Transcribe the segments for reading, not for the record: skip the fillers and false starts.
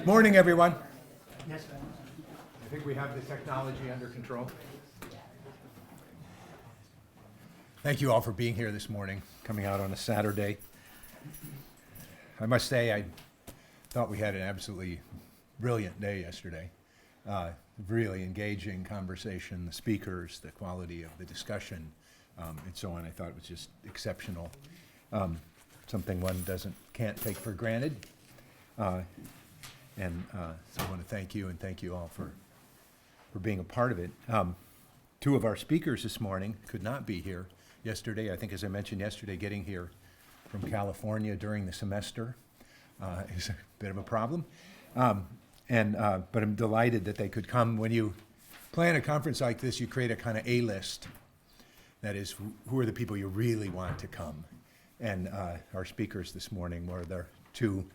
Morning, everyone. I think we have the technology under control. Thank you all for being here this morning, coming out on a Saturday. I must say, I thought we had an absolutely brilliant day yesterday. Really engaging conversation, the speakers, the quality of the discussion, and so on. I thought it was just exceptional. Something one can't take for granted. So I want to thank you and thank you all for being a part of it. Two of our speakers this morning could not be here yesterday. I think, as I mentioned yesterday, getting here from California during the semester is a bit of a problem. But I'm delighted that they could come. When you plan a conference like this, you create a kind of A-list. That is, who are the people you really want to come? And our speakers this morning were their two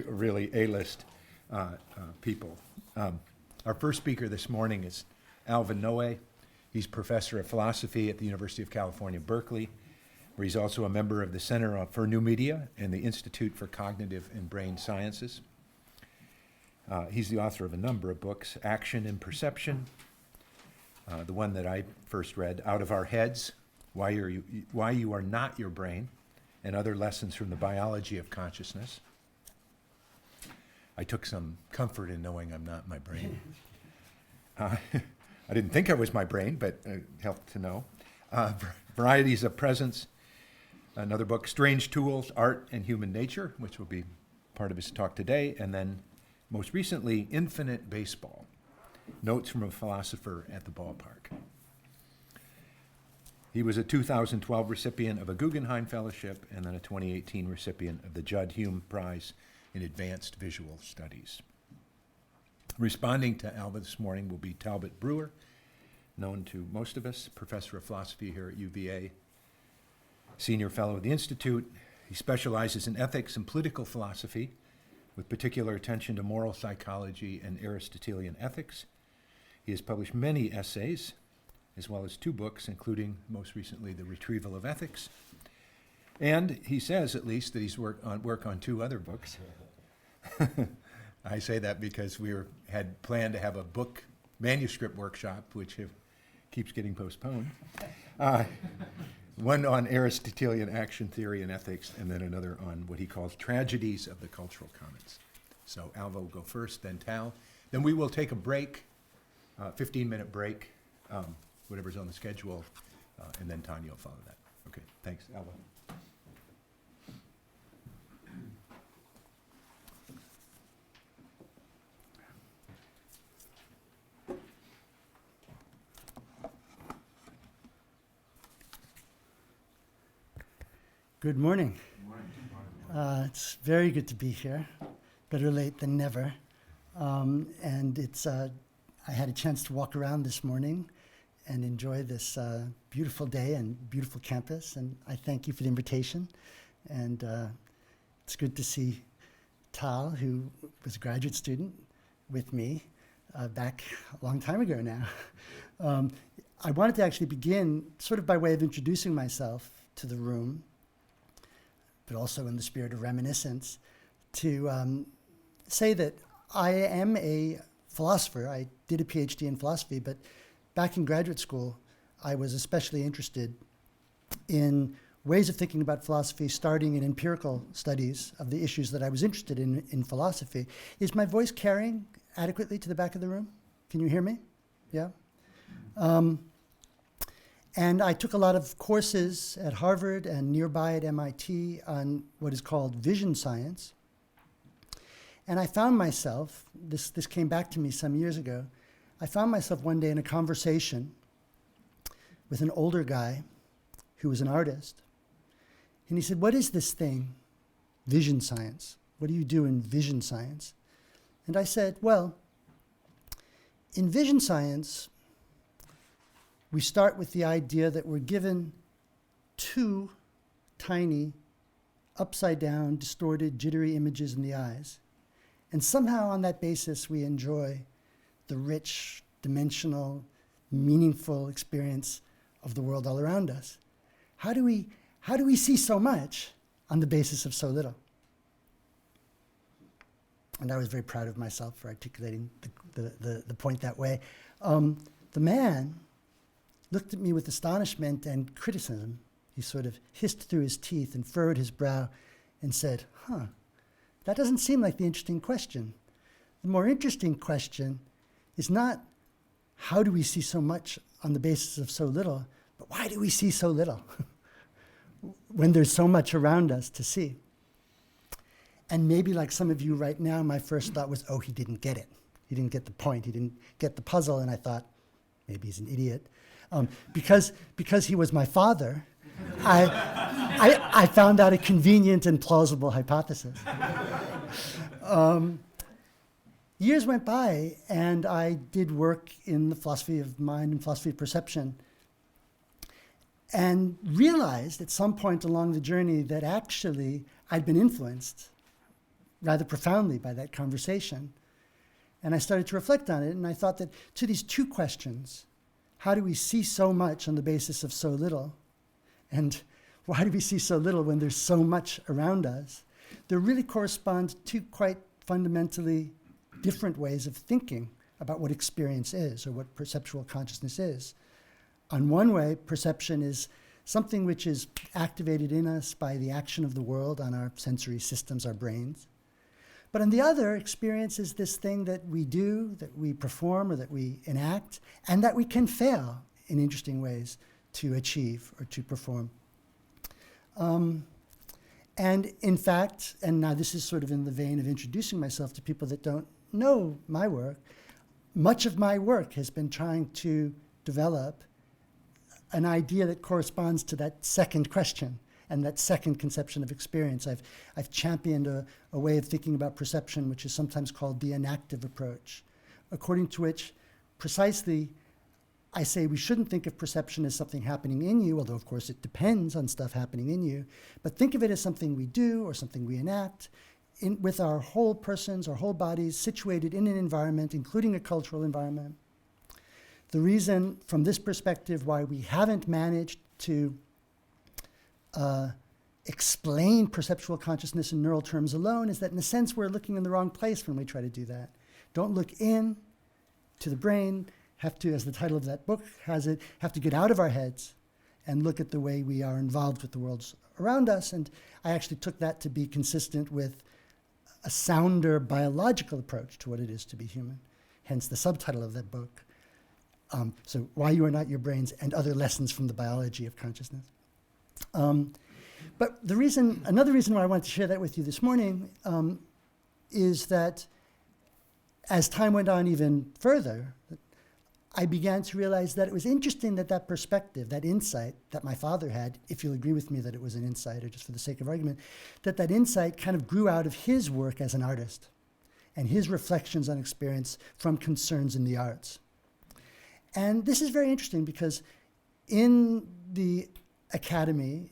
really A-list people. Our first speaker this morning is Alvin Noe. He's professor of philosophy at the University of California, Berkeley, where he's also a member of the Center for New Media and the Institute for Cognitive and Brain Sciences. He's the author of a number of books: Action and Perception, the one that I first read, Out of Our Heads, Why You Are Not Your Brain, and Other Lessons from the Biology of Consciousness. I took some comfort in knowing I'm not my brain. I didn't think I was my brain, but it helped to know. Varieties of Presence, another book, Strange Tools, Art and Human Nature, which will be part of his talk today, and then most recently, Infinite Baseball, Notes from a Philosopher at the Ballpark. He was a 2012 recipient of a Guggenheim Fellowship and then a 2018 recipient of the Judd Hume Prize in Advanced Visual Studies. Responding to Alva this morning will be Talbot Brewer, known to most of us, professor of philosophy here at UVA, senior fellow of the Institute. He specializes in ethics and political philosophy, with particular attention to moral psychology and Aristotelian ethics. He has published many essays, as well as 2 books, including most recently The Retrieval of Ethics. And he says, at least, that he's work on 2 other books. I say that because we had planned to have a book manuscript workshop, which keeps getting postponed. One on Aristotelian action theory and ethics, and then another on what he calls tragedies of the cultural commons. So Alva will go first, then Tal. Then we will take a break, 15-minute break, whatever's on the schedule, and then Tanya will follow that. Okay, thanks, Alva. Good morning. It's very good to be here. Better late than never. And I had a chance to walk around this morning and enjoy this beautiful day and beautiful campus. And I thank you for the invitation. And it's good to see Tal, who was a graduate student with me back a long time ago now. I wanted to actually begin sort of by way of introducing myself to the room, but also in the spirit of reminiscence, to say that I am a philosopher. I did a PhD in philosophy, but back in graduate school, I was especially interested in ways of thinking about philosophy, starting in empirical studies of the issues that I was interested in philosophy. Is my voice carrying adequately to the back of the room? Can you hear me? Yeah? And I took a lot of courses at Harvard and nearby at MIT on what is called vision science. And I found myself, this came back to me some years ago, I found myself one day in a conversation with an older guy who was an artist. And he said, "What is this thing, vision science? What do you do in vision science?" And I said, "Well, in vision science, we start with the idea that we're given 2 tiny, upside-down, distorted, jittery images in the eyes. And somehow on that basis, we enjoy the rich, dimensional, meaningful experience of the world all around us? How do we see so much on the basis of so little? And I was very proud of myself for articulating the point that way. The man looked at me with astonishment and criticism. He sort of hissed through his teeth and furrowed his brow and said, that doesn't seem like the interesting question. The more interesting question is not how do we see so much on the basis of so little, but why do we see so little when there's so much around us to see? And maybe like some of you right now, my first thought was, oh, he didn't get it. He didn't get the point. He didn't get the puzzle. And I thought, maybe he's an idiot. Because he was my father, I found out a convenient and plausible hypothesis. Years went by, and I did work in the philosophy of mind and philosophy of perception, and realized at some point along the journey that actually I'd been influenced rather profoundly by that conversation. And I started to reflect on it, and I thought that to these two questions, how do we see so much on the basis of so little? And why do we see so little when there's so much around us? They really correspond to quite fundamentally different ways of thinking about what experience is or what perceptual consciousness is. On one way, perception is something which is activated in us by the action of the world on our sensory systems, our brains. But on the other, experience is this thing that we do, that we perform, or that we enact, and that we can fail in interesting ways to achieve or to perform. And in fact, and now this is sort of in the vein of introducing myself to people that don't know my work, much of my work has been trying to develop an idea that corresponds to that second question and that second conception of experience. I've championed a way of thinking about perception, which is sometimes called the enactive approach, according to which precisely I say we shouldn't think of perception as something happening in you, although of course it depends on stuff happening in you, but think of it as something we do or something we enact with our whole persons, our whole bodies, situated in an environment, including a cultural environment. The reason from this perspective why we haven't managed to explain perceptual consciousness in neural terms alone is that in a sense we're looking in the wrong place when we try to do that. Don't look in to the brain, have to, as the title of that book has it, have to get out of our heads and look at the way we are involved with the worlds around us. And I actually took that to be consistent with a sounder biological approach to what it is to be human, hence the subtitle of that book. So Why You Are Not Your Brains and Other Lessons from the Biology of Consciousness. But another reason why I wanted to share that with you this morning is that as time went on even further, I began to realize that it was interesting that that perspective, that insight that my father had, if you'll agree with me that it was an insight, or just for the sake of argument, that insight kind of grew out of his work as an artist and his reflections on experience from concerns in the arts. And this is very interesting because in the academy,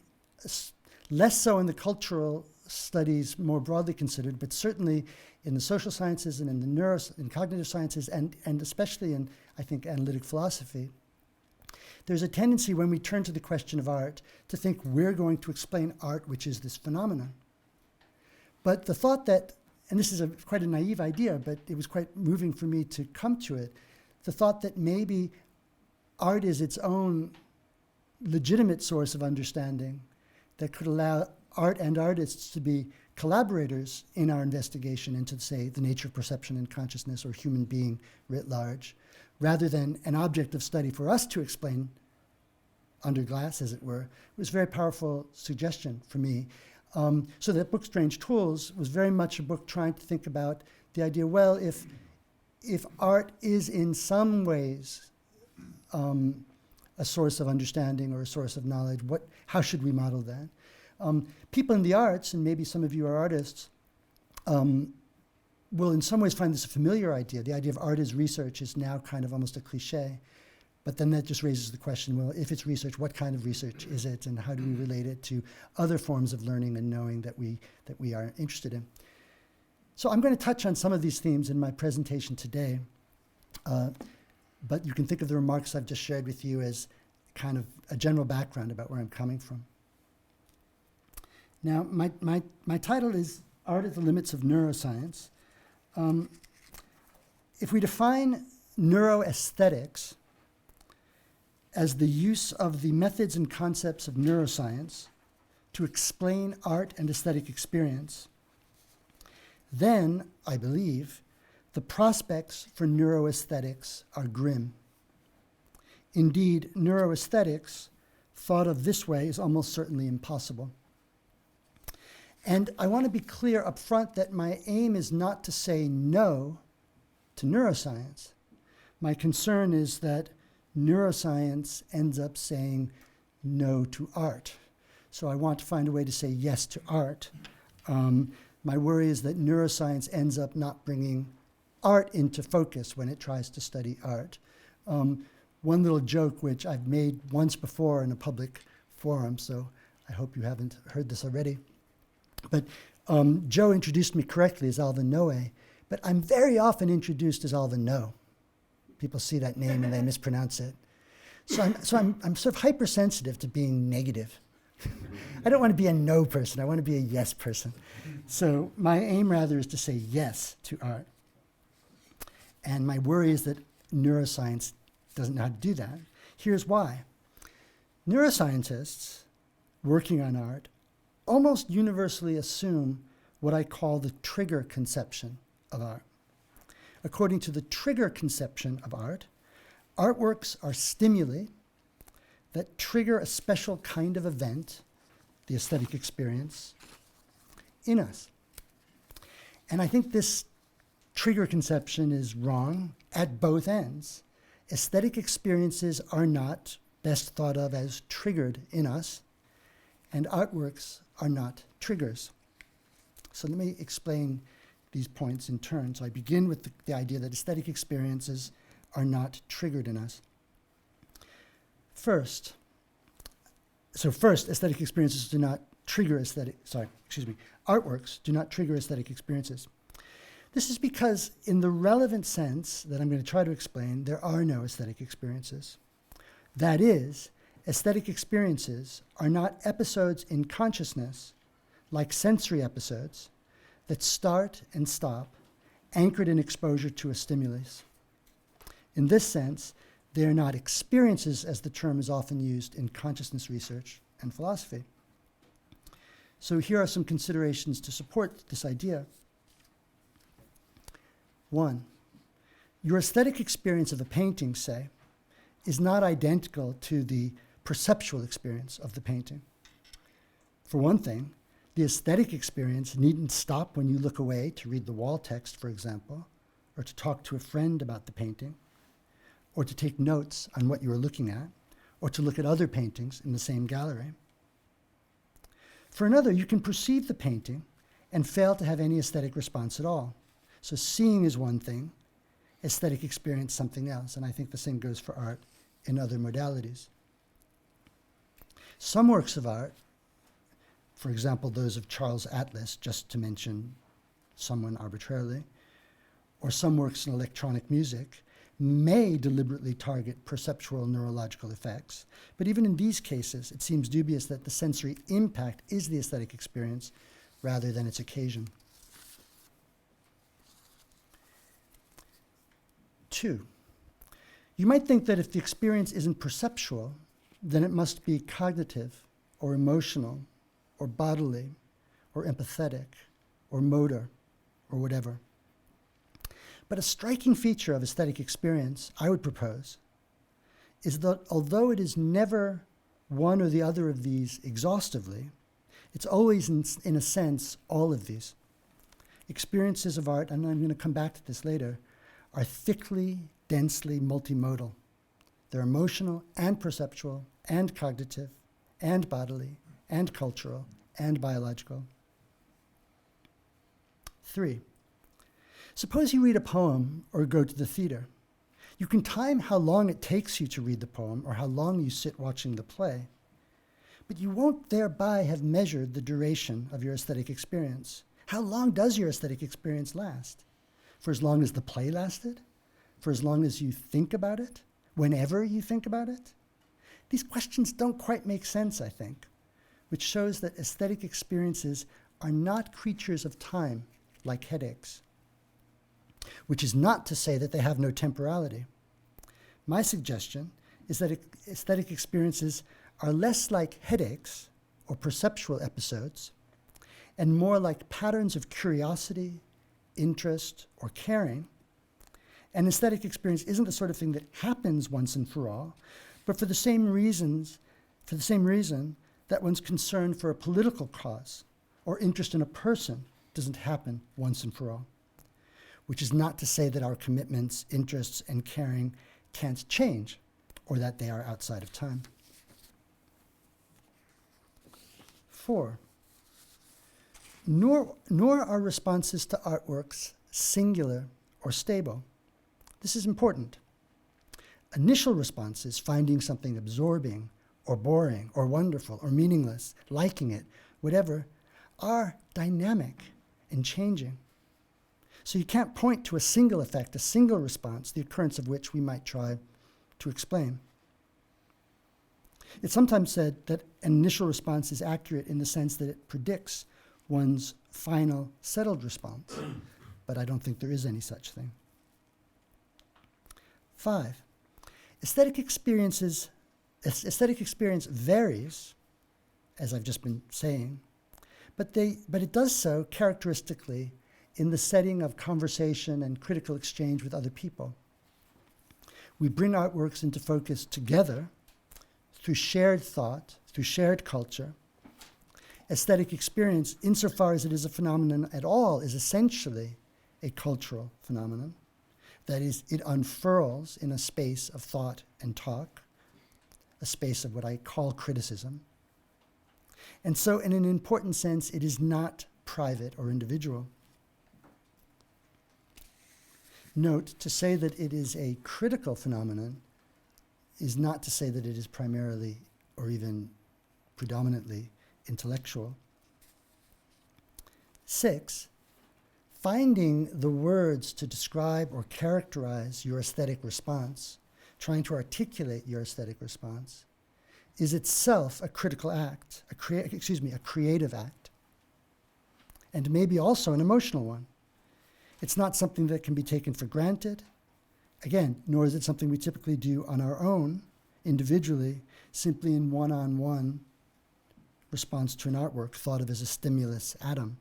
less so in the cultural studies more broadly considered, but certainly in the social sciences and in the in cognitive sciences and especially in, I think, analytic philosophy, there's a tendency when we turn to the question of art to think we're going to explain art, which is this phenomenon. But the thought that, and this is quite a naive idea, but it was quite moving for me to come to it, the thought that maybe art is its own legitimate source of understanding that could allow art and artists to be collaborators in our investigation into, say, the nature of perception and consciousness or human being writ large, rather than an object of study for us to explain under glass, as it were. It was a very powerful suggestion for me. So that book, Strange Tools, was very much a book trying to think about the idea, well, if art is in some ways a source of understanding or a source of knowledge, how should we model that? People in the arts, and maybe some of you are artists, will in some ways find this a familiar idea. The idea of art as research is now kind of almost a cliche. But then that just raises the question, well, if it's research, what kind of research is it, and how do we relate it to other forms of learning and knowing that we are interested in? So I'm going to touch on some of these themes in my presentation today. but you can think of the remarks I've just shared with you as kind of a general background about where I'm coming from. Now, my title is Art at the Limits of Neuroscience. If we define neuroaesthetics as the use of the methods and concepts of neuroscience to explain art and aesthetic experience, then, I believe, the prospects for neuroaesthetics are grim. Indeed, neuroaesthetics, thought of this way, is almost certainly impossible. And I want to be clear up front that my aim is not to say no to neuroscience. My concern is that neuroscience ends up saying no to art. So I want to find a way to say yes to art. My worry is that neuroscience ends up not bringing art into focus when it tries to study art. One little joke, which I've made once before in a public forum, so I hope you haven't heard this already. But Joe introduced me correctly as Alvin Noe, but I'm very often introduced as Alvin No. People see that name and they mispronounce it. So I'm sort of hypersensitive to being negative. I don't want to be a no person, I want to be a yes person. So my aim rather is to say yes to art. And my worry is that neuroscience doesn't know how to do that. Here's why. Neuroscientists working on art almost universally assume what I call the trigger conception of art. According to the trigger conception of art, artworks are stimuli that trigger a special kind of event, the aesthetic experience, in us. And I think this trigger conception is wrong at both ends. Aesthetic experiences are not best thought of as triggered in us, and artworks are not triggers. So let me explain these points in turn. So I begin with the idea that aesthetic experiences are not triggered in us. First, aesthetic experiences do not trigger artworks do not trigger aesthetic experiences. This is because in the relevant sense that I'm going to try to explain, there are no aesthetic experiences. That is, aesthetic experiences are not episodes in consciousness, like sensory episodes, that start and stop, anchored in exposure to a stimulus. In this sense, they are not experiences, as the term is often used in consciousness research and philosophy. So here are some considerations to support this idea. 1, your aesthetic experience of a painting, say, is not identical to the perceptual experience of the painting. For one thing, the aesthetic experience needn't stop when you look away to read the wall text, for example, or to talk to a friend about the painting, or to take notes on what you are looking at, or to look at other paintings in the same gallery. For another, you can perceive the painting and fail to have any aesthetic response at all. So seeing is one thing, aesthetic experience something else, and I think the same goes for art in other modalities. Some works of art, for example, those of Charles Atlas, just to mention someone arbitrarily, or some works in electronic music, may deliberately target perceptual neurological effects. But even in these cases, it seems dubious that the sensory impact is the aesthetic experience rather than its occasion. 2, you might think that if the experience isn't perceptual, then it must be cognitive or emotional or bodily or empathetic or motor or whatever. But a striking feature of aesthetic experience, I would propose, is that although it is never one or the other of these exhaustively, it's always, in a sense, all of these. Experiences of art, and I'm going to come back to this later, are thickly, densely multimodal. They're emotional and perceptual and cognitive and bodily and cultural and biological. 3, suppose you read a poem or go to the theater. You can time how long it takes you to read the poem or how long you sit watching the play, but you won't thereby have measured the duration of your aesthetic experience. How long does your aesthetic experience last? For as long as the play lasted? for as long as you think about it, whenever you think about it? These questions don't quite make sense, I think, which shows that aesthetic experiences are not creatures of time, like headaches, which is not to say that they have no temporality. My suggestion is that aesthetic experiences are less like headaches or perceptual episodes and more like patterns of curiosity, interest, or caring. An aesthetic experience isn't the sort of thing that happens once and for all, but for the same reason that one's concern for a political cause or interest in a person doesn't happen once and for all, which is not to say that our commitments, interests, and caring can't change or that they are outside of time. 4, nor are responses to artworks singular or stable. This is important. Initial responses, finding something absorbing or boring or wonderful or meaningless, liking it, whatever, are dynamic and changing. So you can't point to a single effect, a single response, the occurrence of which we might try to explain. It's sometimes said that an initial response is accurate in the sense that it predicts one's final settled response, but I don't think there is any such thing. 5, aesthetic experience varies, as I've just been saying, but it does so characteristically in the setting of conversation and critical exchange with other people. We bring artworks into focus together through shared thought, through shared culture. Aesthetic experience, insofar as it is a phenomenon at all, is essentially a cultural phenomenon. That is, it unfurls in a space of thought and talk, a space of what I call criticism. And so, in an important sense, it is not private or individual. Note, to say that it is a critical phenomenon is not to say that it is primarily or even predominantly intellectual. 6, finding the words to describe or characterize your aesthetic response, trying to articulate your aesthetic response, is itself a critical act, a creative act, and maybe also an emotional one. It's not something that can be taken for granted. Again, nor is it something we typically do on our own, individually, simply in one-on-one response to an artwork thought of as a stimulus atom.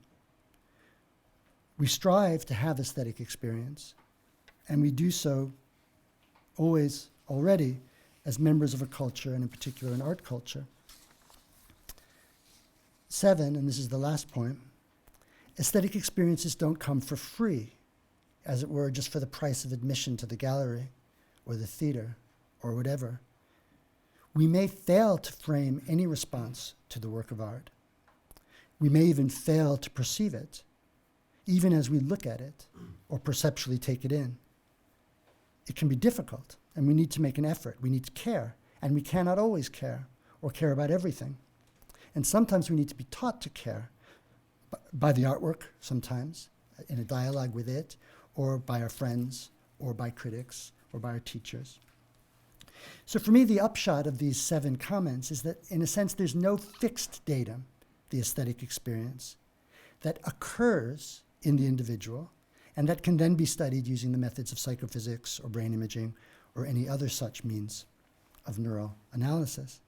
We strive to have aesthetic experience, and we do so always, already, as members of a culture, and in particular an art culture. 7, and this is the last point, aesthetic experiences don't come for free, as it were, just for the price of admission to the gallery or the theater or whatever. We may fail to frame any response to the work of art. We may even fail to perceive it, even as we look at it or perceptually take it in. It can be difficult, and we need to make an effort. We need to care, and we cannot always care or care about everything. And sometimes we need to be taught to care by the artwork, sometimes, in a dialogue with it, or by our friends, or by critics, or by our teachers. So for me, the upshot of these 7 comments is that, in a sense, there's no fixed datum, the aesthetic experience, that occurs in the individual, and that can then be studied using the methods of psychophysics or brain imaging or any other such means of neural analysis.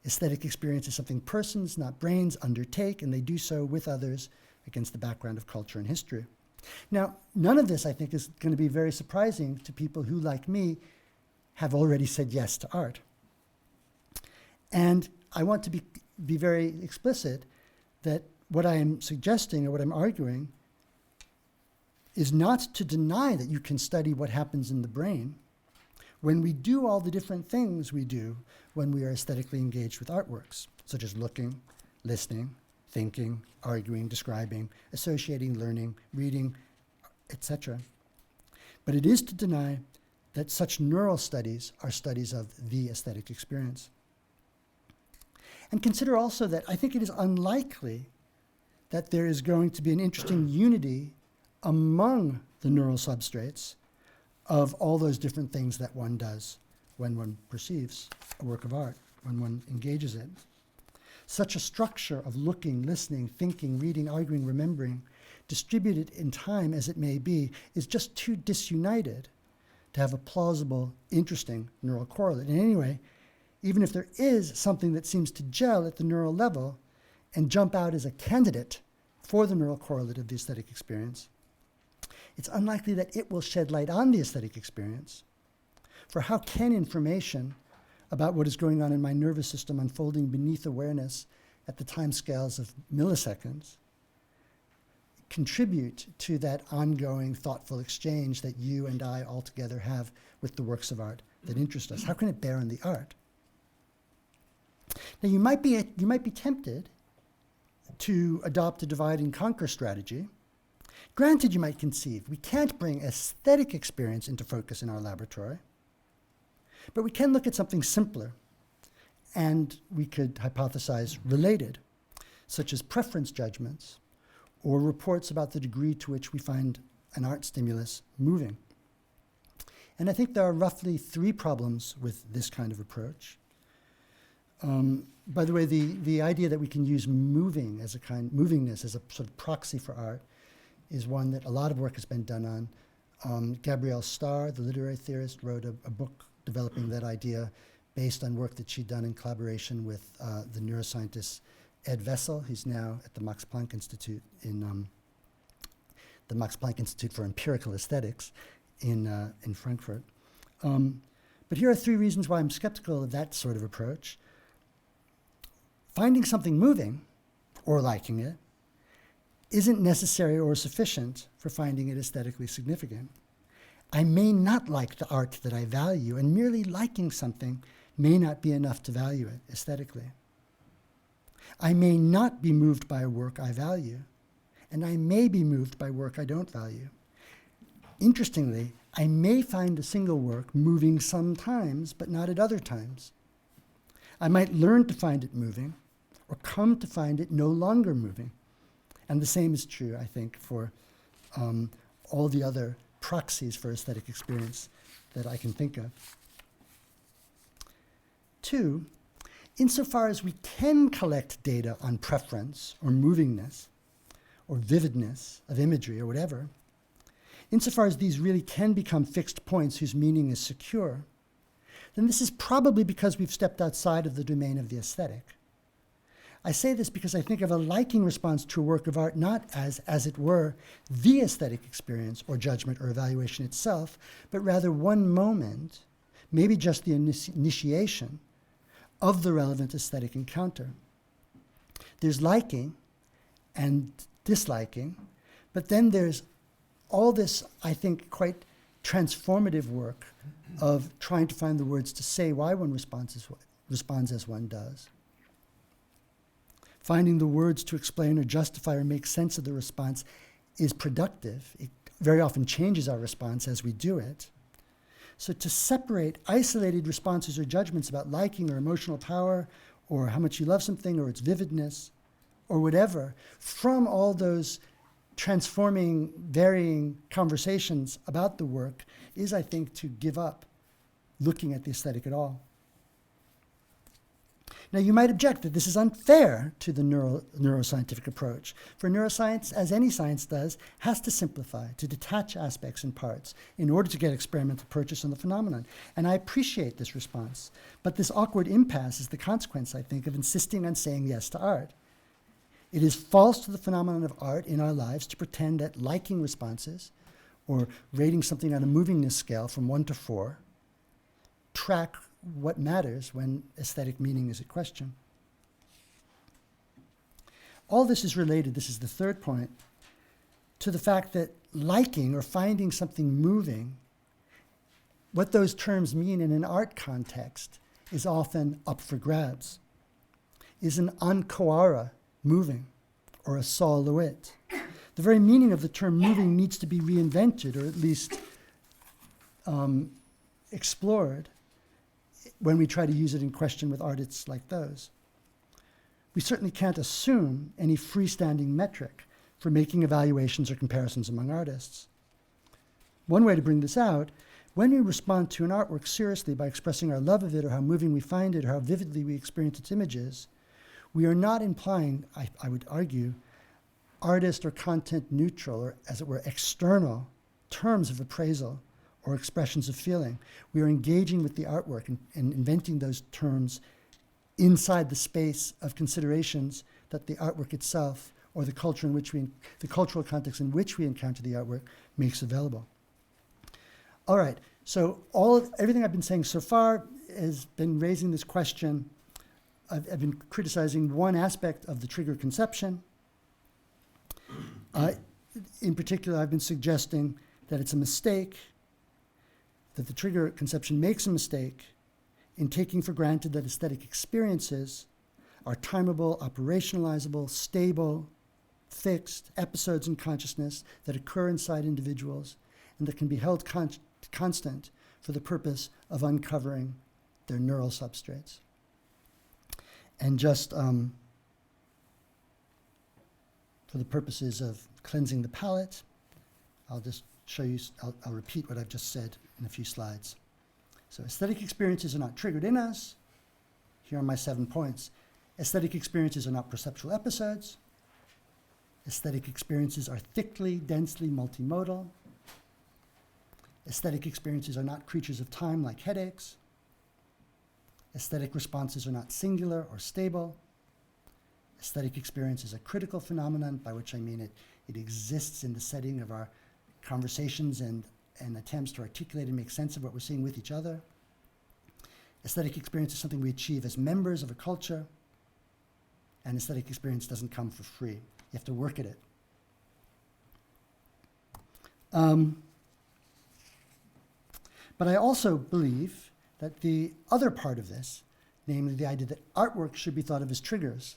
Aesthetic experience is something persons, not brains, undertake, and they do so with others against the background of culture and history. Now, none of this, I think, is going to be very surprising to people who, like me, have already said yes to art. And I want to be very explicit that what I am suggesting or what I'm arguing is not to deny that you can study what happens in the brain when we do all the different things we do when we are aesthetically engaged with artworks, such as looking, listening, thinking, arguing, describing, associating, learning, reading, etc. But it is to deny that such neural studies are studies of the aesthetic experience. And consider also that I think it is unlikely that there is going to be an interesting unity among the neural substrates of all those different things that one does when one perceives a work of art, when one engages it. Such a structure of looking, listening, thinking, reading, arguing, remembering, distributed in time as it may be, is just too disunited to have a plausible, interesting neural correlate. And anyway, even if there is something that seems to gel at the neural level and jump out as a candidate for the neural correlate of the aesthetic experience, it's unlikely that it will shed light on the aesthetic experience. For how can information about what is going on in my nervous system unfolding beneath awareness at the time scales of milliseconds contribute to that ongoing thoughtful exchange that you and I all together have with the works of art that interest us? How can it bear on the art? Now, you might be tempted to adopt a divide and conquer strategy. Granted, you might conceive, we can't bring aesthetic experience into focus in our laboratory, but we can look at something simpler, and we could hypothesize related, such as preference judgments or reports about the degree to which we find an art stimulus moving. And I think there are roughly 3 problems with this kind of approach. By the way, the idea that we can use movingness as a sort of proxy for art is one that a lot of work has been done on. Gabrielle Starr, the literary theorist, wrote a book developing that idea based on work that she'd done in collaboration with the neuroscientist Ed Wessel. He's now at the Max Planck Institute the Max Planck Institute for Empirical Aesthetics in Frankfurt. But here are 3 reasons why I'm skeptical of that sort of approach. Finding something moving, or liking it, isn't necessary or sufficient for finding it aesthetically significant. I may not like the art that I value, and merely liking something may not be enough to value it aesthetically. I may not be moved by a work I value, and I may be moved by work I don't value. Interestingly, I may find a single work moving sometimes, but not at other times. I might learn to find it moving, or come to find it no longer moving. And the same is true, I think, for all the other proxies for aesthetic experience that I can think of. 2, insofar as we can collect data on preference or movingness or vividness of imagery or whatever, insofar as these really can become fixed points whose meaning is secure, then this is probably because we've stepped outside of the domain of the aesthetic. I say this because I think of a liking response to a work of art not as it were, the aesthetic experience or judgment or evaluation itself, but rather one moment, maybe just the initiation of the relevant aesthetic encounter. There's liking and disliking, but then there's all this, I think, quite transformative work of trying to find the words to say why one responds as one does. Finding the words to explain or justify or make sense of the response is productive. It very often changes our response as we do it. So to separate isolated responses or judgments about liking or emotional power or how much you love something or its vividness or whatever from all those transforming, varying conversations about the work is, I think, to give up looking at the aesthetic at all. Now, you might object that this is unfair to the neuroscientific approach, for neuroscience, as any science does, has to simplify, to detach aspects and parts in order to get experimental purchase on the phenomenon. And I appreciate this response, but this awkward impasse is the consequence, I think, of insisting on saying yes to art. It is false to the phenomenon of art in our lives to pretend that liking responses or rating something on a movingness scale from 1 to 4 track what matters when aesthetic meaning is at question. All this is related, this is the 3rd point, to the fact that liking or finding something moving, what those terms mean in an art context is often up for grabs. Is an ancoara moving or a soloist? The very meaning of the term moving needs to be reinvented or at least explored when we try to use it in question with artists like those. We certainly can't assume any freestanding metric for making evaluations or comparisons among artists. One way to bring this out When we respond to an artwork seriously by expressing our love of it or how moving we find it or how vividly we experience its images, we are not implying, I would argue, artist or content neutral or, as it were, external terms of appraisal or expressions of feeling. We are engaging with the artwork and inventing those terms inside the space of considerations that the artwork itself or the cultural context in which we encounter the artwork makes available. All right, so everything I've been saying so far has been raising this question. I've been criticizing one aspect of the trigger conception. In particular, I've been suggesting that it's a mistake, that the trigger conception makes a mistake in taking for granted that aesthetic experiences are timeable, operationalizable, stable, fixed episodes in consciousness that occur inside individuals and that can be held constant for the purpose of uncovering their neural substrates. And just for the purposes of cleansing the palate, I'll just show you, I'll repeat what I've just said in a few slides. So aesthetic experiences are not triggered in us. Here are my 7 points. Aesthetic experiences are not perceptual episodes. Aesthetic experiences are thickly, densely multimodal. Aesthetic experiences are not creatures of time like headaches. Aesthetic responses are not singular or stable. Aesthetic experience is a critical phenomenon, by which I mean it exists in the setting of our conversations and attempts to articulate and make sense of what we're seeing with each other. Aesthetic experience is something we achieve as members of a culture, and aesthetic experience doesn't come for free. You have to work at it. But I also believe that the other part of this, namely the idea that artwork should be thought of as triggers,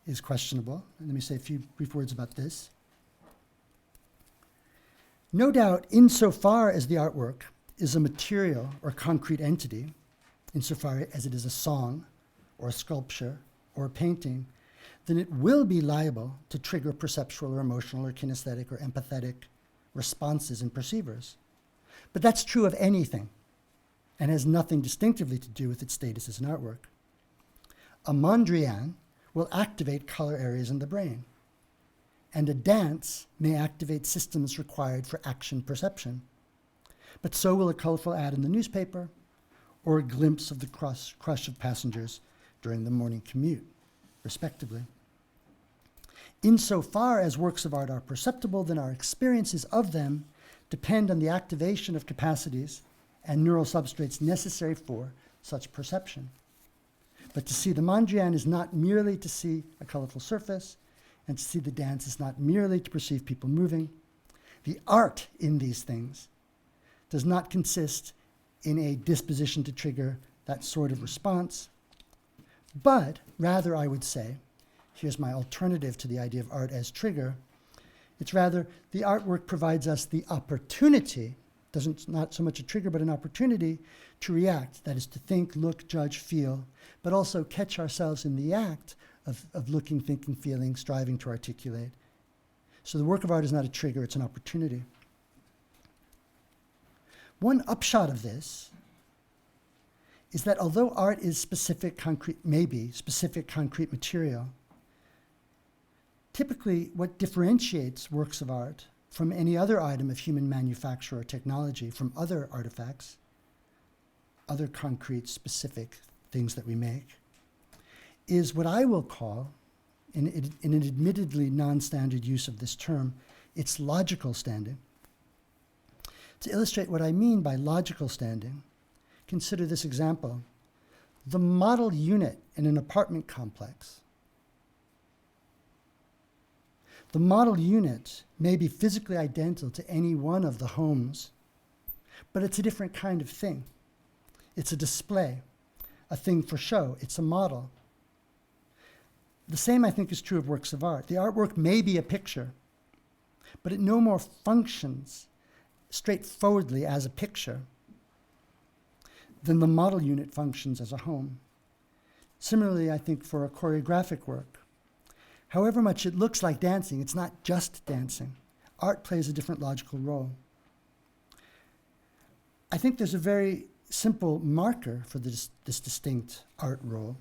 is questionable. And let me say a few brief words about this. No doubt, insofar as the artwork is a material or concrete entity, insofar as it is a song or a sculpture or a painting, then it will be liable to trigger perceptual or emotional or kinesthetic or empathetic responses in perceivers. But that's true of anything and has nothing distinctively to do with its status as an artwork. A Mondrian will activate color areas in the brain, and a dance may activate systems required for action perception. But so will a colorful ad in the newspaper or a glimpse of the crush of passengers during the morning commute, respectively. Insofar as works of art are perceptible, then our experiences of them depend on the activation of capacities and neural substrates necessary for such perception. But to see the Mondrian is not merely to see a colorful surface, and to see the dance is not merely to perceive people moving. The art in these things does not consist in a disposition to trigger that sort of response, but rather, I would say, here's my alternative to the idea of art as trigger, it's rather the artwork provides us the opportunity, not so much a trigger, but an opportunity to react, that is to think, look, judge, feel, but also catch ourselves in the act of looking, thinking, feeling, striving to articulate. So the work of art is not a trigger, it's an opportunity. One upshot of this is that although art is specific, concrete, maybe specific, concrete material, typically what differentiates works of art from any other item of human manufacture or technology, from other artifacts, other concrete, specific things that we make, is what I will call, in an admittedly non-standard use of this term, its logical standing. To illustrate what I mean by logical standing, consider this example. The model unit in an apartment complex. The model unit may be physically identical to any one of the homes, but it's a different kind of thing. It's a display, a thing for show. It's a model. The same, I think, is true of works of art. The artwork may be a picture, but it no more functions straightforwardly as a picture than the model unit functions as a home. Similarly, I think for a choreographic work, however much it looks like dancing, it's not just dancing. Art plays a different logical role. I think there's a very simple marker for this distinct art role.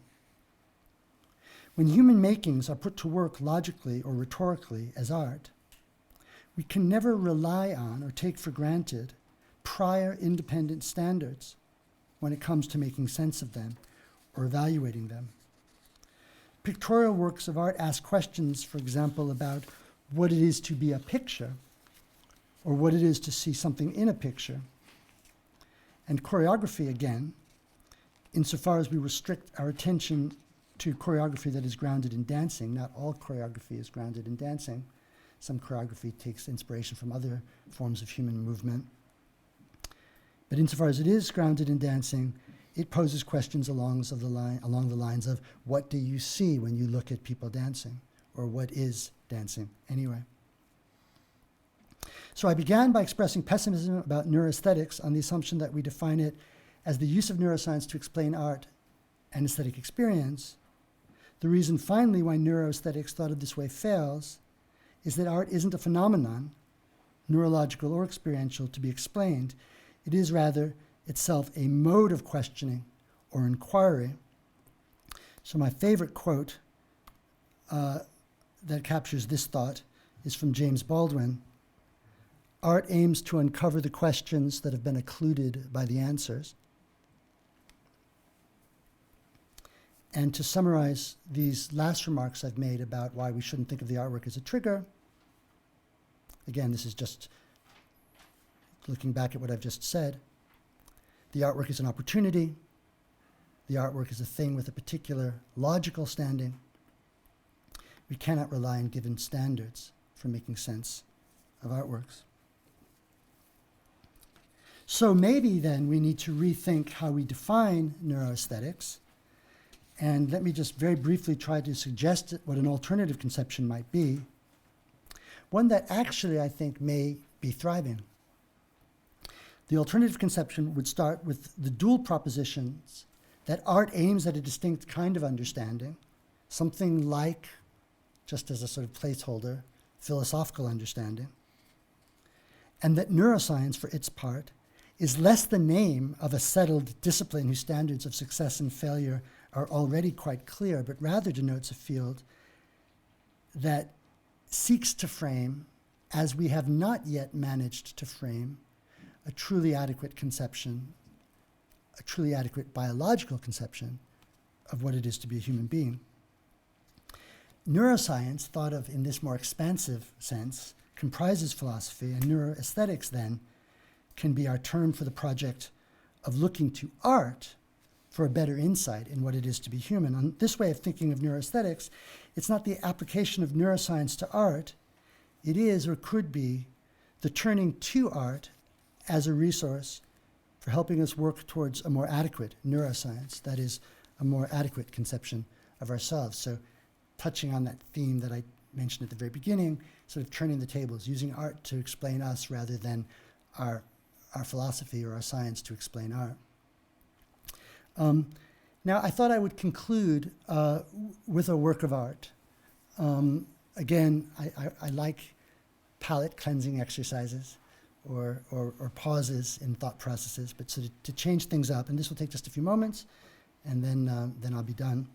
When human makings are put to work logically or rhetorically as art, we can never rely on or take for granted prior independent standards when it comes to making sense of them or evaluating them. Pictorial works of art ask questions, for example, about what it is to be a picture or what it is to see something in a picture. And choreography, again, insofar as we restrict our attention to choreography that is grounded in dancing, not all choreography is grounded in dancing. Some choreography takes inspiration from other forms of human movement. But insofar as it is grounded in dancing, it poses questions along the lines of what do you see when you look at people dancing, or what is dancing anyway. So I began by expressing pessimism about neuroaesthetics on the assumption that we define it as the use of neuroscience to explain art and aesthetic experience. The reason finally why neuroaesthetics thought of this way fails is that art isn't a phenomenon, neurological or experiential, to be explained. It is rather itself a mode of questioning or inquiry. So my favorite quote that captures this thought is from James Baldwin. Art aims to uncover the questions that have been occluded by the answers. And to summarize these last remarks I've made about why we shouldn't think of the artwork as a trigger, again, this is just looking back at what I've just said. The artwork is an opportunity. The artwork is a thing with a particular logical standing. We cannot rely on given standards for making sense of artworks. So maybe then we need to rethink how we define neuroaesthetics. And let me just very briefly try to suggest what an alternative conception might be. One that actually I think may be thriving. The alternative conception would start with the dual propositions that art aims at a distinct kind of understanding, something like, just as a sort of placeholder, philosophical understanding, and that neuroscience, for its part, is less the name of a settled discipline whose standards of success and failure are already quite clear, but rather denotes a field that seeks to frame, as we have not yet managed to frame, a truly adequate conception, a truly adequate biological conception of what it is to be a human being. Neuroscience, thought of in this more expansive sense, comprises philosophy, and neuroaesthetics then can be our term for the project of looking to art for a better insight in what it is to be human. On this way of thinking of neuroaesthetics, it's not the application of neuroscience to art. It is, or could be, the turning to art as a resource for helping us work towards a more adequate neuroscience, that is, a more adequate conception of ourselves. So touching on that theme that I mentioned at the very beginning, sort of turning the tables, using art to explain us rather than our philosophy or our science to explain art. Now, I thought I would conclude with a work of art. Again, I like palate cleansing exercises or pauses in thought processes, but so to change things up, and this will take just a few moments, and then I'll be done.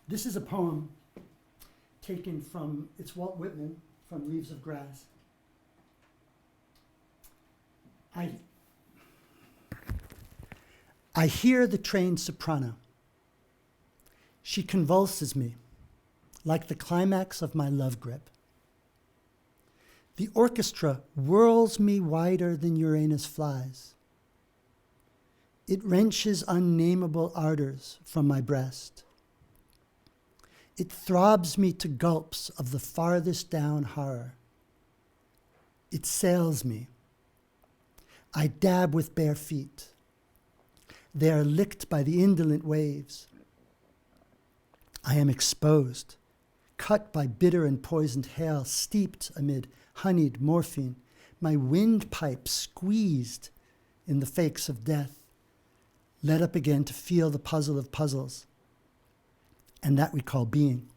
This is a poem taken from, it's Walt Whitman, from Leaves of Grass. I hear the trained soprano. She convulses me like the climax of my love grip. The orchestra whirls me wider than Uranus flies. It wrenches unnameable ardors from my breast. It throbs me to gulps of the farthest down horror. It sails me. I dab with bare feet. They are licked by the indolent waves. I am exposed, cut by bitter and poisoned hail, steeped amid honeyed morphine, my windpipe squeezed in the fakes of death, led up again to feel the puzzle of puzzles, and that we call being.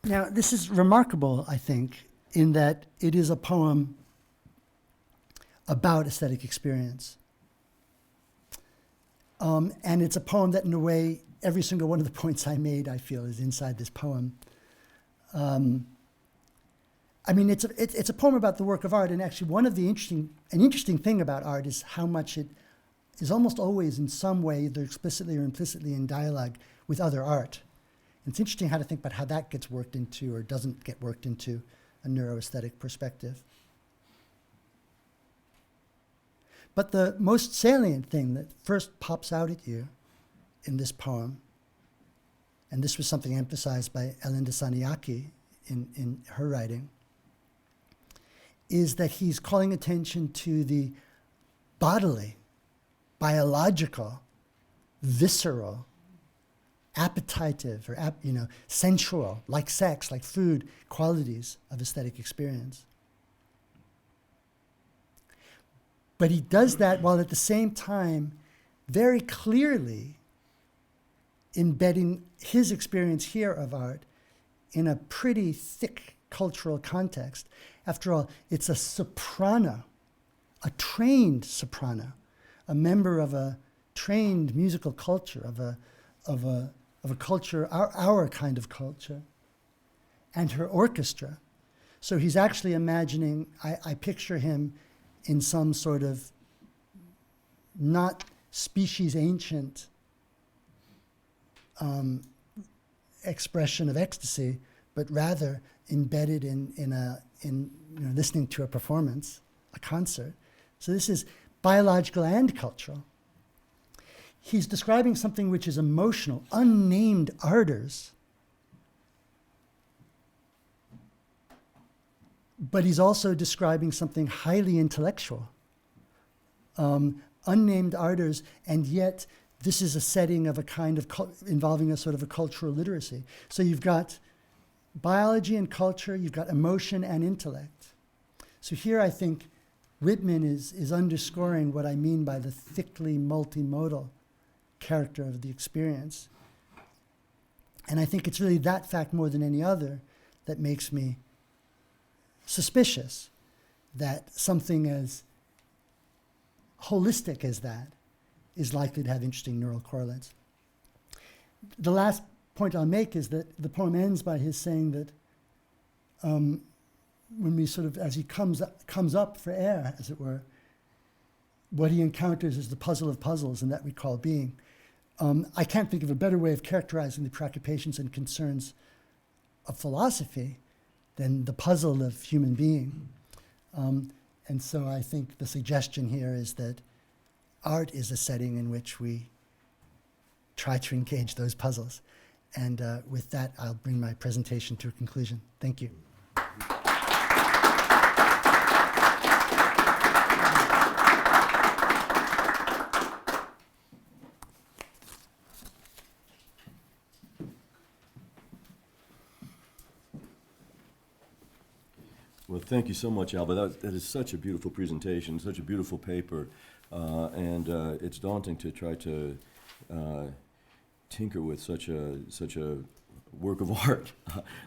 Now, this is remarkable, I think, in that it is a poem about aesthetic experience. And it's a poem that, in a way, every single one of the points I made, I feel, is inside this poem. I mean, it's a poem about the work of art, and actually an interesting thing about art is how much it is almost always in some way, either explicitly or implicitly, in dialogue with other art. And it's interesting how to think about how that gets worked into or doesn't get worked into a neuroaesthetic perspective. But the most salient thing that first pops out at you in this poem, and this was something emphasized by Elinda Saniaki in her writing, is that he's calling attention to the bodily, biological, visceral, appetitive, or sensual, like sex, like food, qualities of aesthetic experience. But he does that while at the same time very clearly embedding his experience here of art in a pretty thick cultural context. After all, it's a soprano, a trained soprano, a member of a trained musical culture, of a culture, our kind of culture, and her orchestra. So he's actually imagining, I picture him in some sort of not species ancient expression of ecstasy, but rather embedded in listening to a performance, a concert. So this is biological and cultural. He's describing something which is emotional, unnamed ardors, but he's also describing something highly intellectual, unnamed ardors, and yet this is a setting of a kind of involving a sort of a cultural literacy. So you've got biology and culture, you've got emotion and intellect. So here I think Whitman is underscoring what I mean by the thickly multimodal character of the experience. And I think it's really that fact more than any other that makes me suspicious that something as holistic as that is likely to have interesting neural correlates. The last point I'll make is that the poem ends by his saying that when we sort of, as he comes up for air, as it were, what he encounters is the puzzle of puzzles, and that we call being. I can't think of a better way of characterizing the preoccupations and concerns of philosophy than the puzzle of human being. And so I think the suggestion here is that art is a setting in which we try to engage those puzzles. And with that, I'll bring my presentation to a conclusion. Thank you. Well, thank you so much, Albert. That is such a beautiful presentation, such a beautiful paper, and it's daunting to try to tinker with such a work of art.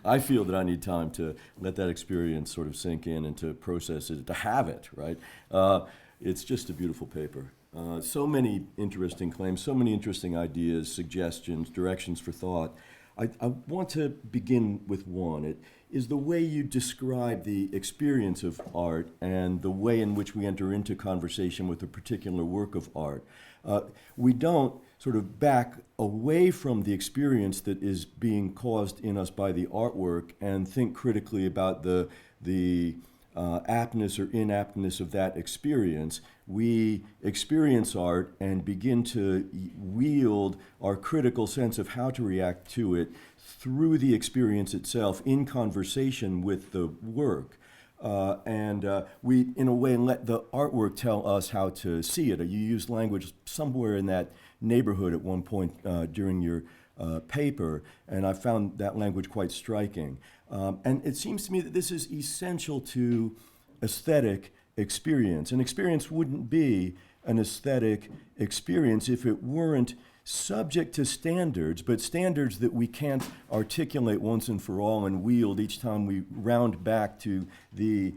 I feel that I need time to let that experience sort of sink in and to process it, to have it, right? It's just a beautiful paper. So many interesting claims, so many interesting ideas, suggestions, directions for thought. I want to begin with one. It is the way you describe the experience of art and the way in which we enter into conversation with a particular work of art. We don't sort of back away from the experience that is being caused in us by the artwork and think critically about the aptness or inaptness of that experience. We experience art and begin to wield our critical sense of how to react to it through the experience itself in conversation with the work. We, in a way, let the artwork tell us how to see it. You used language somewhere in that neighborhood at one point during your paper, and I found that language quite striking. And it seems to me that this is essential to aesthetic experience. An experience wouldn't be an aesthetic experience if it weren't subject to standards, but standards that we can't articulate once and for all and wield each time we round back to the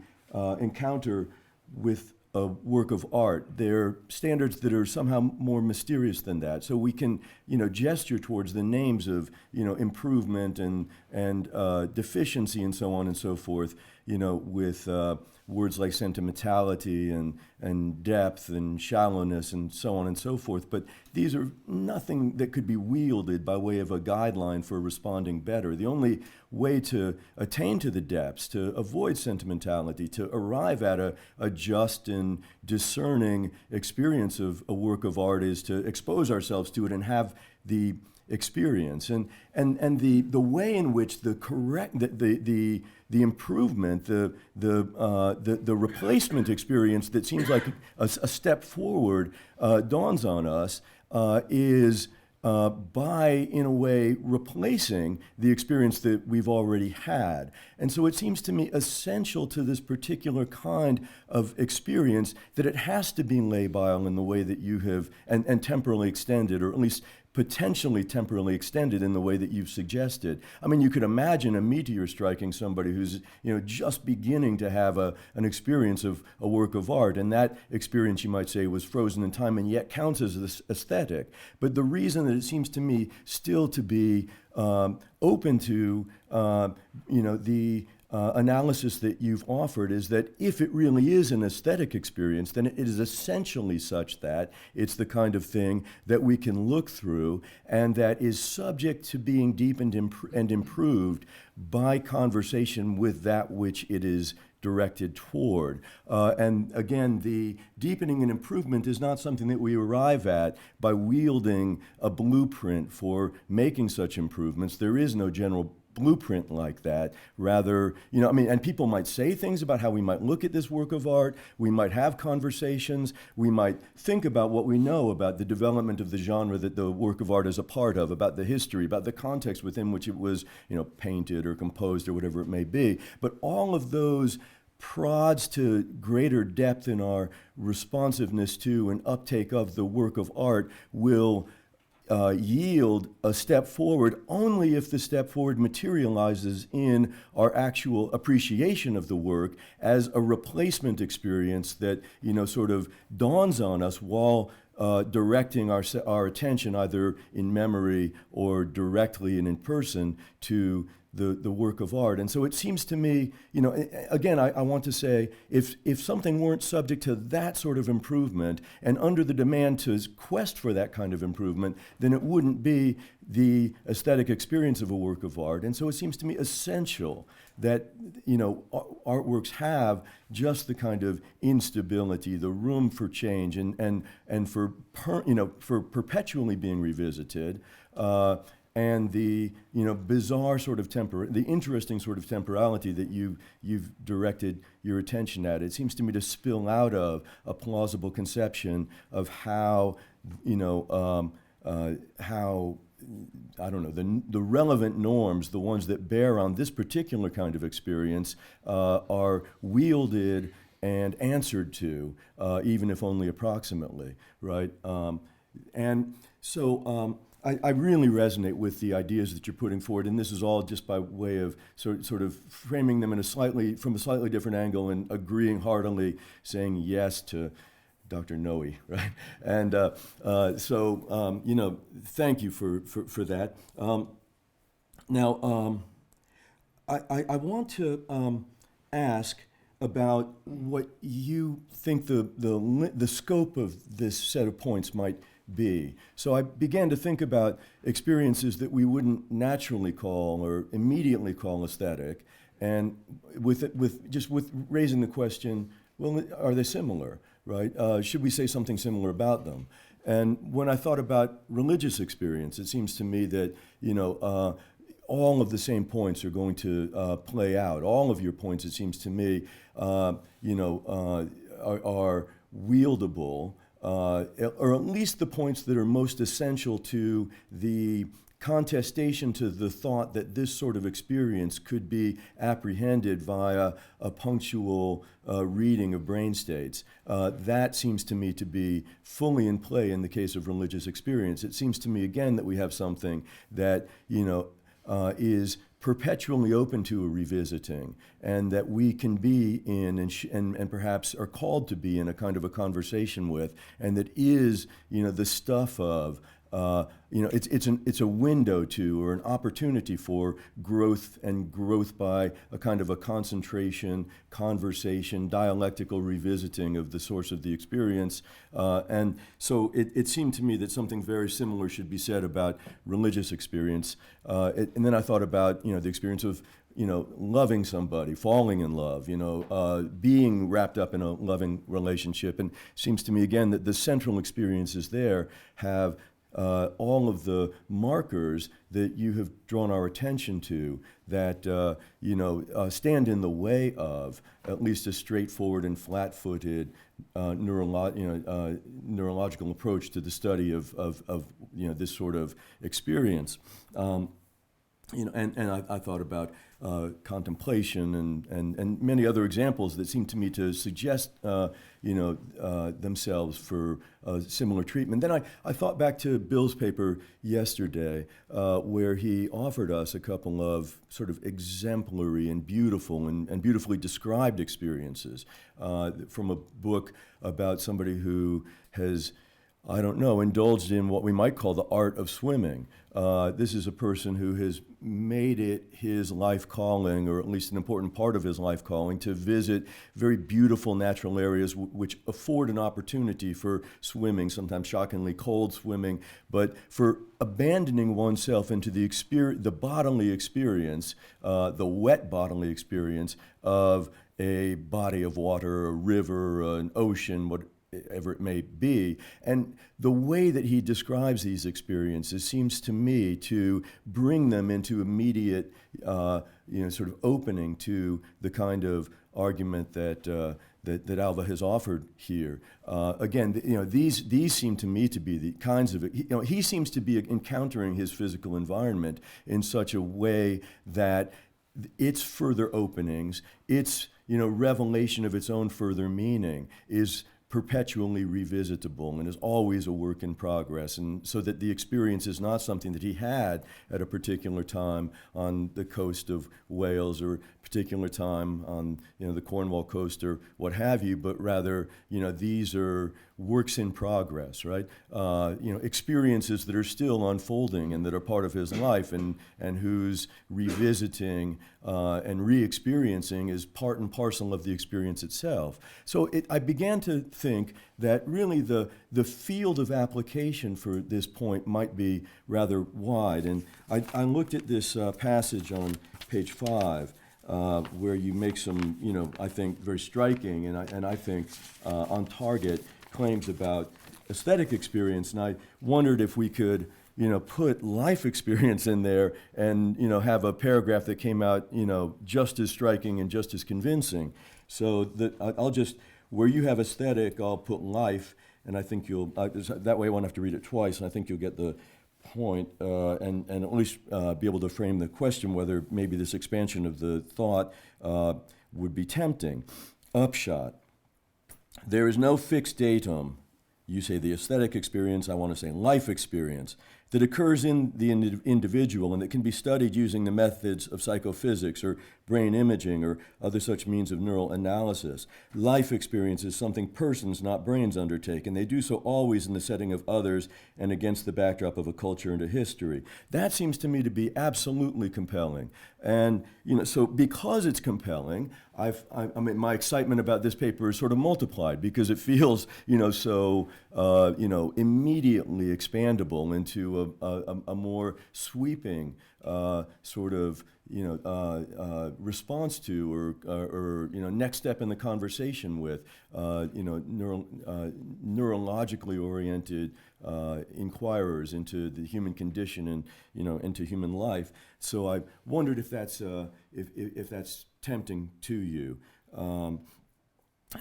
encounter with a work of art. They're standards that are somehow more mysterious than that. So we can, gesture towards the names of, improvement and deficiency and so on and so forth, with words like sentimentality and depth and shallowness and so on and so forth. But these are nothing that could be wielded by way of a guideline for responding better. The only way to attain to the depths, to avoid sentimentality, to arrive at a just and discerning experience of a work of art is to expose ourselves to it and have the experience. And the way in which the improvement, the replacement experience that seems like a step forward dawns on us is by, in a way, replacing the experience that we've already had. And so it seems to me essential to this particular kind of experience that it has to be labile in the way that you have, and temporally extended, or at least potentially temporally extended in the way that you've suggested. I mean, you could imagine a meteor striking somebody who's just beginning to have an experience of a work of art, and that experience, you might say, was frozen in time and yet counts as this aesthetic. But the reason that it seems to me still to be open to the analysis that you've offered is that if it really is an aesthetic experience, then it is essentially such that it's the kind of thing that we can look through and that is subject to being deepened and improved by conversation with that which it is directed toward. And again, the deepening and improvement is not something that we arrive at by wielding a blueprint for making such improvements. There is no general blueprint like that. Rather, and people might say things about how we might look at this work of art. We might have conversations. We might think about what we know about the development of the genre that the work of art is a part of, about the history, about the context within which it was, painted or composed or whatever it may be. But all of those prods to greater depth in our responsiveness to and uptake of the work of art will yield a step forward only if the step forward materializes in our actual appreciation of the work as a replacement experience that sort of dawns on us while directing our attention either in memory or directly and in person to the work of art. And so it seems to me, again, I want to say, if something weren't subject to that sort of improvement and under the demand to quest for that kind of improvement, then it wouldn't be the aesthetic experience of a work of art. And so it seems to me essential that, artworks have just the kind of instability, the room for change and for perpetually being revisited, and the bizarre sort of the interesting sort of temporality that you've directed your attention at. It seems to me to spill out of a plausible conception of how the relevant norms, the ones that bear on this particular kind of experience, are wielded and answered to, even if only approximately, right? And so I really resonate with the ideas that you're putting forward, and this is all just by way of sort of framing them from a slightly different angle and agreeing heartily, saying yes to Dr. Noe, right? And thank you for that. Now, I want to ask about what you think the scope of this set of points might be. So I began to think about experiences that we wouldn't naturally call or immediately call aesthetic, and with raising the question, well, are they similar, right? Should we say something similar about them? And when I thought about religious experience, it seems to me that all of the same points are going to play out. All of your points, it seems to me, are wieldable. Or at least the points that are most essential to the contestation to the thought that this sort of experience could be apprehended via a punctual reading of brain states. That seems to me to be fully in play in the case of religious experience. It seems to me, again, that we have something that, is perpetually open to a revisiting, and that we can be in and perhaps are called to be in a kind of a conversation with, and that is, the stuff of, it's a window to, or an opportunity for growth, and growth by a kind of a concentration, conversation, dialectical revisiting of the source of the experience. And so it seemed to me that something very similar should be said about religious experience. And then I thought about, the experience of, loving somebody, falling in love, being wrapped up in a loving relationship. And it seems to me, again, that the central experiences there have all of the markers that you have drawn our attention to that, stand in the way of at least a straightforward and flat-footed neurological approach to the study of this sort of experience. And I thought about contemplation and many other examples that seem to me to suggest, themselves for similar treatment. Then I thought back to Bill's paper yesterday, where he offered us a couple of sort of exemplary and beautiful and beautifully described experiences from a book about somebody who has, indulged in what we might call the art of swimming. This is a person who has made it his life calling, or at least an important part of his life calling, to visit very beautiful natural areas which afford an opportunity for swimming, sometimes shockingly cold swimming, but for abandoning oneself into the bodily experience, the wet bodily experience of a body of water, a river, an ocean, whatever it may be. And the way that he describes these experiences seems to me to bring them into immediate, sort of opening to the kind of argument that Alva has offered here. Again, these seem to me to be the kinds of, he seems to be encountering his physical environment in such a way that its further openings, its, revelation of its own further meaning is perpetually revisitable and is always a work in progress, and so that the experience is not something that he had at a particular time on the coast of Wales or a particular time on the Cornwall coast or what have you, but rather these are works in progress, right? Experiences that are still unfolding and that are part of his life, and whose revisiting and re-experiencing is part and parcel of the experience itself. So I began to think that really the field of application for this point might be rather wide. And I looked at this passage on page 5, where you make some, I think, very striking and I think on target claims about aesthetic experience. And I wondered if we could, put life experience in there and, have a paragraph that came out, just as striking and just as convincing. So that I'll just, where you have aesthetic, I'll put life, and I think you'll, that way I won't have to read it twice, and I think you'll get the point, and at least be able to frame the question whether maybe this expansion of the thought would be tempting. Upshot. There is no fixed datum, you say the aesthetic experience, I want to say life experience, that occurs in the individual and that can be studied using the methods of psychophysics or brain imaging or other such means of neural analysis. Life experience is something persons, not brains, undertake, and they do so always in the setting of others and against the backdrop of a culture and a history. That seems to me to be absolutely compelling. And, so because it's compelling, I mean, my excitement about this paper is sort of multiplied because it feels, so, immediately expandable into a more sweeping sort of, response to or next step in the conversation with, neurologically oriented inquirers into the human condition and, into human life. So I wondered if that's tempting to you.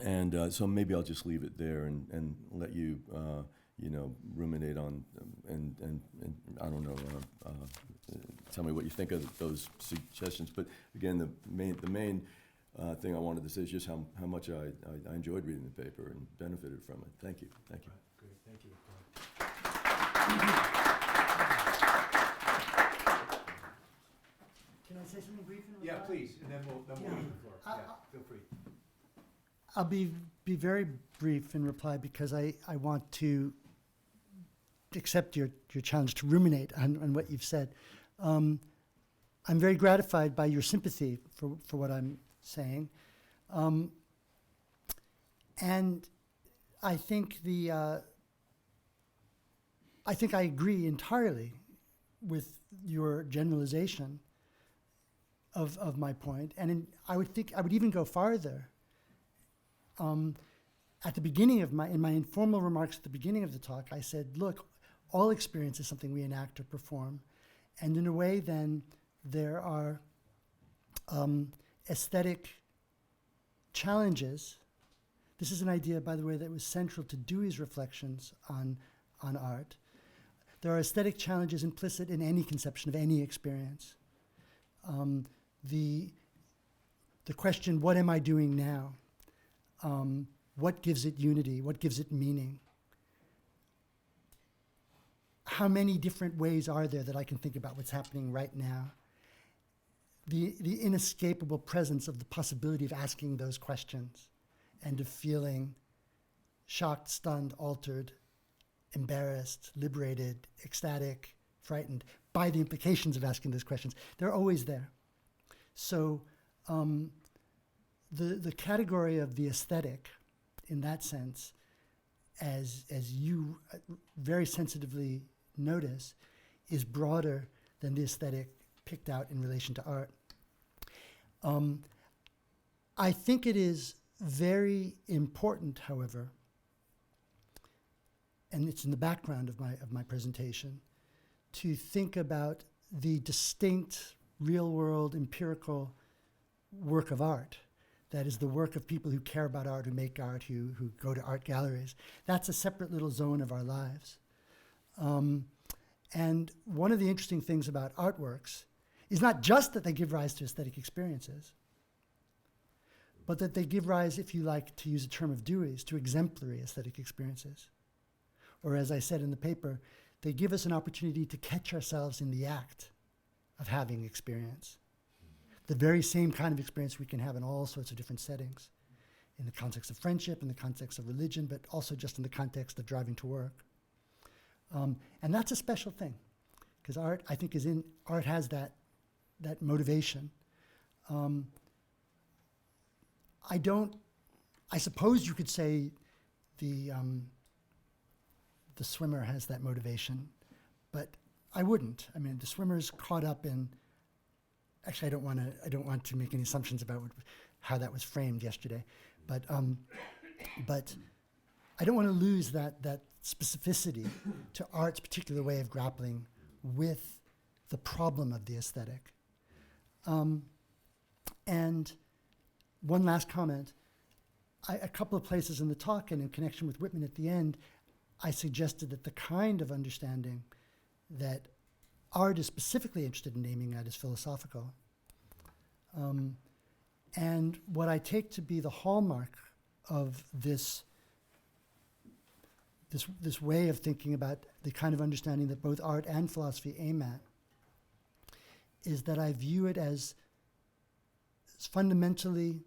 And so maybe I'll just leave it there and let you, ruminate on and I don't know, tell me what you think of those suggestions. But again, the main thing I wanted to say is just how much I enjoyed reading the paper and benefited from it. Thank you. Thank you. Great, thank you. Can I say something brief? Yeah, please, and then we'll Yeah. open the floor. Yeah, feel free. I'll be very brief in reply because I want to accept your challenge to ruminate on what you've said. I'm very gratified by your sympathy for what I'm saying. And I think I agree entirely with your generalization of my point. And I would even go farther. At the beginning of in my informal remarks at the beginning of the talk, I said, look, all experience is something we enact or perform. And in a way, then, there are aesthetic challenges. This is an idea, by the way, that was central to Dewey's reflections on art. There are aesthetic challenges implicit in any conception of any experience. The question, what am I doing now? What gives it unity? What gives it meaning? How many different ways are there that I can think about what's happening right now? The inescapable presence of the possibility of asking those questions and of feeling shocked, stunned, altered, embarrassed, liberated, ecstatic, frightened by the implications of asking those questions. They're always there. So the category of the aesthetic, in that sense, as you very sensitively notice, is broader than the aesthetic picked out in relation to art. I think it is very important, however, and it's in the background of my presentation, to think about the distinct real-world empirical work of art. That is the work of people who care about art, who make art, who go to art galleries. That's a separate little zone of our lives. And one of the interesting things about artworks is not just that they give rise to aesthetic experiences, but that they give rise, if you like to use a term of Dewey's, to exemplary aesthetic experiences. Or as I said in the paper, they give us an opportunity to catch ourselves in the act of having experience. The very same kind of experience we can have in all sorts of different settings, in the context of friendship, in the context of religion, but also just in the context of driving to work. And that's a special thing, because art, I think, art has that motivation. I suppose you could say the swimmer has that motivation, but I wouldn't. I mean, the swimmer's caught up in. Actually, I don't want to make any assumptions about how that was framed yesterday, but I don't want to lose that specificity to art's particular way of grappling with the problem of the aesthetic. And one last comment. A couple of places in the talk and in connection with Whitman at the end, I suggested that the kind of understanding that art is specifically interested in aiming at is philosophical. And what I take to be the hallmark of this way of thinking about the kind of understanding that both art and philosophy aim at is that I view it as fundamentally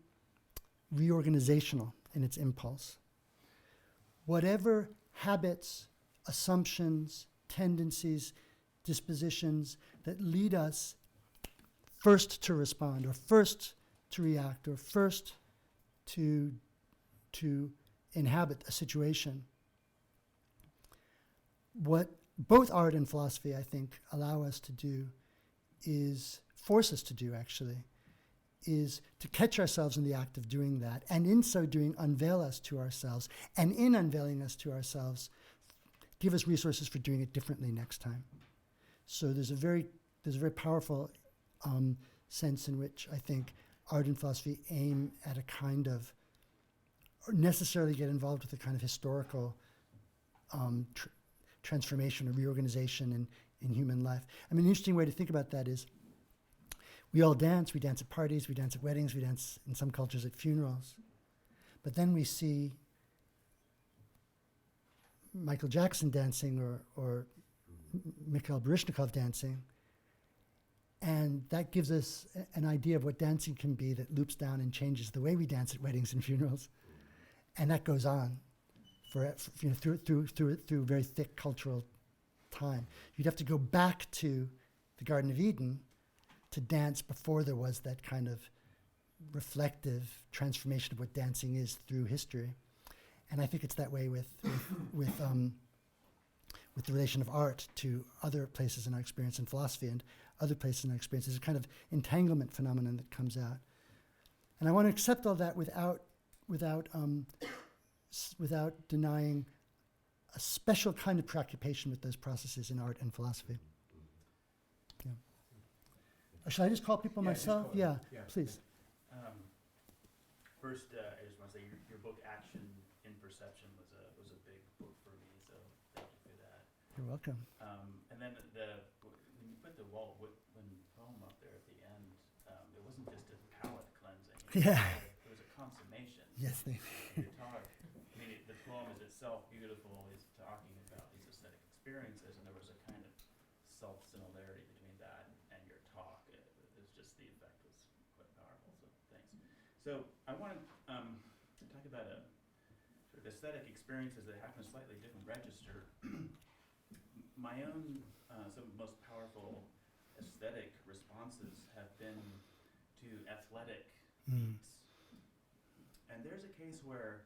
reorganizational in its impulse. Whatever habits, assumptions, tendencies, dispositions that lead us first to respond, or first to react, or first to inhabit a situation. What both art and philosophy, I think, allow us to do force us to do, actually, is to catch ourselves in the act of doing that, and in so doing, unveil us to ourselves, and in unveiling us to ourselves, give us resources for doing it differently next time. So there's a very powerful sense in which I think art and philosophy aim at a kind of, or necessarily get involved with a kind of historical transformation or reorganization in human life. I mean, an interesting way to think about that is we all dance. We dance at parties. We dance at weddings. We dance in some cultures at funerals. But then we see Michael Jackson dancing or Mikhail Baryshnikov dancing. And that gives us an idea of what dancing can be that loops down and changes the way we dance at weddings and funerals. And that goes on through very thick cultural time. You'd have to go back to the Garden of Eden to dance before there was that kind of reflective transformation of what dancing is through history. And I think it's that way with the relation of art to other places in our experience in philosophy and other places in our experience. There's a kind of entanglement phenomenon that comes out. And I want to accept all that without denying a special kind of preoccupation with those processes in art and philosophy. Yeah. Should I just call people myself? Yeah, please. First, I just want to say your book, Action in Perception, was a big book for me, so thank you for that. You're welcome. And then when you put the Walt Whitman poem up there at the end, it wasn't just a palate cleansing. Yeah. It was a consummation. Yes, The poem is itself beautiful. He's talking about these aesthetic experiences, and there was a kind of self-similarity between that and your talk. It was just, the effect was quite powerful, so thanks. So I want to talk about a sort of aesthetic experiences that happen in a slightly different register. My own, some of the most powerful aesthetic responses have been to athletic feats. And there's a case where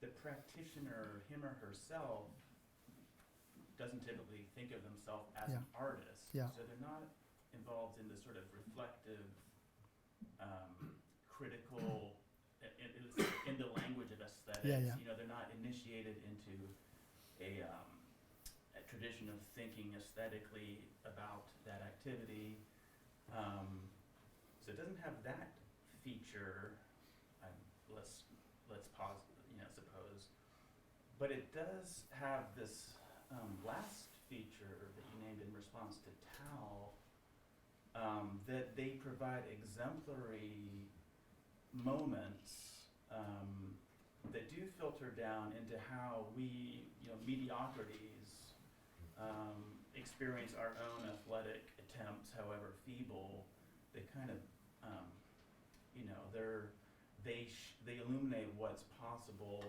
the practitioner, him or herself, doesn't typically think of themselves as an artist. Yeah. So they're not involved in the sort of reflective, critical, in the language of aesthetics. Yeah. You know, they're not initiated into a tradition of thinking aesthetically about that activity. So it doesn't have that feature. Let's pause, suppose. But it does have this last feature that you named in response to Tal, that they provide exemplary moments that do filter down into how we, mediocrities, experience our own athletic attempts, however feeble. They kind of, they illuminate what's possible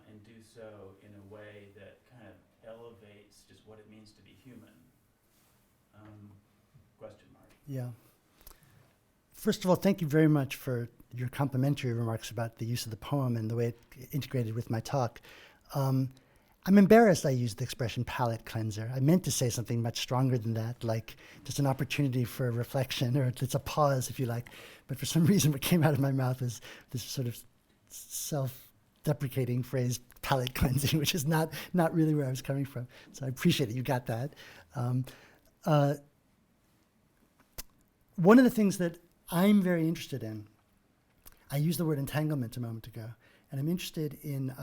and do so in a way that kind of elevates just what it means to be human. Question mark. Yeah. First of all, thank you very much for your complimentary remarks about the use of the poem and the way it integrated with my talk. I'm embarrassed I used the expression palate cleanser. I meant to say something much stronger than that, like just an opportunity for reflection, or it's a pause, if you like. But for some reason, what came out of my mouth was this sort of self-deprecating phrase, palate cleansing, which is not really where I was coming from. So I appreciate it. You got that. One of the things that I'm very interested in, I used the word entanglement a moment ago, and I'm interested in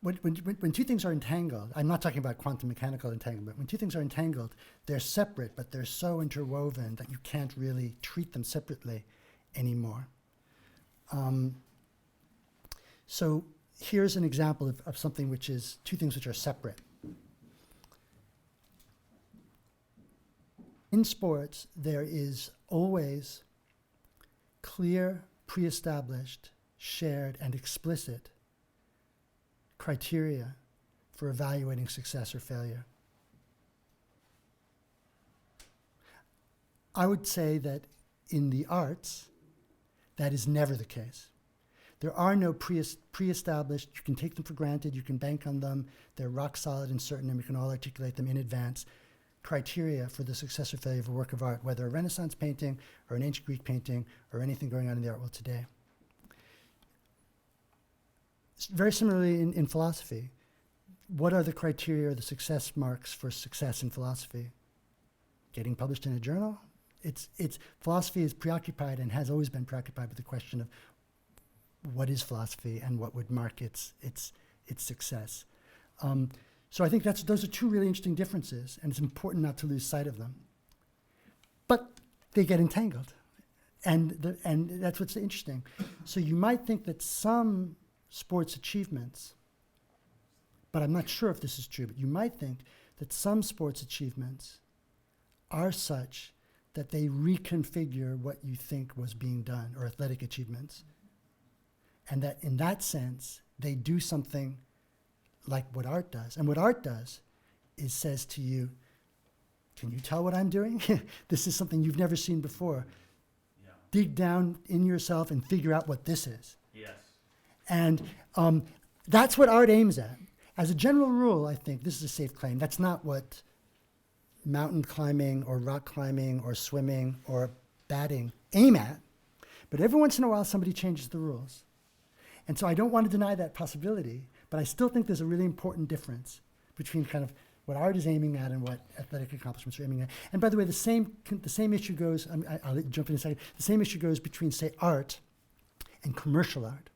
when two things are entangled. I'm not talking about quantum mechanical entanglement. When two things are entangled, they're separate, but they're so interwoven that you can't really treat them separately anymore. So here's an example of something which is two things which are separate. In sports, there is always clear, pre-established, shared, and explicit criteria for evaluating success or failure. I would say that in the arts, that is never the case. There are no pre-established, you can take them for granted, you can bank on them, they're rock solid and certain, and we can all articulate them in advance, criteria for the success or failure of a work of art, whether a Renaissance painting or an ancient Greek painting or anything going on in the art world today. Very similarly in philosophy, what are the criteria or the success marks for success in philosophy? Getting published in a journal? Philosophy is preoccupied and has always been preoccupied with the question of what is philosophy and what would mark its success. So I think those are two really interesting differences, and it's important not to lose sight of them. But they get entangled, and that's what's interesting. So you might think that some sports achievements, but I'm not sure if this is true, but you might think that some sports achievements are such that they reconfigure what you think was being done, or athletic achievements. And that in that sense, they do something like what art does. And what art does is says to you, can you tell what I'm doing? This is something you've never seen before. Yeah. Dig down in yourself and figure out what this is. Yes. And that's what art aims at. As a general rule, I think this is a safe claim. That's not what mountain climbing or rock climbing or swimming or batting aim at. But every once in a while, somebody changes the rules. And so I don't want to deny that possibility, but I still think there's a really important difference between kind of what art is aiming at and what athletic accomplishments are aiming at. And by the way, the same issue goes, I'll jump in a second, the same issue goes between, say, art and commercial art.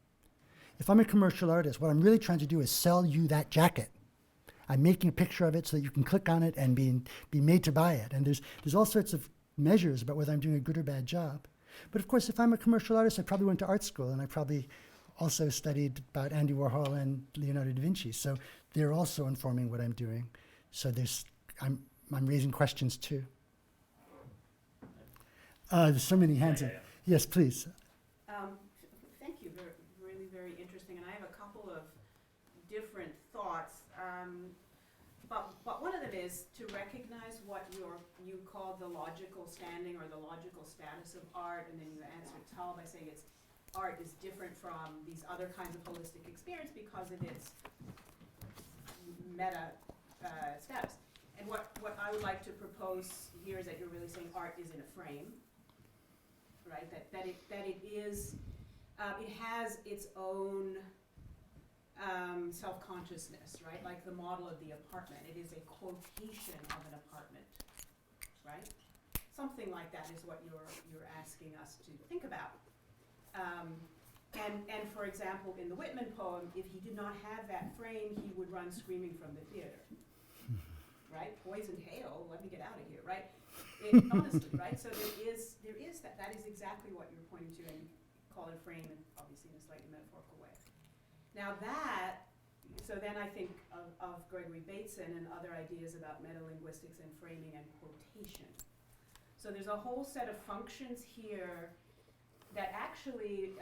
If I'm a commercial artist, what I'm really trying to do is sell you that jacket. I'm making a picture of it so that you can click on it and be made to buy it. And there's all sorts of measures about whether I'm doing a good or bad job. But of course, if I'm a commercial artist, I probably went to art school, and I probably also studied about Andy Warhol and Leonardo da Vinci. So they're also informing what I'm doing. So I'm raising questions too. There's so many hands up. Yes, please. Thank you. Really very interesting. And I have a couple of different thoughts. But one of them is to recognize what you call the logical standing or the logical status of art, and then you answered Tal by saying art is different from these other kinds of holistic experience because of its meta status. And what I would like to propose here is that you're really saying art is in a frame, right? That it is, it has its own self-consciousness, right? Like the model of the apartment. It is a quotation of an apartment, right? Something like that is what you're asking us to think about. And for example, in the Whitman poem, if he did not have that frame, he would run screaming from the theater, right? Poison hail, let me get out of here, right? Honestly, right? So there is that. That is exactly what you're pointing to, and you call it a frame, and obviously in a slightly metaphorical way. Now so then I think of Gregory Bateson and other ideas about metalinguistics and framing and quotation. So there's a whole set of functions here that actually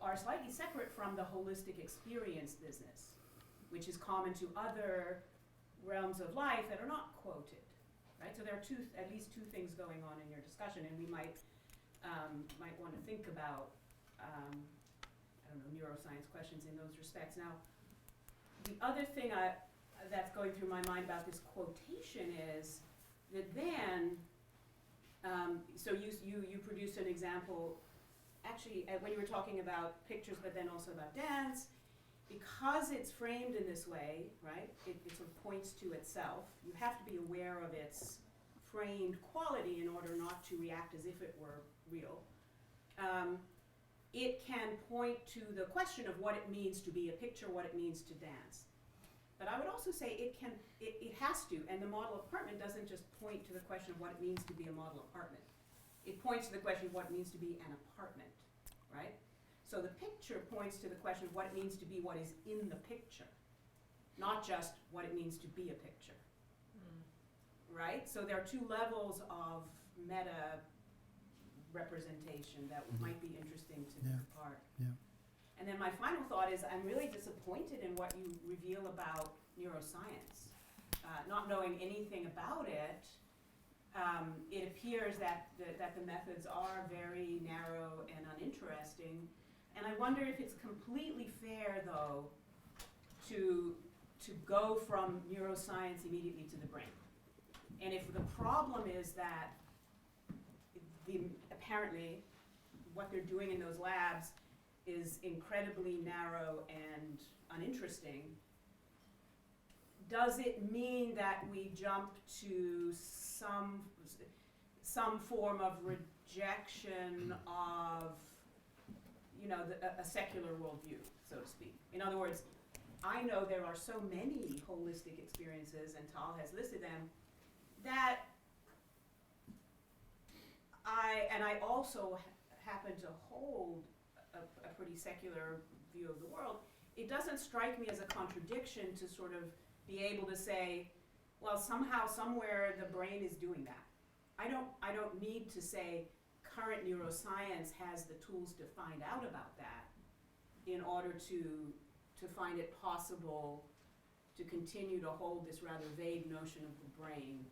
are slightly separate from the holistic experience business, which is common to other realms of life that are not quoted, right? So there are at least two things going on in your discussion, and we might want to think about neuroscience questions in those respects. Now, the other thing that's going through my mind about this quotation is that then, so you produced an example, actually, when you were talking about pictures, but then also about dance, because it's framed in this way, right, it sort of points to itself. You have to be aware of its framed quality in order not to react as if it were real. It can point to the question of what it means to be a picture, what it means to dance. But I would also say it has to, and the model apartment doesn't just point to the question of what it means to be a model apartment. It points to the question of what it means to be an apartment, right? So the picture points to the question of what it means to be what is in the picture, not just what it means to be a picture, right? So there are two levels of meta representation that might be interesting to pick apart. Yeah. And then my final thought is I'm really disappointed in what you reveal about neuroscience. Not knowing anything about it, it appears that the methods are very narrow and uninteresting. And I wonder if it's completely fair, though, to go from neuroscience immediately to the brain. And if the problem is that apparently what they're doing in those labs is incredibly narrow and uninteresting, does it mean that we jump to some form of rejection of, a secular worldview, so to speak. In other words, I know there are so many holistic experiences, and Tal has listed them, that I also happen to hold a pretty secular view of the world. It doesn't strike me as a contradiction to sort of be able to say, well, somehow, somewhere, the brain is doing that. I don't need to say current neuroscience has the tools to find out about that in order to find it possible to continue to hold this rather vague notion of the brain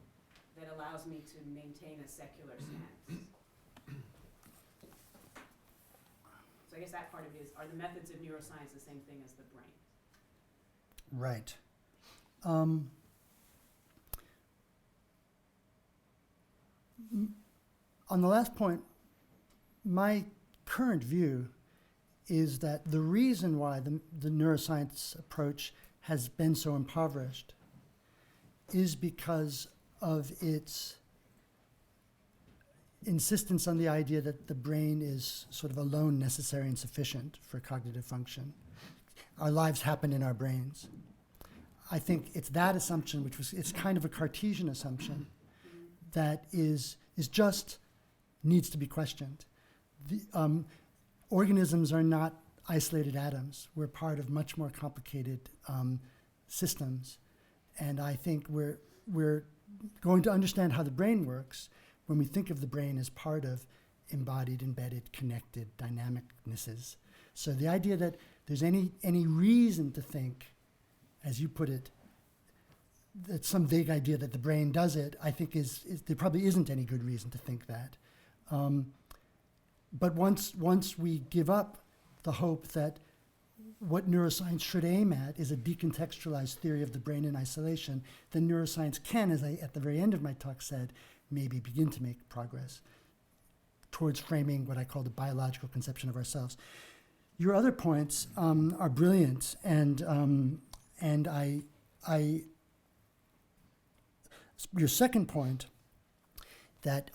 that allows me to maintain a secular stance. So I guess that part of it is, are the methods of neuroscience the same thing as the brain? Right. On the last point, my current view is that the reason why the neuroscience approach has been so impoverished is because of its insistence on the idea that the brain is sort of alone necessary and sufficient for cognitive function. Our lives happen in our brains. I think it's that assumption, it's kind of a Cartesian assumption, that is just needs to be questioned. Organisms are not isolated atoms. We're part of much more complicated systems. And I think we're going to understand how the brain works when we think of the brain as part of embodied, embedded, connected dynamicnesses. So the idea that there's any reason to think, as you put it, that some vague idea that the brain does it, I think there probably isn't any good reason to think that. But once we give up the hope that what neuroscience should aim at is a decontextualized theory of the brain in isolation, then neuroscience can, as I at the very end of my talk said, maybe begin to make progress towards framing what I call the biological conception of ourselves. Your other points are brilliant, and your second point, that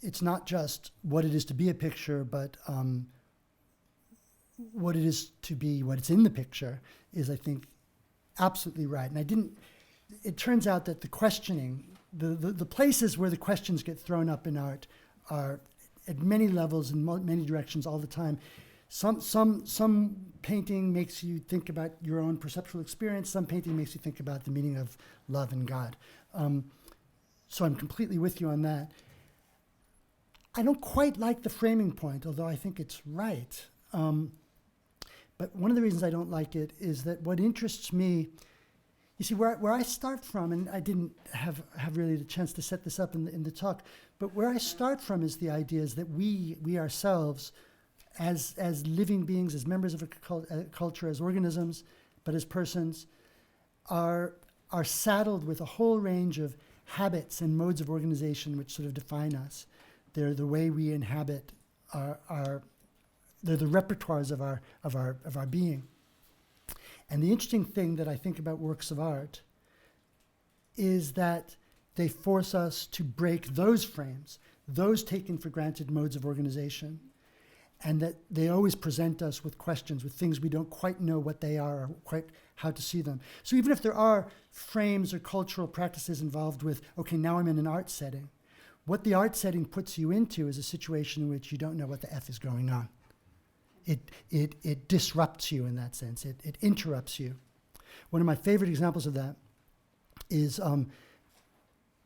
it's not just what it is to be a picture, but what it is to be what it's in the picture, is, I think, absolutely right. And it turns out that the questioning, the places where the questions get thrown up in art are at many levels in many directions all the time. Some painting makes you think about your own perceptual experience. Some painting makes you think about the meaning of love and God. So I'm completely with you on that. I don't quite like the framing point, although I think it's right. But one of the reasons I don't like it is that what interests me, you see, where I start from, and I didn't have really the chance to set this up in the talk, but where I start from is the idea is that we ourselves, as living beings, as members of a culture, as organisms, but as persons, are saddled with a whole range of habits and modes of organization which sort of define us. They're the way we inhabit they're the repertoires of our being. And the interesting thing that I think about works of art is that they force us to break those frames, those taken for granted modes of organization, and that they always present us with questions, with things we don't quite know what they are or quite how to see them. So even if there are frames or cultural practices involved with, okay, now I'm in an art setting, what the art setting puts you into is a situation in which you don't know what the F is going on. It disrupts you in that sense. It interrupts you. One of my favorite examples of that is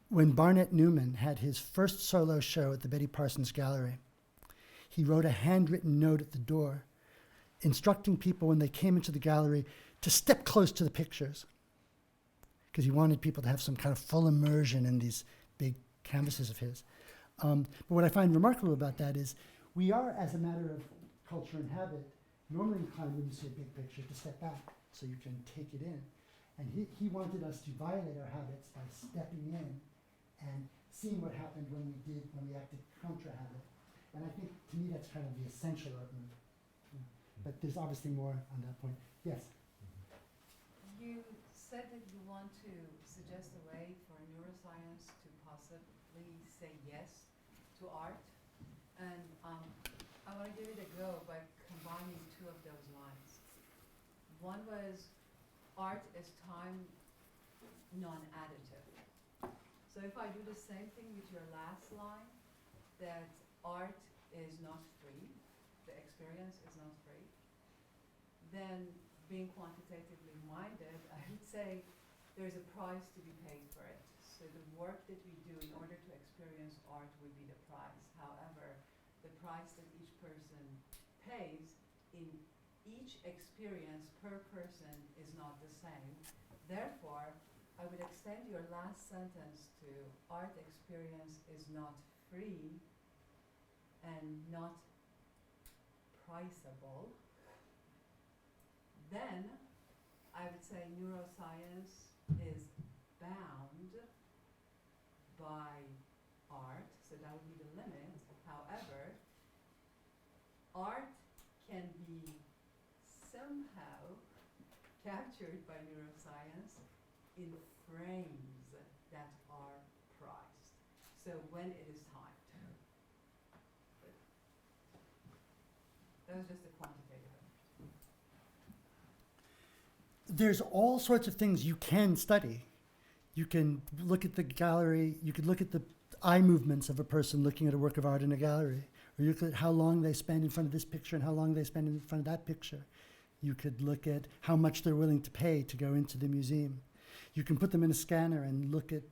when Barnett Newman had his first solo show at the Betty Parsons Gallery. He wrote a handwritten note at the door instructing people when they came into the gallery to step close to the pictures, because he wanted people to have some kind of full immersion in these big canvases of his. But what I find remarkable about that is we are, as a matter of culture and habit, normally inclined when you see a big picture to step back so you can take it in. And he wanted us to violate our habits by stepping in and seeing what happened when we acted contra habit. And I think, to me, that's kind of the essential art move. Yeah. But there's obviously more on that point. Yes? You said that you want to suggest a way for neuroscience to possibly say yes to art. And I want to give it a go by combining two of those lines. One was, art is time non-additive. So if I do the same thing with your last line, that art is not free, the experience is not free, then being quantitatively minded, I would say there's a price to be paid for it. So the work that we do in order to experience art would be the price. However, the price that each person pays in each experience per person is not the same. Therefore, I would extend your last sentence to art experience is not free and not priceable. Then I would say neuroscience is bound by art, so that would be the limit. However, art can be somehow captured by neuroscience in frames that are priced. So when it is timed. That was just a quantitative. There's all sorts of things you can study. You can look at the gallery, you could look at the eye movements of a person looking at a work of art in a gallery, or you look at how long they spend in front of this picture and how long they spend in front of that picture. You could look at how much they're willing to pay to go into the museum. You can put them in a scanner and look at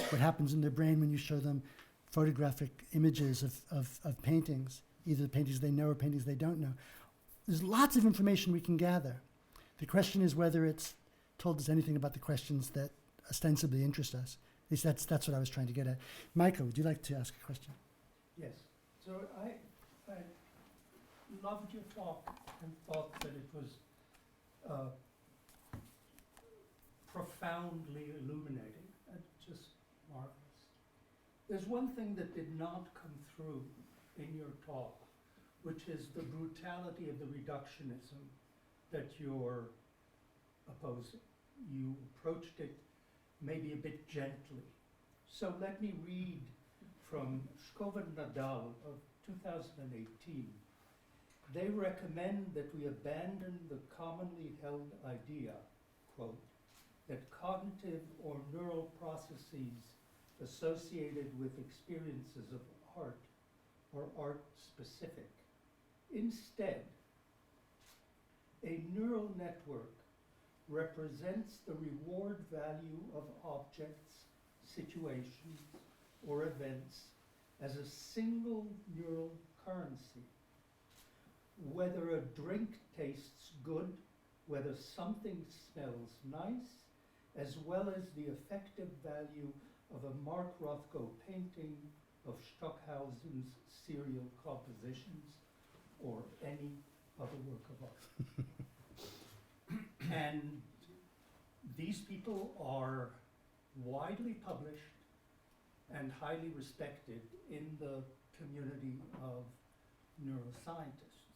what happens in their brain when you show them photographic images of paintings, either the paintings they know or paintings they don't know. There's lots of information we can gather. The question is whether it's told us anything about the questions that ostensibly interest us. At least that's what I was trying to get at. Michael, would you like to ask a question? Yes. So I loved your talk and thought that it was profoundly illuminating and just marvelous. There's one thing that did not come through in your talk, which is the brutality of the reductionism that you're opposing. You approached it maybe a bit gently. So let me read from Shkova Nadal of 2018. They recommend that we abandon the commonly held idea, quote, that cognitive or neural processes associated with experiences of art are art specific. Instead, a neural network represents the reward value of objects, situations, or events as a single neural currency. Whether a drink tastes good, whether something smells nice, as well as the effective value of a Mark Rothko painting of Stockhausen's serial compositions or any other work of art. And these people are widely published and highly respected in the community of neuroscientists.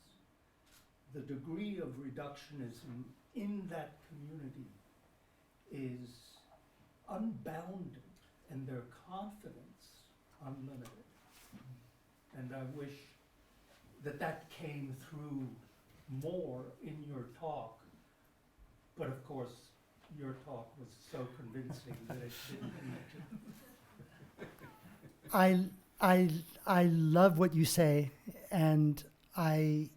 The degree of reductionism in that community is unbounded and their confidence unlimited. And I wish that that came through more in your talk, but of course your talk was so convincing that it didn't need to. I love what you say, and I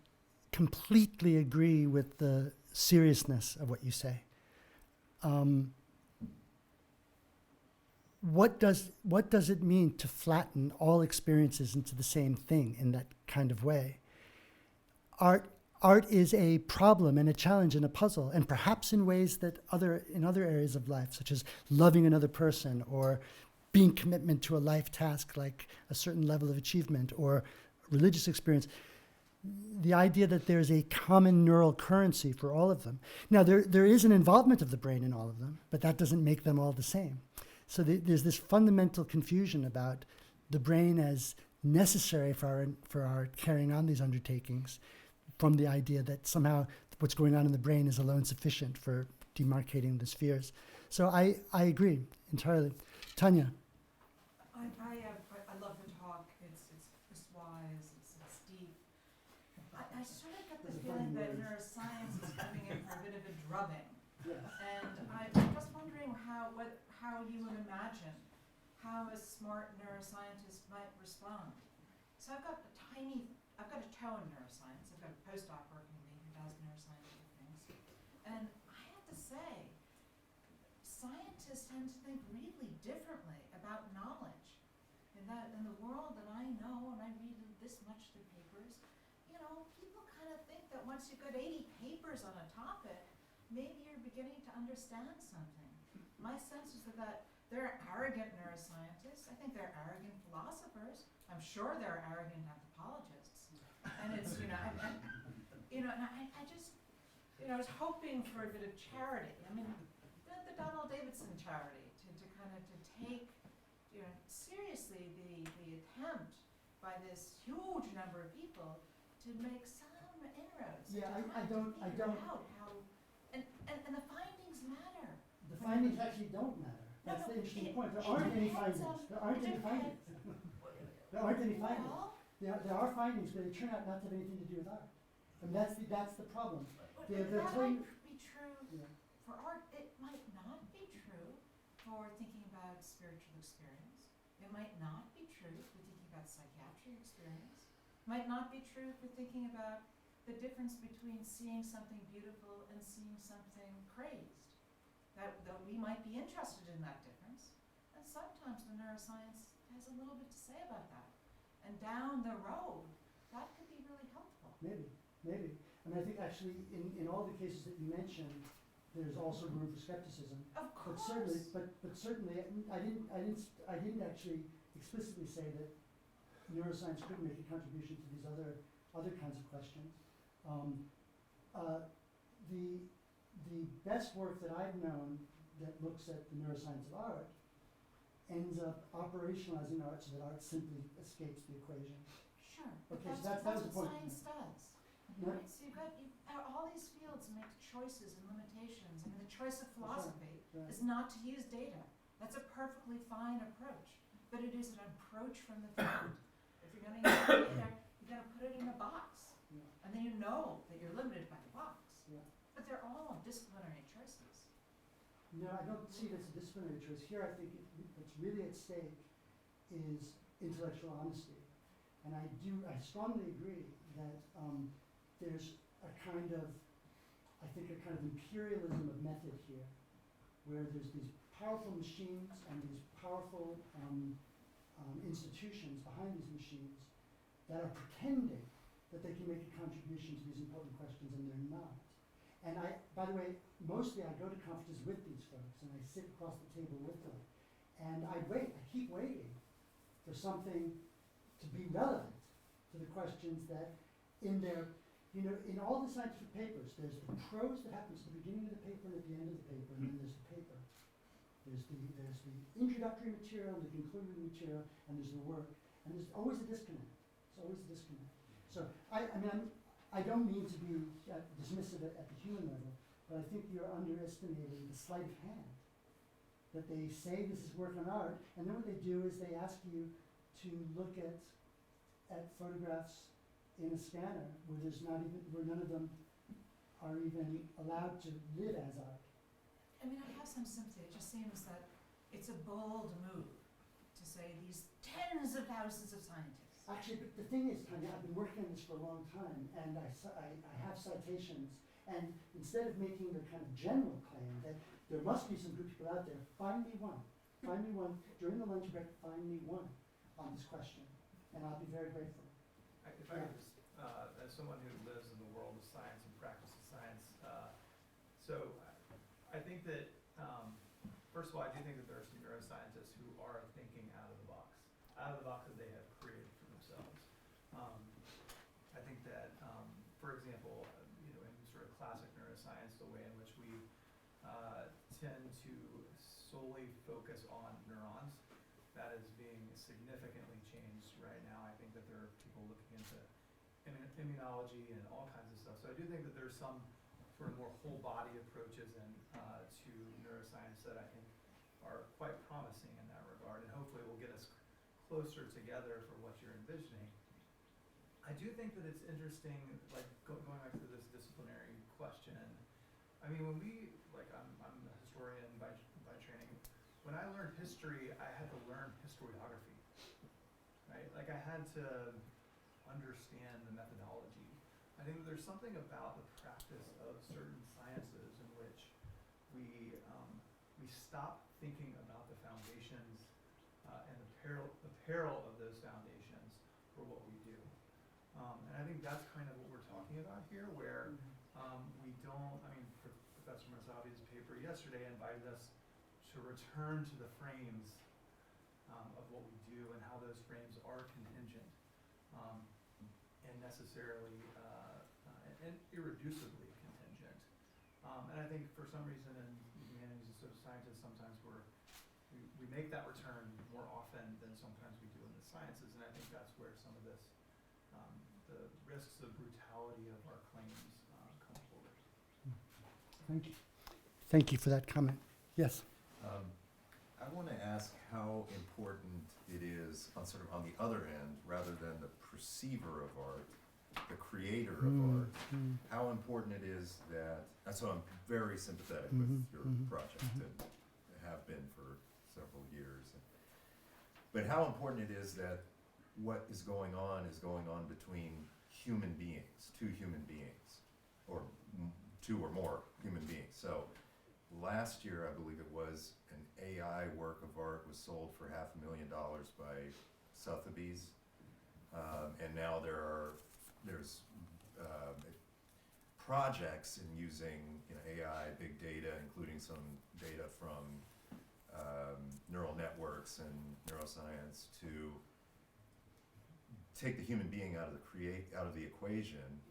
completely agree with the seriousness of what you say. What does it mean to flatten all experiences into the same thing in that kind of way? Art is a problem and a challenge and a puzzle, and perhaps in ways that in other areas of life, such as loving another person or being commitment to a life task like a certain level of achievement or religious experience, the idea that there's a common neural currency for all of them. Now, there is an involvement of the brain in all of them, but that doesn't make them all the same. So there's this fundamental confusion about the brain as necessary for our carrying on these undertakings, from the idea that somehow what's going on in the brain is alone sufficient for demarcating the spheres. So I agree entirely. Tanya. I love the talk. It's wise, it's deep. I sort of get the Those are feeling funny that words. neuroscience is coming in for a bit of a drubbing. Yes. And I'm just wondering how you would imagine how a smart neuroscientist might respond. So I've got a toe in neuroscience. I've got a postdoc working with me who does neuroscientific things. And I have to say, scientists tend to think really differently about knowledge. In the world that I know, and I read this much through papers, people kind of think that once you've got 80 papers on a topic, maybe you're beginning to understand something. My sense is that there are arrogant neuroscientists. I think there are arrogant philosophers. I'm sure there are arrogant anthropologists. And it's, and I just, I was hoping for a bit of charity. I mean, the Donald Davidson charity to kind of to take, seriously the attempt by this huge number of people to make some inroads. Yeah, to I try to don't- figure out how, and the findings matter. The findings actually don't matter. That's the interesting point. There aren't any findings. There aren't any findings. There aren't any findings. Well, There are findings, but they turn out not to have anything to do with art. And that's the problem. but They're that telling- might be true Yeah. for art. It might not be true for thinking about spiritual experience. It might not be true for thinking about psychiatric experience. It might not be true for thinking about the difference between seeing something beautiful and seeing something crazed. That we might be interested in that difference. And sometimes the neuroscience has a little bit to say about that. And down the road, that could be really helpful. Maybe. I mean, I think actually in all the cases that you mentioned, there's also room for skepticism. Of course. But certainly, I didn't actually explicitly say that neuroscience couldn't make a contribution to these other kinds of questions. The best work that I've known that looks at the neuroscience of art ends up operationalizing art so that art simply escapes the equation. Sure. But Okay, so that's that was what the point. science does. No. Right? So all these fields make choices and limitations. I mean, the choice of philosophy Right. is not to use data. That's a perfectly fine approach. But it is an approach from the field. If you're going to use data, you've got to put it in a box. Yeah. And then you know that you're limited by the box. Yeah. But they're all disciplinary choices. No, I don't see it as a disciplinary choice. Here I think what's really at stake is intellectual honesty. And I strongly agree that there's a kind of imperialism of method here, where there's these powerful machines and these powerful institutions behind these machines that are pretending that they can make a contribution to these important questions, and they're not. And by the way, mostly I go to conferences with these folks, and I sit across the table with them. And I keep waiting for something to be relevant to the questions that in all the scientific papers, there's the prose that happens at the beginning of the paper and at the end of the paper, and then there's the paper. There's the introductory material and the concluding material, and there's the work. And there's always a disconnect. It's always a disconnect. So I don't mean to be dismissive at the human level, but I think you're underestimating the sleight of hand. That they say this is work on art, and then what they do is they ask you to look at photographs in a scanner where none of them are even allowed to live as art. I mean, I have some sympathy. It just seems that it's a bold move to say these tens of thousands of scientists. Actually, but the thing is, Tanya, I've been working on this for a long time, and I have citations, and instead of making the kind of general claim that there must be some good people out there, find me one, during the lunch break, find me one on this question, and I'll be very grateful. If I could just, as someone who lives in the world of science and practices science, so I think that, first of all, I do think that there are some neuroscientists who are thinking out of the box that they have created for themselves. I think that, for example, in sort of classic neuroscience, the way in which we tend to solely focus on neurons, that is being significantly changed right now. I think that there are people looking into immunology and all kinds of stuff. So I do think that there's some sort of more whole body approaches to neuroscience that I think are quite promising in that regard, and hopefully will get us closer together for what you're envisioning. I do think that it's interesting, like, going back to this disciplinary question. I mean, when we, like, I'm a historian by training. When I learned history, I had to learn historiography, right? Like, I had to understand the methodology. I think that there's something about the practice of certain sciences in which we stop thinking about the foundations and the peril of those foundations for what we do. And I think that's kind of what we're talking about here, where we don't, I mean, Professor Marsavi's paper yesterday invited us to return to the frames of what we do and how those frames are contingent and necessarily and irreducibly contingent. And I think for some reason in humanities and social scientists, sometimes we make that return more often than sometimes we do in the sciences, and I think that's where some of this, the risks of brutality of our claims come forward. Thank you. Thank you for that comment. Yes. I want to ask how important it is on sort of on the other end, rather than the perceiver of art, the creator of art, how important it is that, so I'm very sympathetic with your project and have been for several years. But how important it is that what is going on between human beings, two human beings, or two or more human beings. So last year, I believe it was, an AI work of art was sold for $500,000 by Sotheby's, and now there's projects in using AI, big data, including some data from neural networks and neuroscience to take the human being out of the equation.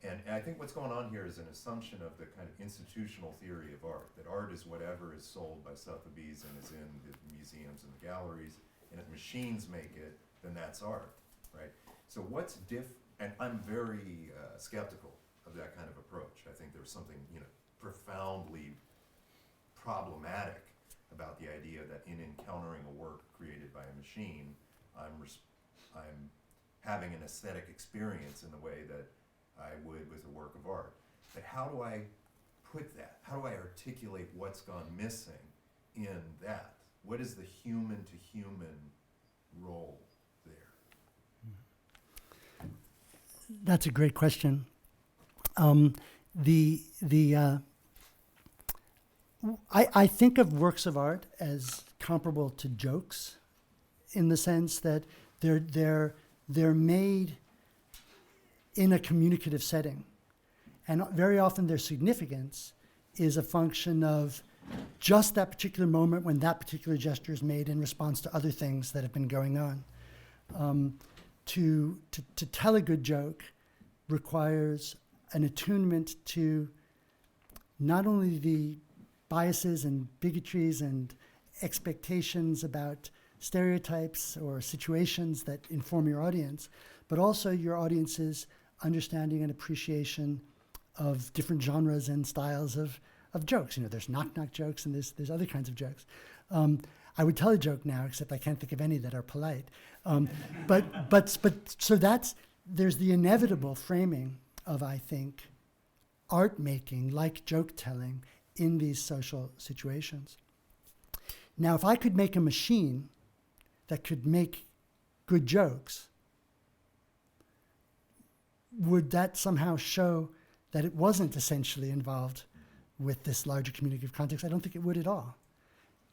And I think what's going on here is an assumption of the kind of institutional theory of art, that art is whatever is sold by Sotheby's and is in the museums and the galleries, and if machines make it, then that's art, right? So what's and I'm very skeptical of that kind of approach. I think there's something, profoundly problematic about the idea that in encountering a work created by a machine, I'm having an aesthetic experience in the way that I would with a work of art. But how do I put that? How do I articulate what's gone missing in that? What is the human-to-human role there? That's a great question. I think of works of art as comparable to jokes, in the sense that they're made in a communicative setting, and very often their significance is a function of just that particular moment when that particular gesture is made in response to other things that have been going on. To tell a good joke requires an attunement to not only the biases and bigotries and expectations about stereotypes or situations that inform your audience, but also your audience's understanding and appreciation of different genres and styles of jokes. There's knock-knock jokes and there's other kinds of jokes. I would tell a joke now, except I can't think of any that are polite. So there's the inevitable framing of, I think, art making, like joke telling, in these social situations. Now, if I could make a machine that could make good jokes, would that somehow show that it wasn't essentially involved with this larger communicative context? I don't think it would at all.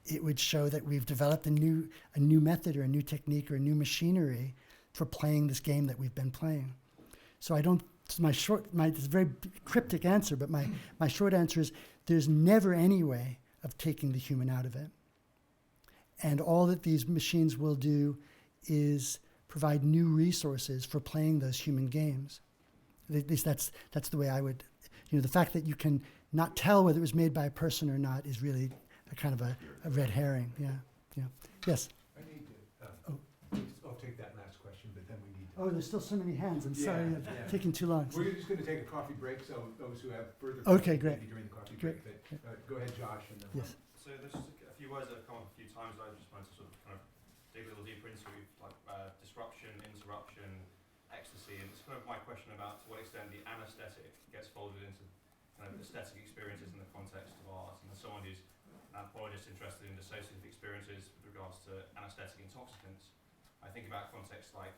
It would show that we've developed a new method or a new technique or a new machinery for playing this game that we've been playing. So it's a very cryptic answer, but my short answer is there's never any way of taking the human out of it. And all that these machines will do is provide new resources for playing those human games. At least that's the way I would, the fact that you can not tell whether it was made by a person or not is really a kind of a red herring. Yeah. Yes. I need to, I'll take that last question, but then we need to. Oh, there's still so many hands. I'm sorry Yeah, I've yeah. taken too long. We're just going to take a coffee break, so those who have further Okay, questions, great. maybe during the coffee Great. break. But go ahead, Josh. And then Yes. So there's just a few words that have come up a few times that I just wanted to sort of kind of dig a little deeper into, like disruption, interruption, ecstasy, see, and it's kind of my question about to what extent the anesthetic gets folded into kind of aesthetic experiences in the context of art. And as someone who's an anthropologist interested in dissociative experiences with regards to anesthetic intoxicants, I think about contexts like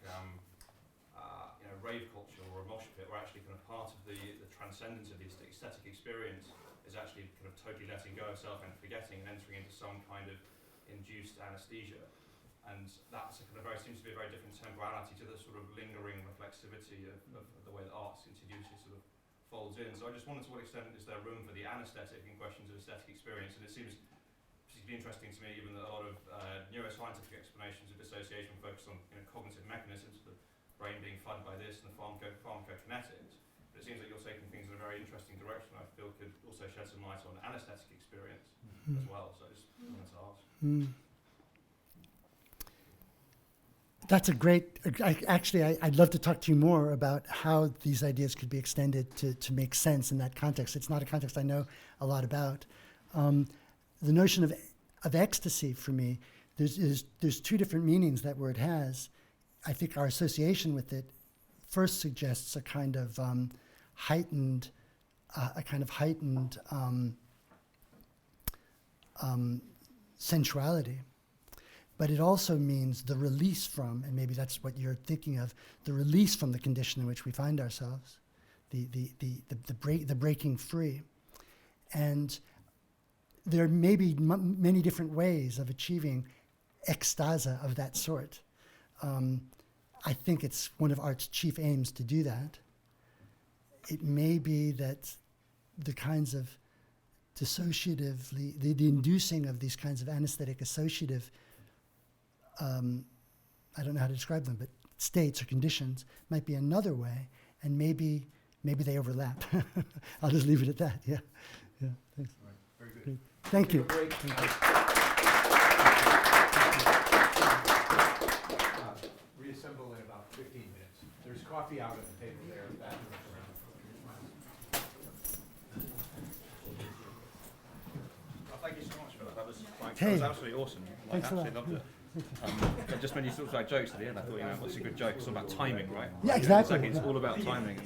rave culture or a mosh pit, where actually kind of part of the transcendence of the aesthetic experience is actually kind of totally letting go of self and forgetting and entering into some kind of induced anesthesia. And that's a kind of seems to be a very different temporality to the sort of lingering reflexivity of the way that art introduces sort of folds in. So I just wondered to what extent is there room for the anesthetic in questions of aesthetic experience, and it seems particularly interesting to me even that a lot of neuroscientific explanations of dissociation focus on cognitive mechanisms, the brain being flooded by this and the pharmacokinetics. But it seems like you're taking things in a very interesting direction I feel could also shed some light on anesthetic experience as well. So I just wanted to ask. That's a great, I'd love to talk to you more about how these ideas could be extended to make sense in that context. It's not a context I know a lot about. The notion of ecstasy for me, there's two different meanings that word has. I think our association with it first suggests a kind of heightened sensuality. But it also means the release from, and maybe that's what you're thinking of, the release from the condition in which we find ourselves, the breaking free. And there may be many different ways of achieving ekstase of that sort. I think it's one of art's chief aims to do that. It may be that the kinds of dissociatively, the inducing of these kinds of anesthetic associative, I don't know how to describe them, but states or conditions might be another way, and maybe they overlap. I'll just leave it at that. Yeah, thanks. All right, very good. Great. Thank you. Break. Reassemble in about 15 minutes. There's coffee out at the table there. Well, thank you so much for that. That was Hey. that was absolutely awesome. Thanks a lot. Absolutely loved it. Just when you sort of like jokes at the end, I thought, what's a good joke? It's all about timing, right? Yeah, exactly. It's all about timing.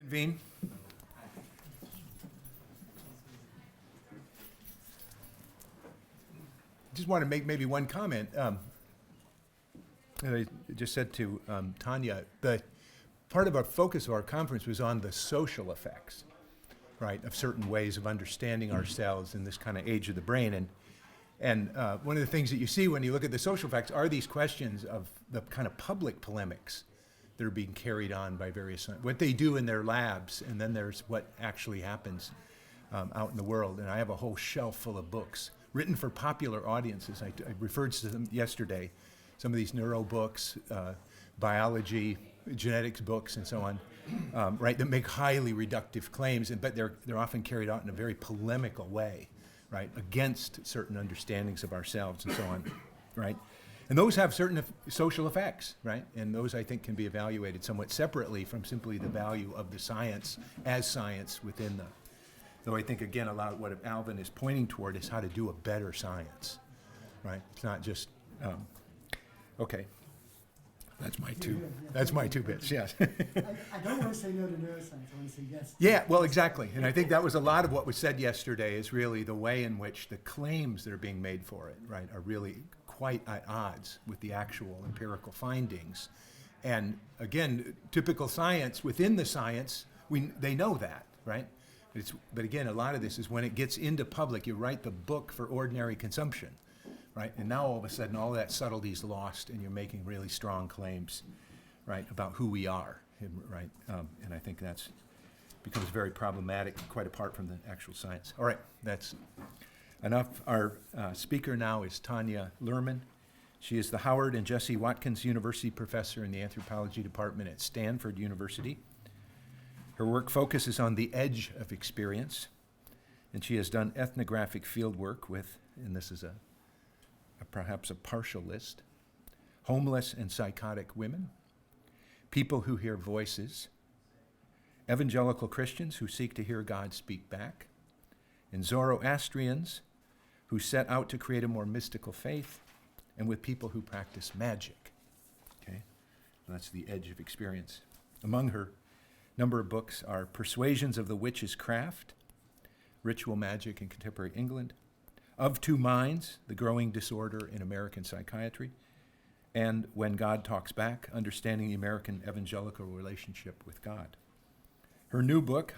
Yves? Just want to make maybe one comment. And I just said to Tanya, the part of our focus of our conference was on the social effects, right, of certain ways of understanding ourselves in this kind of age of the brain. And one of the things that you see when you look at the social effects are these questions of the kind of public polemics that are being carried on by various, what they do in their labs, and then there's what actually happens out in the world. And I have a whole shelf full of books written for popular audiences. I referred to them yesterday, some of these neuro books, biology, genetics books, and so on, right, that make highly reductive claims, but they're often carried out in a very polemical way, right, against certain understandings of ourselves and so on, right? And those have certain social effects, right? And those, I think, can be evaluated somewhat separately from simply the value of the science as science within the. Though I think, again, a lot of what Alvin is pointing toward is how to do a better science, right? It's not just, okay. That's my two bits, yes. I don't want to say no to neuroscience. I want to say yes. Yeah, well, exactly. And I think that was a lot of what was said yesterday is really the way in which the claims that are being made for it, right, are really quite at odds with the actual empirical findings. And again, typical science, within the science, they know that, right? But again, a lot of this is when it gets into public, you write the book for ordinary consumption, right? And now all of a sudden, all that subtlety is lost, and you're making really strong claims, right, about who we are, right? And I think that's becomes very problematic, quite apart from the actual science. All right, that's enough. Our speaker now is Tanya Luhrmann. She is the Howard and Jesse Watkins University Professor in the Anthropology Department at Stanford University. Her work focuses on the edge of experience, and she has done ethnographic field work with, and this is perhaps a partial list, homeless and psychotic women, people who hear voices, evangelical Christians who seek to hear God speak back, and Zoroastrians who set out to create a more mystical faith, and with people who practice magic. Okay, that's the edge of experience. Among her number of books are Persuasions of the Witch's Craft, Ritual Magic in Contemporary England, Of Two Minds, The Growing Disorder in American Psychiatry, and When God Talks Back, Understanding the American Evangelical Relationship with God. Her new book,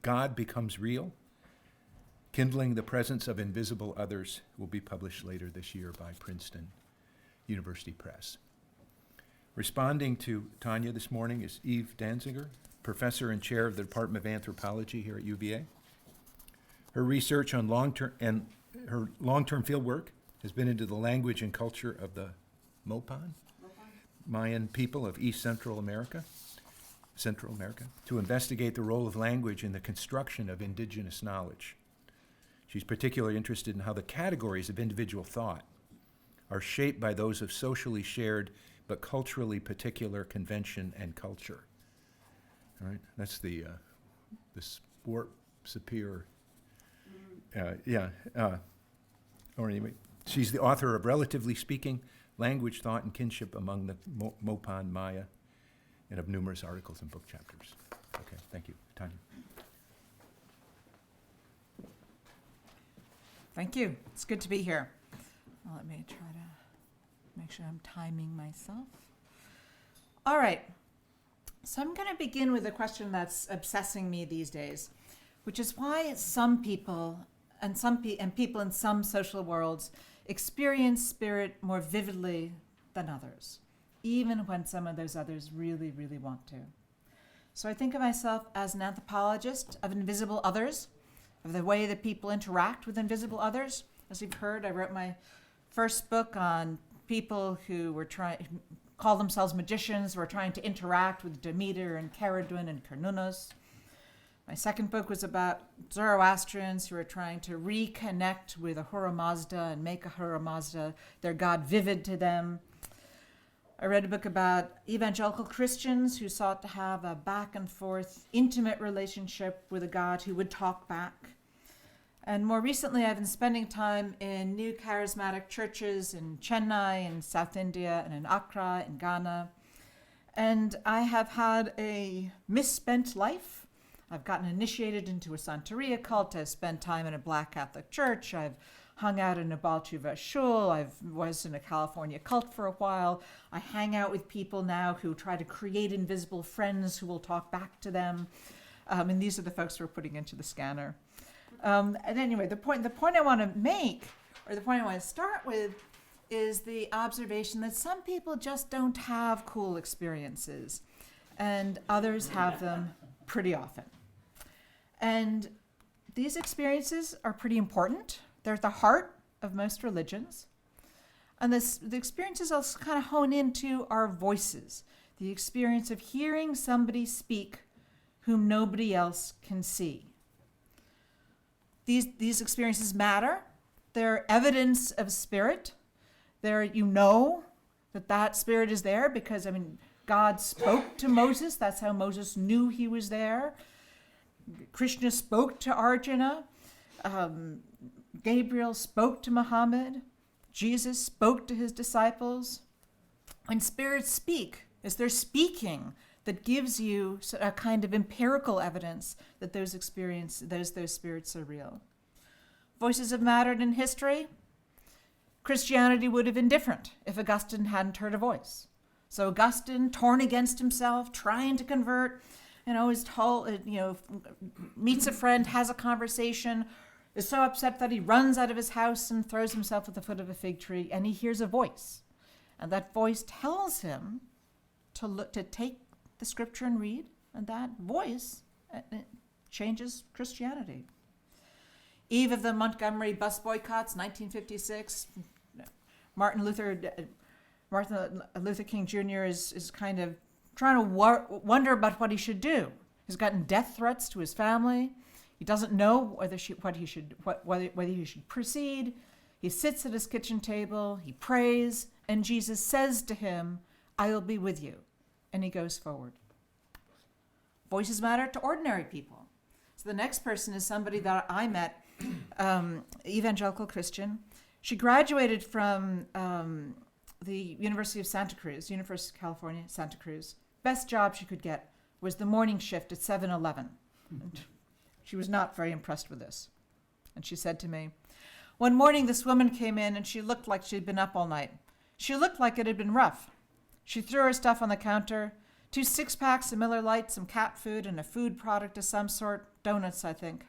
God Becomes Real, Kindling the Presence of Invisible Others, will be published later this year by Princeton University Press. Responding to Tanya this morning is Yves Danziger, Professor and Chair of the Department of Anthropology here at UVA. Her research on long-term field work has been into the language and culture of the Mopan, Mayan people of East Central America, to investigate the role of language in the construction of indigenous knowledge. She's particularly interested in how the categories of individual thought are shaped by those of socially shared but culturally particular convention and culture. All right, that's the sport Sapir. Or anyway, she's the author of Relatively Speaking, Language, Thought, and Kinship Among the Mopan Maya, and of numerous articles and book chapters. Okay, thank you. Tanya. Thank you. It's good to be here. Well, let me try to make sure I'm timing myself. All right. So I'm going to begin with a question that's obsessing me these days, which is why some people and people in some social worlds experience spirit more vividly than others, even when some of those others really, really want to. So I think of myself as an anthropologist of invisible others, of the way that people interact with invisible others. As you've heard, I wrote my first book on people who were call themselves magicians, who are trying to interact with Demeter and Caradun and Cernunnos. My second book was about Zoroastrians who are trying to reconnect with Ahura Mazda and make Ahura Mazda their god vivid to them. I read a book about evangelical Christians who sought to have a back and forth, intimate relationship with a God who would talk back. And more recently, I've been spending time in new charismatic churches in Chennai, in South India, and in Accra, in Ghana. And I have had a misspent life I've gotten initiated into a Santeria cult. I've spent time in a Black Catholic church. I've hung out in a Baal Tshuva shul. I was in a California cult for a while. I hang out with people now who try to create invisible friends who will talk back to them. And these are the folks we're putting into the scanner. And anyway, the point I want to make, or the point I want to start with, is the observation that some people just don't have cool experiences, and others have them pretty often. And these experiences are pretty important. They're at the heart of most religions. And the experiences also kind of hone into our voices, the experience of hearing somebody speak whom nobody else can see. These experiences matter. They're evidence of spirit. You know that spirit is there because, God spoke to Moses. That's how Moses knew he was there. Krishna spoke to Arjuna. Gabriel spoke to Muhammad. Jesus spoke to his disciples. When spirits speak, is there speaking that gives you a kind of empirical evidence that those spirits are real? Voices have mattered in history. Christianity would have been different if Augustine hadn't heard a voice. So Augustine, torn against himself, trying to convert, is told, meets a friend, has a conversation, is so upset that he runs out of his house and throws himself at the foot of a fig tree, and he hears a voice. And that voice tells him to take the scripture and read, and that voice changes Christianity. Eve of the Montgomery bus boycotts, 1956. Martin Luther King Jr. is kind of trying to wonder about what he should do. He's gotten death threats to his family. He doesn't know whether he should proceed. He sits at his kitchen table. He prays, and Jesus says to him, "I will be with you," and he goes forward. Voices matter to ordinary people. So the next person is somebody that I met, evangelical Christian. She graduated from the University of Santa Cruz, University of California, Santa Cruz. Best job she could get was the morning shift at 7-Eleven. She was not very impressed with this. And she said to me, one morning this woman came in and she looked like she'd been up all night. She looked like it had been rough. She threw her stuff on the counter, 2 6-packs of Miller Lite, some cat food, and a food product of some sort, donuts, I think.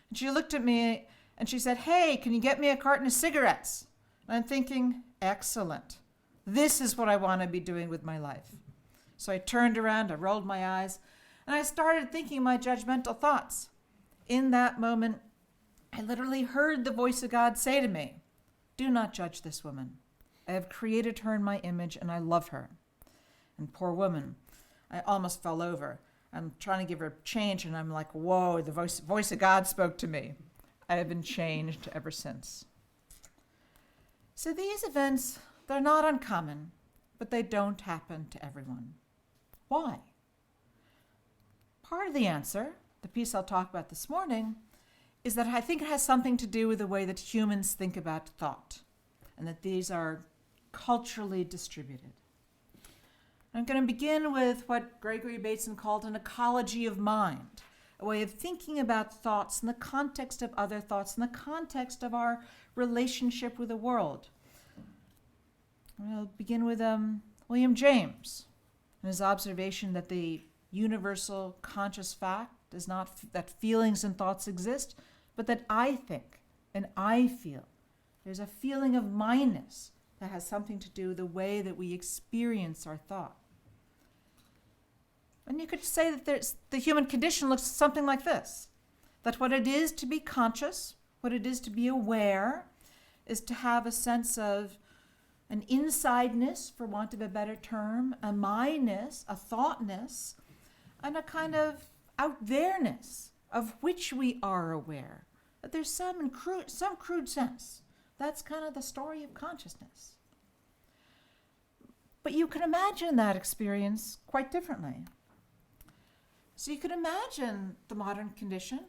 And she looked at me and she said, "Hey, can you get me a carton of cigarettes?" And I'm thinking, excellent. This is what I want to be doing with my life. So I turned around, I rolled my eyes, and I started thinking my judgmental thoughts. In that moment, I literally heard the voice of God say to me, "Do not judge this woman. I have created her in my image and I love her." And poor woman, I almost fell over. I'm trying to give her change and I'm like, whoa, the voice of God spoke to me. I have been changed ever since. So these events, they're not uncommon, but they don't happen to everyone. Why? Part of the answer, the piece I'll talk about this morning, is that I think it has something to do with the way that humans think about thought, and that these are culturally distributed. I'm going to begin with what Gregory Bateson called an ecology of mind, a way of thinking about thoughts in the context of other thoughts, in the context of our relationship with the world. I'll begin with William James and his observation that the universal conscious fact is not that feelings and thoughts exist, but that I think and I feel. There's a feeling of mindness that has something to do with the way that we experience our thought. And you could say that the human condition looks something like this, that what it is to be conscious, what it is to be aware, is to have a sense of an insideness, for want of a better term, a mindness, a thoughtness, and a kind of out there-ness of which we are aware. That there's some crude sense. That's kind of the story of consciousness. But you can imagine that experience quite differently. So you could imagine the modern condition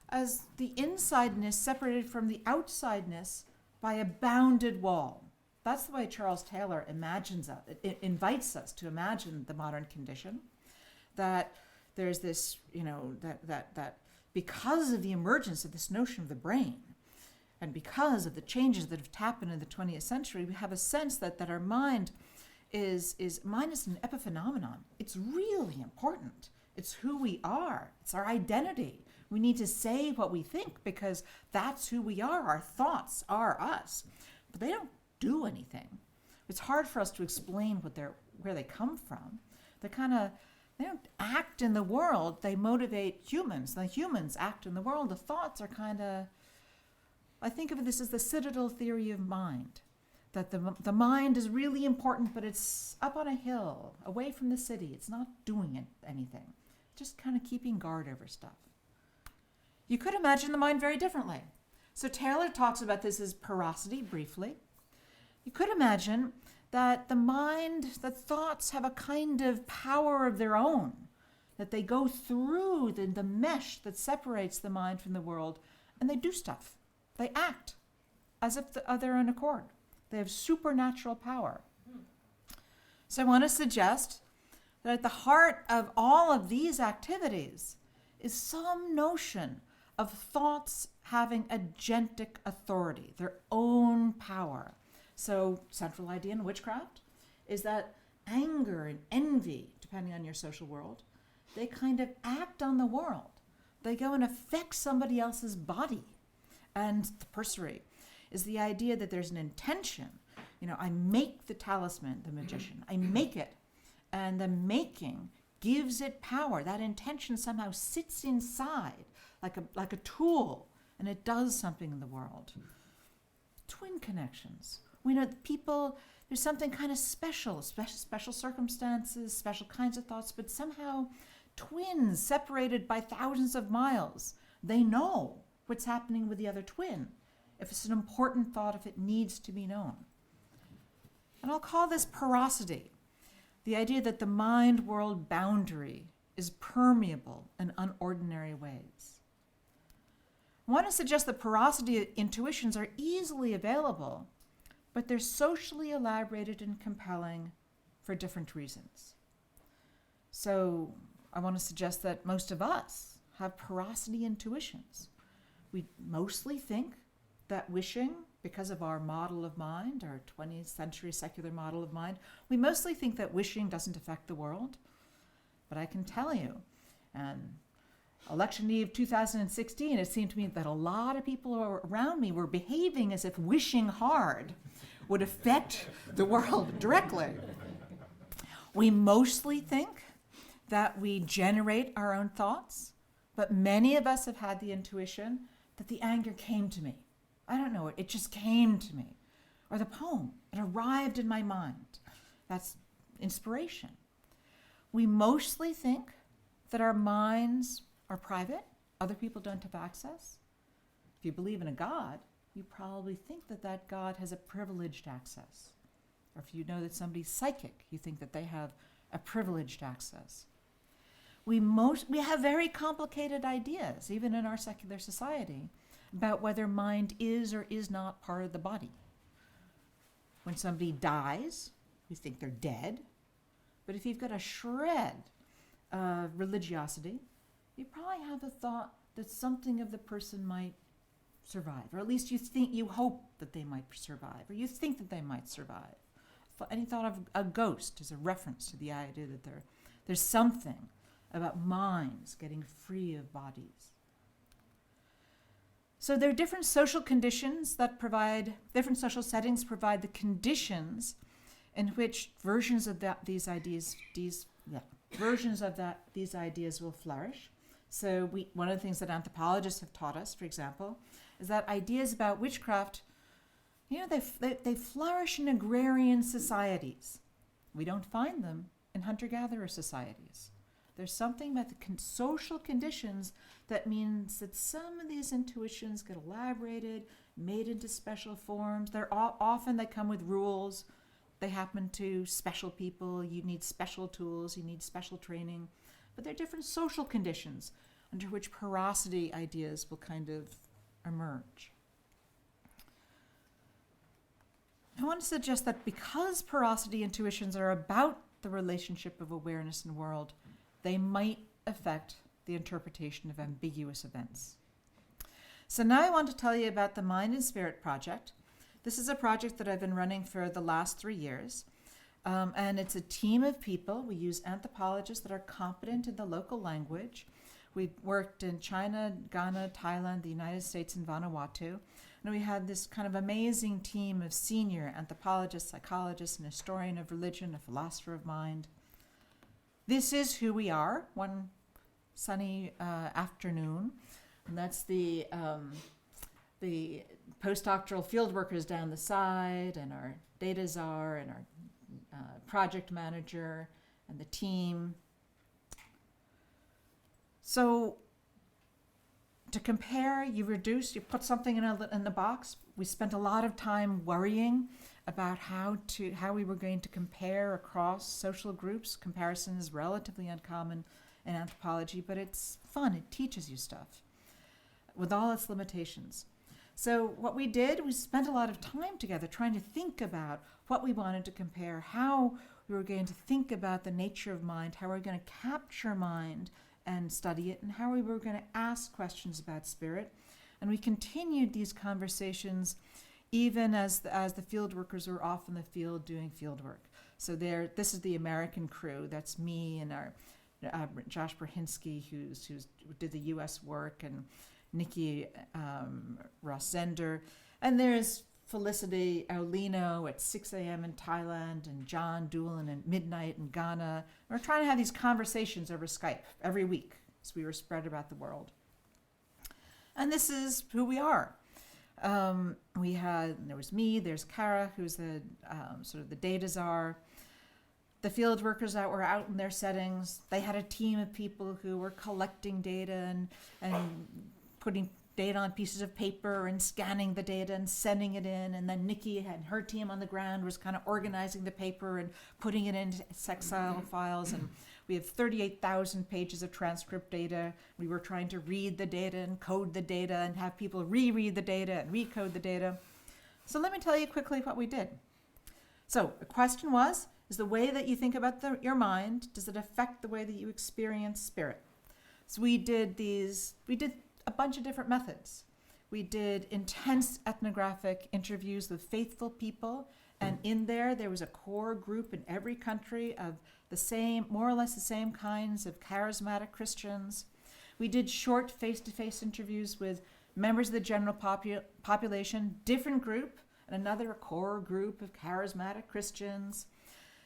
as the insideness separated from the outsideness by a bounded wall. That's the way Charles Taylor imagines it. It invites us to imagine the modern condition, that there's this, that because of the emergence of this notion of the brain, and because of the changes that have happened in the 20th century, we have a sense that our mind is an epiphenomenon. It's really important. It's who we are. It's our identity. We need to say what we think because that's who we are. Our thoughts are us. But they don't do anything. It's hard for us to explain where they come from. They don't act in the world. They motivate humans. The humans act in the world. The thoughts are I think of this as the Citadel theory of mind, that the mind is really important, but it's up on a hill, away from the city. It's not doing anything, just kind of keeping guard over stuff. You could imagine the mind very differently. So Taylor talks about this as porosity briefly. You could imagine that that thoughts have a kind of power of their own, that they go through the mesh that separates the mind from the world, and they do stuff. They act as if they're in accord. They have supernatural power. So I want to suggest that at the heart of all of these activities is some notion of thoughts having agentic authority, their own power. So central idea in witchcraft is that anger and envy, depending on your social world, they kind of act on the world. They go and affect somebody else's body. And the pursuit is the idea that there's an intention. I make the talisman, the magician. I make it. And the making gives it power. That intention somehow sits inside like a tool, and it does something in the world. Twin connections. We know that people, there's something kind of special circumstances, special kinds of thoughts, but somehow twins separated by thousands of miles, they know what's happening with the other twin, if it's an important thought, if it needs to be known. And I'll call this porosity, the idea that the mind-world boundary is permeable in unordinary ways. I want to suggest that porosity intuitions are easily available, but they're socially elaborated and compelling for different reasons. So I want to suggest that most of us have porosity intuitions. We mostly think that wishing, because of our model of mind, our 20th century secular model of mind, we mostly think that wishing doesn't affect the world. But I can tell you, and election eve 2016, it seemed to me that a lot of people around me were behaving as if wishing hard would affect the world directly. We mostly think that we generate our own thoughts, but many of us have had the intuition that the anger came to me. I don't know, it just came to me. Or the poem, it arrived in my mind. That's inspiration. We mostly think that our minds are private, other people don't have access. If you believe in a God, you probably think that God has a privileged access. Or if you know that somebody's psychic, you think that they have a privileged access. We have very complicated ideas, even in our secular society, about whether mind is or is not part of the body. When somebody dies, we think they're dead. But if you've got a shred of religiosity, you probably have a thought that something of the person might survive, or at least you hope that they might survive, or you think that they might survive. Any thought of a ghost is a reference to the idea that there's something about minds getting free of bodies. So there are different social conditions that different social settings provide the conditions in which versions of these ideas will flourish. So one of the things that anthropologists have taught us, for example, is that ideas about witchcraft, they flourish in agrarian societies. We don't find them in hunter-gatherer societies. There's something about the social conditions that means that some of these intuitions get elaborated, made into special forms. Often they come with rules. They happen to special people. You need special tools. You need special training. But there are different social conditions under which porosity ideas will kind of emerge. I want to suggest that because porosity intuitions are about the relationship of awareness and world, they might affect the interpretation of ambiguous events. So now I want to tell you about the Mind and Spirit Project. This is a project that I've been running for the last 3 years. And it's a team of people. We use anthropologists that are competent in the local language. We've worked in China, Ghana, Thailand, the United States, and Vanuatu. And we had this kind of amazing team of senior anthropologists, psychologists, an historian of religion, a philosopher of mind. This is who we are one sunny afternoon. And that's the postdoctoral field workers down the side, and our data czar, and our project manager, and the team. So to compare, you put something in the box. We spent a lot of time worrying about how we were going to compare across social groups. Comparison is relatively uncommon in anthropology, but it's fun. It teaches you stuff with all its limitations. So what we did, we spent a lot of time together trying to think about what we wanted to compare, how we were going to think about the nature of mind, how we were going to capture mind and study it, and how we were going to ask questions about spirit. And we continued these conversations even as the field workers were off in the field doing field work. So this is the American crew. That's me and our Josh Brahinsky, who did the U.S. work, and Nikki Rossender. And there's Felicity Aulino at 6 a.m. in Thailand, and John Doolan at midnight in Ghana. We're trying to have these conversations over Skype every week, so we were spread about the world. And this is who we are. There was me, there's Kara, who's the sort of the data czar. The field workers that were out in their settings, they had a team of people who were collecting data and putting data on pieces of paper and scanning the data and sending it in. And then Nikki and her team on the ground was kind of organizing the paper and putting it into Excel files. And we have 38,000 pages of transcript data. We were trying to read the data and code the data and have people reread the data and recode the data. So let me tell you quickly what we did. So the question was, is the way that you think about your mind, does it affect the way that you experience spirit? So we did a bunch of different methods. We did intense ethnographic interviews with faithful people, and in there was a core group in every country of more or less the same kinds of charismatic Christians. We did short face-to-face interviews with members of the general population, different group, and another core group of charismatic Christians.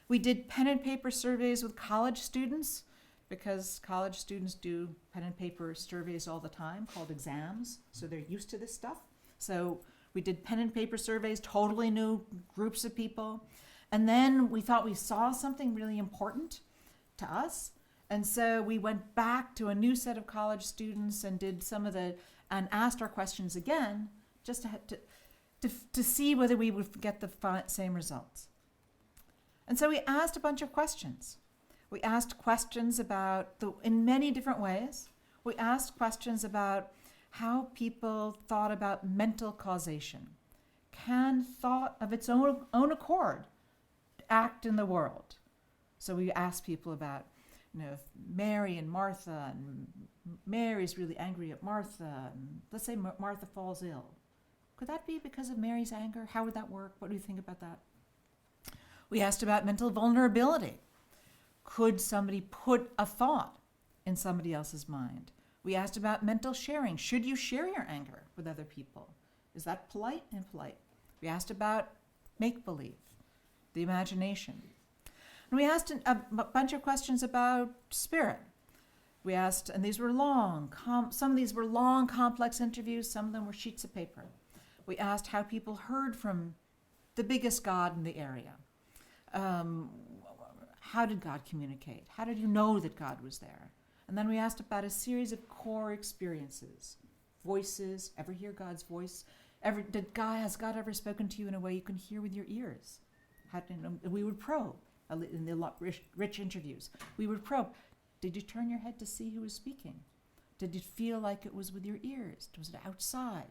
We did pen and paper surveys with college students, because college students do pen and paper surveys all the time called exams, so they're used to this stuff. So we did pen and paper surveys, totally new groups of people. And then we thought we saw something really important to us. And so we went back to a new set of college students and did and asked our questions again, just to see whether we would get the same results. And so we asked a bunch of questions. We asked questions in many different ways. We asked questions about how people thought about mental causation. Can thought of its own accord act in the world? So we asked people about, Mary and Martha, and Mary's really angry at Martha, and let's say Martha falls ill. Could that be because of Mary's anger? How would that work? What do you think about that? We asked about mental vulnerability. Could somebody put a thought in somebody else's mind? We asked about mental sharing. Should you share your anger with other people? Is that polite? Impolite? We asked about make-believe, the imagination. And we asked a bunch of questions about spirit. We asked, and these were long, some of these were long, complex interviews, some of them were sheets of paper. We asked how people heard from the biggest God in the area. How did God communicate? How did you know that God was there? And then we asked about a series of core experiences. Voices, ever hear God's voice? Has God ever spoken to you in a way you can hear with your ears? We would probe in the rich interviews. We would probe. Did you turn your head to see who was speaking? Did it feel like it was with your ears? Was it outside?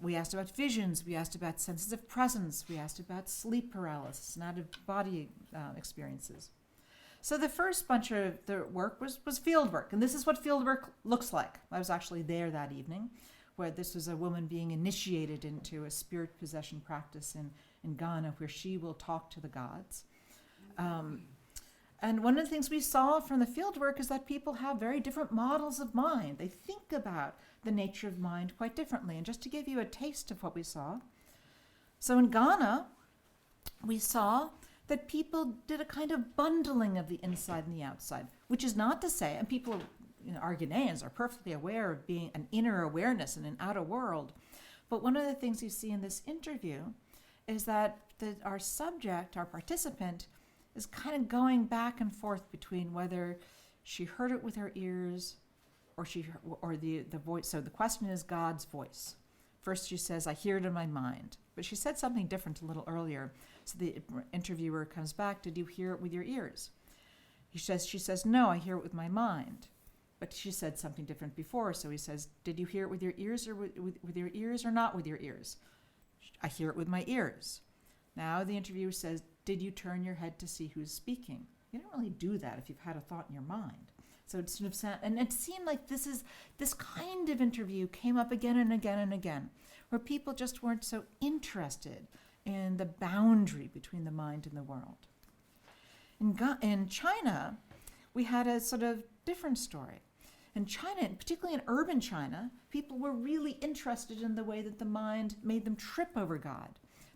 We asked about visions. We asked about senses of presence. We asked about sleep paralysis and out-of-body experiences. So the first bunch of the work was field work, and this is what field work looks like. I was actually there that evening, where this was a woman being initiated into a spirit possession practice in Ghana, where she will talk to the gods. And one of the things we saw from the field work is that people have very different models of mind. They think about the nature of mind quite differently. And just to give you a taste of what we saw, so in Ghana, we saw that people did a kind of bundling of the inside and the outside, which is not to say, and people, our Ghanaians are perfectly aware of being an inner awareness and an outer world. But one of the things you see in this interview is that our subject, our participant, is kind of going back and forth between whether she heard it with her ears or the voice. So the question is God's voice. First she says, I hear it in my mind. But she said something different a little earlier. So the interviewer comes back, did you hear it with your ears? She says, no, I hear it with my mind. But she said something different before. So he says, did you hear it with your ears or with your ears or not with your ears? I hear it with my ears. Now the interviewer says, did you turn your head to see who's speaking? You don't really do that if you've had a thought in your mind. So it's sort of, and it seemed like this kind of interview came up again and again and again, where people just weren't so interested in the boundary between the mind and the world. In China, we had a sort of different story. In China, and particularly in urban China, people were really interested in the way that the mind made them trip over God,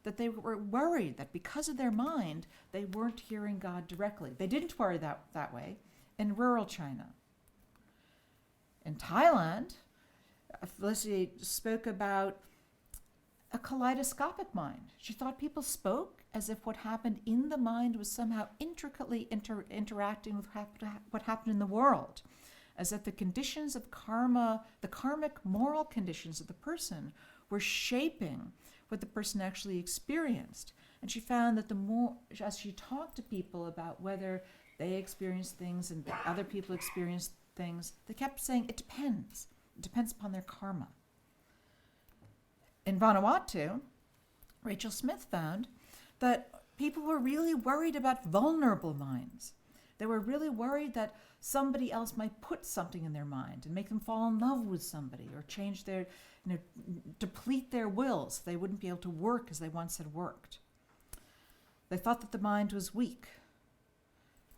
that they were worried that because of their mind, they weren't hearing God directly. They didn't worry that way in rural China. In Thailand, Felicity spoke about a kaleidoscopic mind. She thought people spoke as if what happened in the mind was somehow intricately interacting with what happened in the world, as if the conditions of karma, the karmic moral conditions of the person, were shaping what the person actually experienced. And she found that the more, as she talked to people about whether they experienced things and other people experienced things, they kept saying, it depends. It depends upon their karma. In Vanuatu, Rachel Smith found that people were really worried about vulnerable minds. They were really worried that somebody else might put something in their mind and make them fall in love with somebody or change their, deplete their wills so they wouldn't be able to work as they once had worked. They thought that the mind was weak.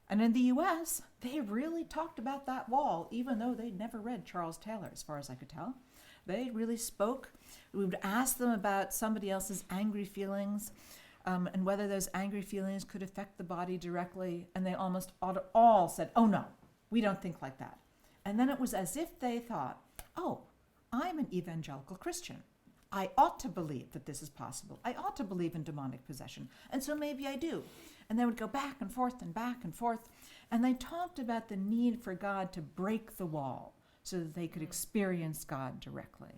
And in the US, they really talked about that wall, even though they'd never read Charles Taylor, as far as I could tell. They really spoke. We would ask them about somebody else's angry feelings and whether those angry feelings could affect the body directly. And they almost all said, oh no, we don't think like that. And then it was as if they thought, oh, I'm an evangelical Christian. I ought to believe that this is possible. I ought to believe in demonic possession. And so maybe I do. And they would go back and forth and back and forth. And they talked about the need for God to break the wall so that they could experience God directly.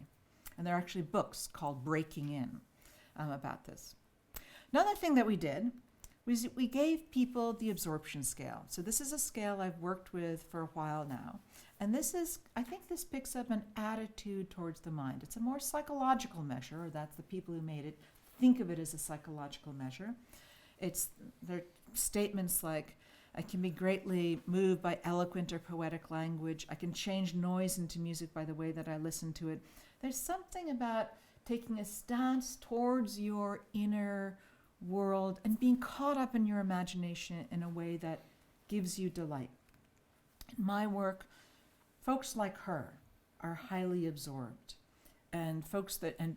And there are actually books called Breaking In about this. Another thing that we did was we gave people the absorption scale. So this is a scale I've worked with for a while now. And this is, I think this picks up an attitude towards the mind. It's a more psychological measure, or that's the people who made it think of it as a psychological measure. There are statements like, I can be greatly moved by eloquent or poetic language. I can change noise into music by the way that I listen to it. There's something about taking a stance towards your inner world and being caught up in your imagination in a way that gives you delight. In my work, folks like her are highly absorbed, and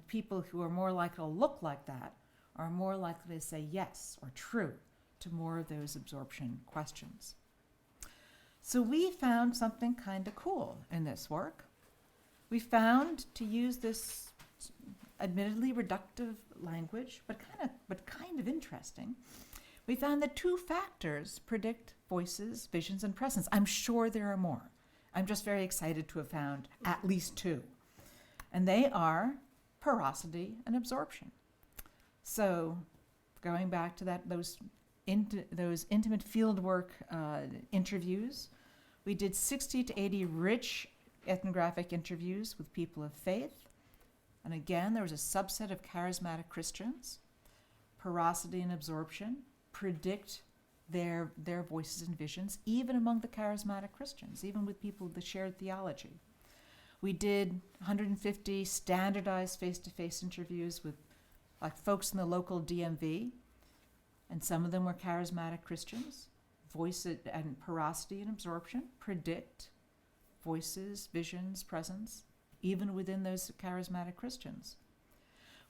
people who are more likely to look like that are more likely to say yes or true to more of those absorption questions. So we found something kind of cool in this work. We found, to use this admittedly reductive language, but kind of interesting, we found that 2 factors predict voices, visions, and presence. I'm sure there are more. I'm just very excited to have found at least 2. And they are porosity and absorption. So going back to those intimate fieldwork interviews, we did 60 to 80 rich ethnographic interviews with people of faith. And again, there was a subset of charismatic Christians. Porosity and absorption predict their voices and visions, even among the charismatic Christians, even with people with the shared theology. We did 150 standardized face-to-face interviews with folks in the local DMV, and some of them were charismatic Christians. Voice and porosity and absorption predict voices, visions, presence, even within those charismatic Christians.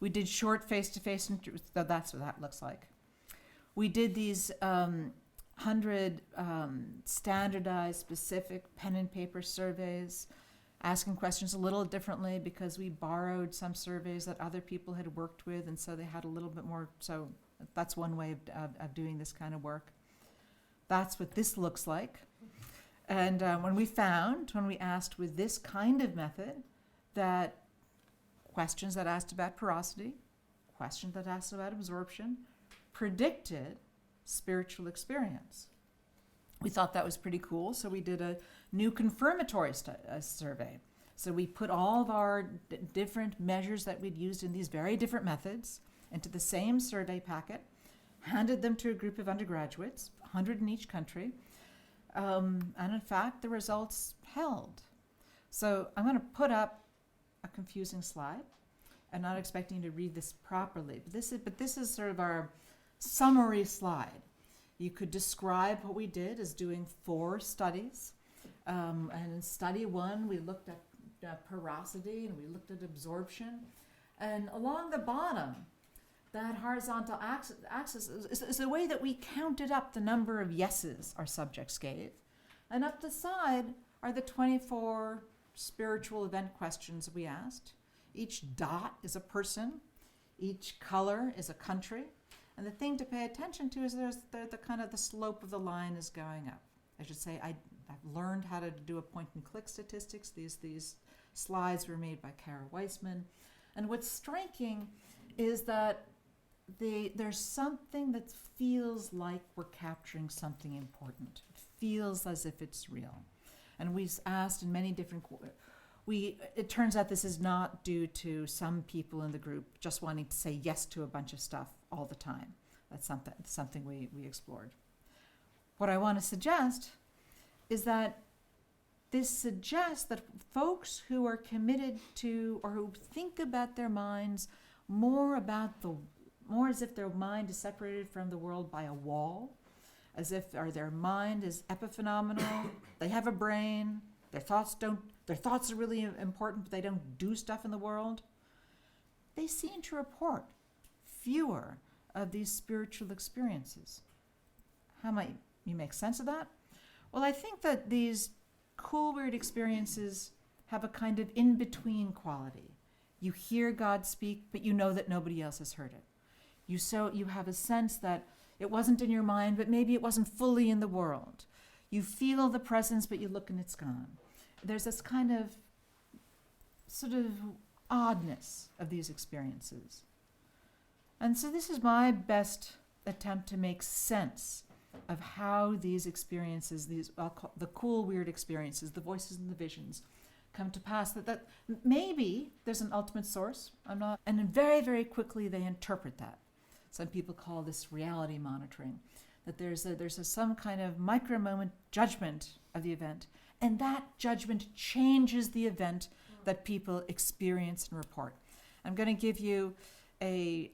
We did short face-to-face interviews. That's what that looks like. We did these 100 standardized, specific pen and paper surveys, asking questions a little differently because we borrowed some surveys that other people had worked with, and so they had a little bit more. So that's one way of doing this kind of work. That's what this looks like. And when we asked with this kind of method, that questions that asked about porosity, questions that asked about absorption, predicted spiritual experience. We thought that was pretty cool, so we did a new confirmatory survey. So we put all of our different measures that we'd used in these very different methods into the same survey packet, handed them to a group of undergraduates, 100 in each country, and in fact, the results held. So I'm going to put up a confusing slide. I'm not expecting you to read this properly, but this is sort of our summary slide. You could describe what we did as doing 4 studies. And in study 1, we looked at porosity and we looked at absorption. And along the bottom, that horizontal axis is the way that we counted up the number of yeses our subjects gave. And up the side are the 24 spiritual event questions we asked. Each dot is a person. Each color is a country. And the thing to pay attention to is there's the kind of the slope of the line is going up. I should say I've learned how to do a point-and-click statistics. These slides were made by Kara Weissman. And what's striking is that there's something that feels like we're capturing something important. It feels as if it's real. And we asked in many different it turns out this is not due to some people in the group just wanting to say yes to a bunch of stuff all the time. That's something we explored. What I want to suggest is that this suggests that folks who are committed to or who think about their minds more as if their mind is separated from the world by a wall, as if their mind is epiphenomenal, they have a brain, their thoughts are really important, but they don't do stuff in the world. They seem to report fewer of these spiritual experiences. How might you make sense of that? Well, I think that these cool, weird experiences have a kind of in-between quality. You hear God speak, but you know that nobody else has heard it. You have a sense that it wasn't in your mind, but maybe it wasn't fully in the world. You feel the presence, but you look and it's gone. There's this kind of sort of oddness of these experiences. And so this is my best attempt to make sense of how these experiences, I'll call the cool, weird experiences, the voices and the visions, come to pass, that maybe there's an ultimate source, and then very, very quickly they interpret that. Some people call this reality monitoring, that there's some kind of micro-moment judgment of the event, and that judgment changes the event that people experience and report. I'm going to give you a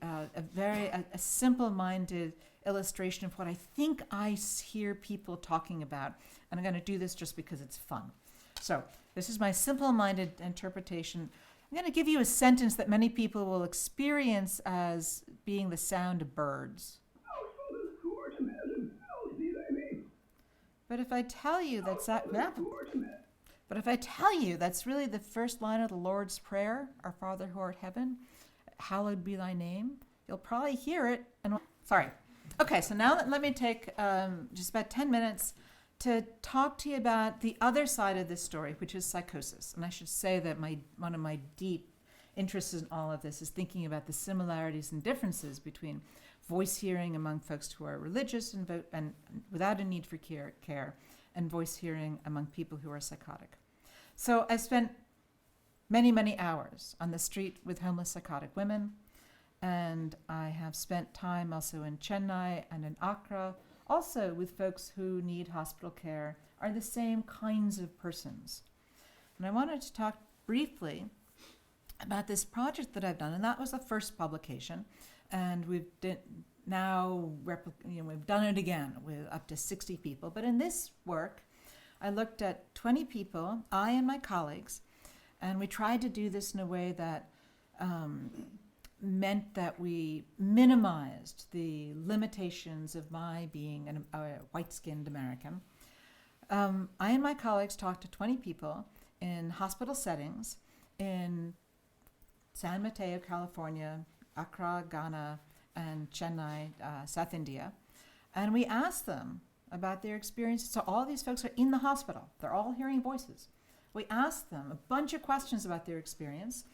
simple-minded illustration of what I think I hear people talking about, and I'm going to do this just because it's fun. So this is my simple-minded interpretation. I'm going to give you a sentence that many people will experience as being the sound of birds. But if I tell you but if I tell you that's really the first line of the Lord's Prayer, Our Father who art in heaven, hallowed be thy name, you'll probably hear it. Sorry. Okay, so now let me take just about 10 minutes to talk to you about the other side of this story, which is psychosis. And I should say that one of my deep interests in all of this is thinking about the similarities and differences between voice hearing among folks who are religious and without a need for care, and voice hearing among people who are psychotic. So I spent many, many hours on the street with homeless psychotic women, and I have spent time also in Chennai and in Accra, also with folks who need hospital care, are the same kinds of persons. And I wanted to talk briefly about this project that I've done, and that was the first publication, and we've done it again with up to 60 people. But in this work, I looked at 20 people, I and my colleagues, and we tried to do this in a way that meant that we minimized the limitations of my being a white-skinned American. I and my colleagues talked to 20 people in hospital settings in San Mateo, California, Accra, Ghana, and Chennai, South India. And we asked them about their experiences. So all these folks are in the hospital. They're all hearing voices. We asked them a bunch of questions about their experience,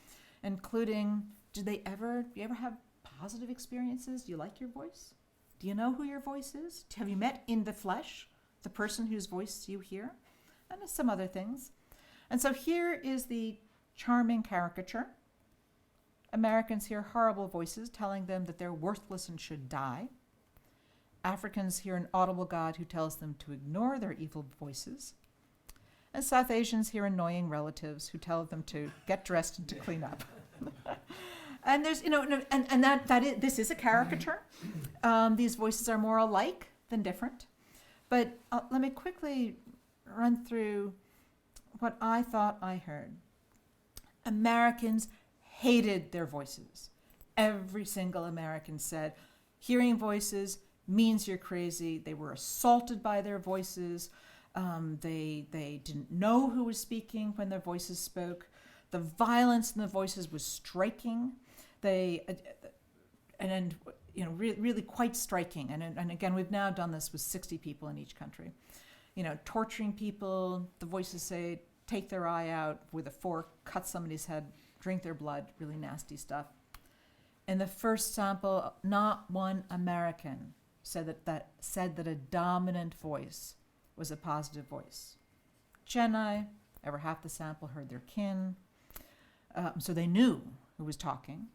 including, do you ever have positive experiences? Do you like your voice? Do you know who your voice is? Have you met in the flesh the person whose voice you hear? And some other things. And so here is the charming caricature. Americans hear horrible voices telling them that they're worthless and should die. Africans hear an audible God who tells them to ignore their evil voices. And South Asians hear annoying relatives who tell them to get dressed and to clean up. And there's, this is a caricature. These voices are more alike than different. But let me quickly run through what I thought I heard. Americans hated their voices. Every single American said, hearing voices means you're crazy. They were assaulted by their voices. They didn't know who was speaking when their voices spoke. The violence in the voices was striking. Really quite striking. And again, we've now done this with 60 people in each country. Torturing people. The voices say, take their eye out with a fork, cut somebody's head, drink their blood, really nasty stuff. In the first sample, not one American said that a dominant voice was a positive voice. Chennai, over half the sample heard their kin, so they knew who was talking.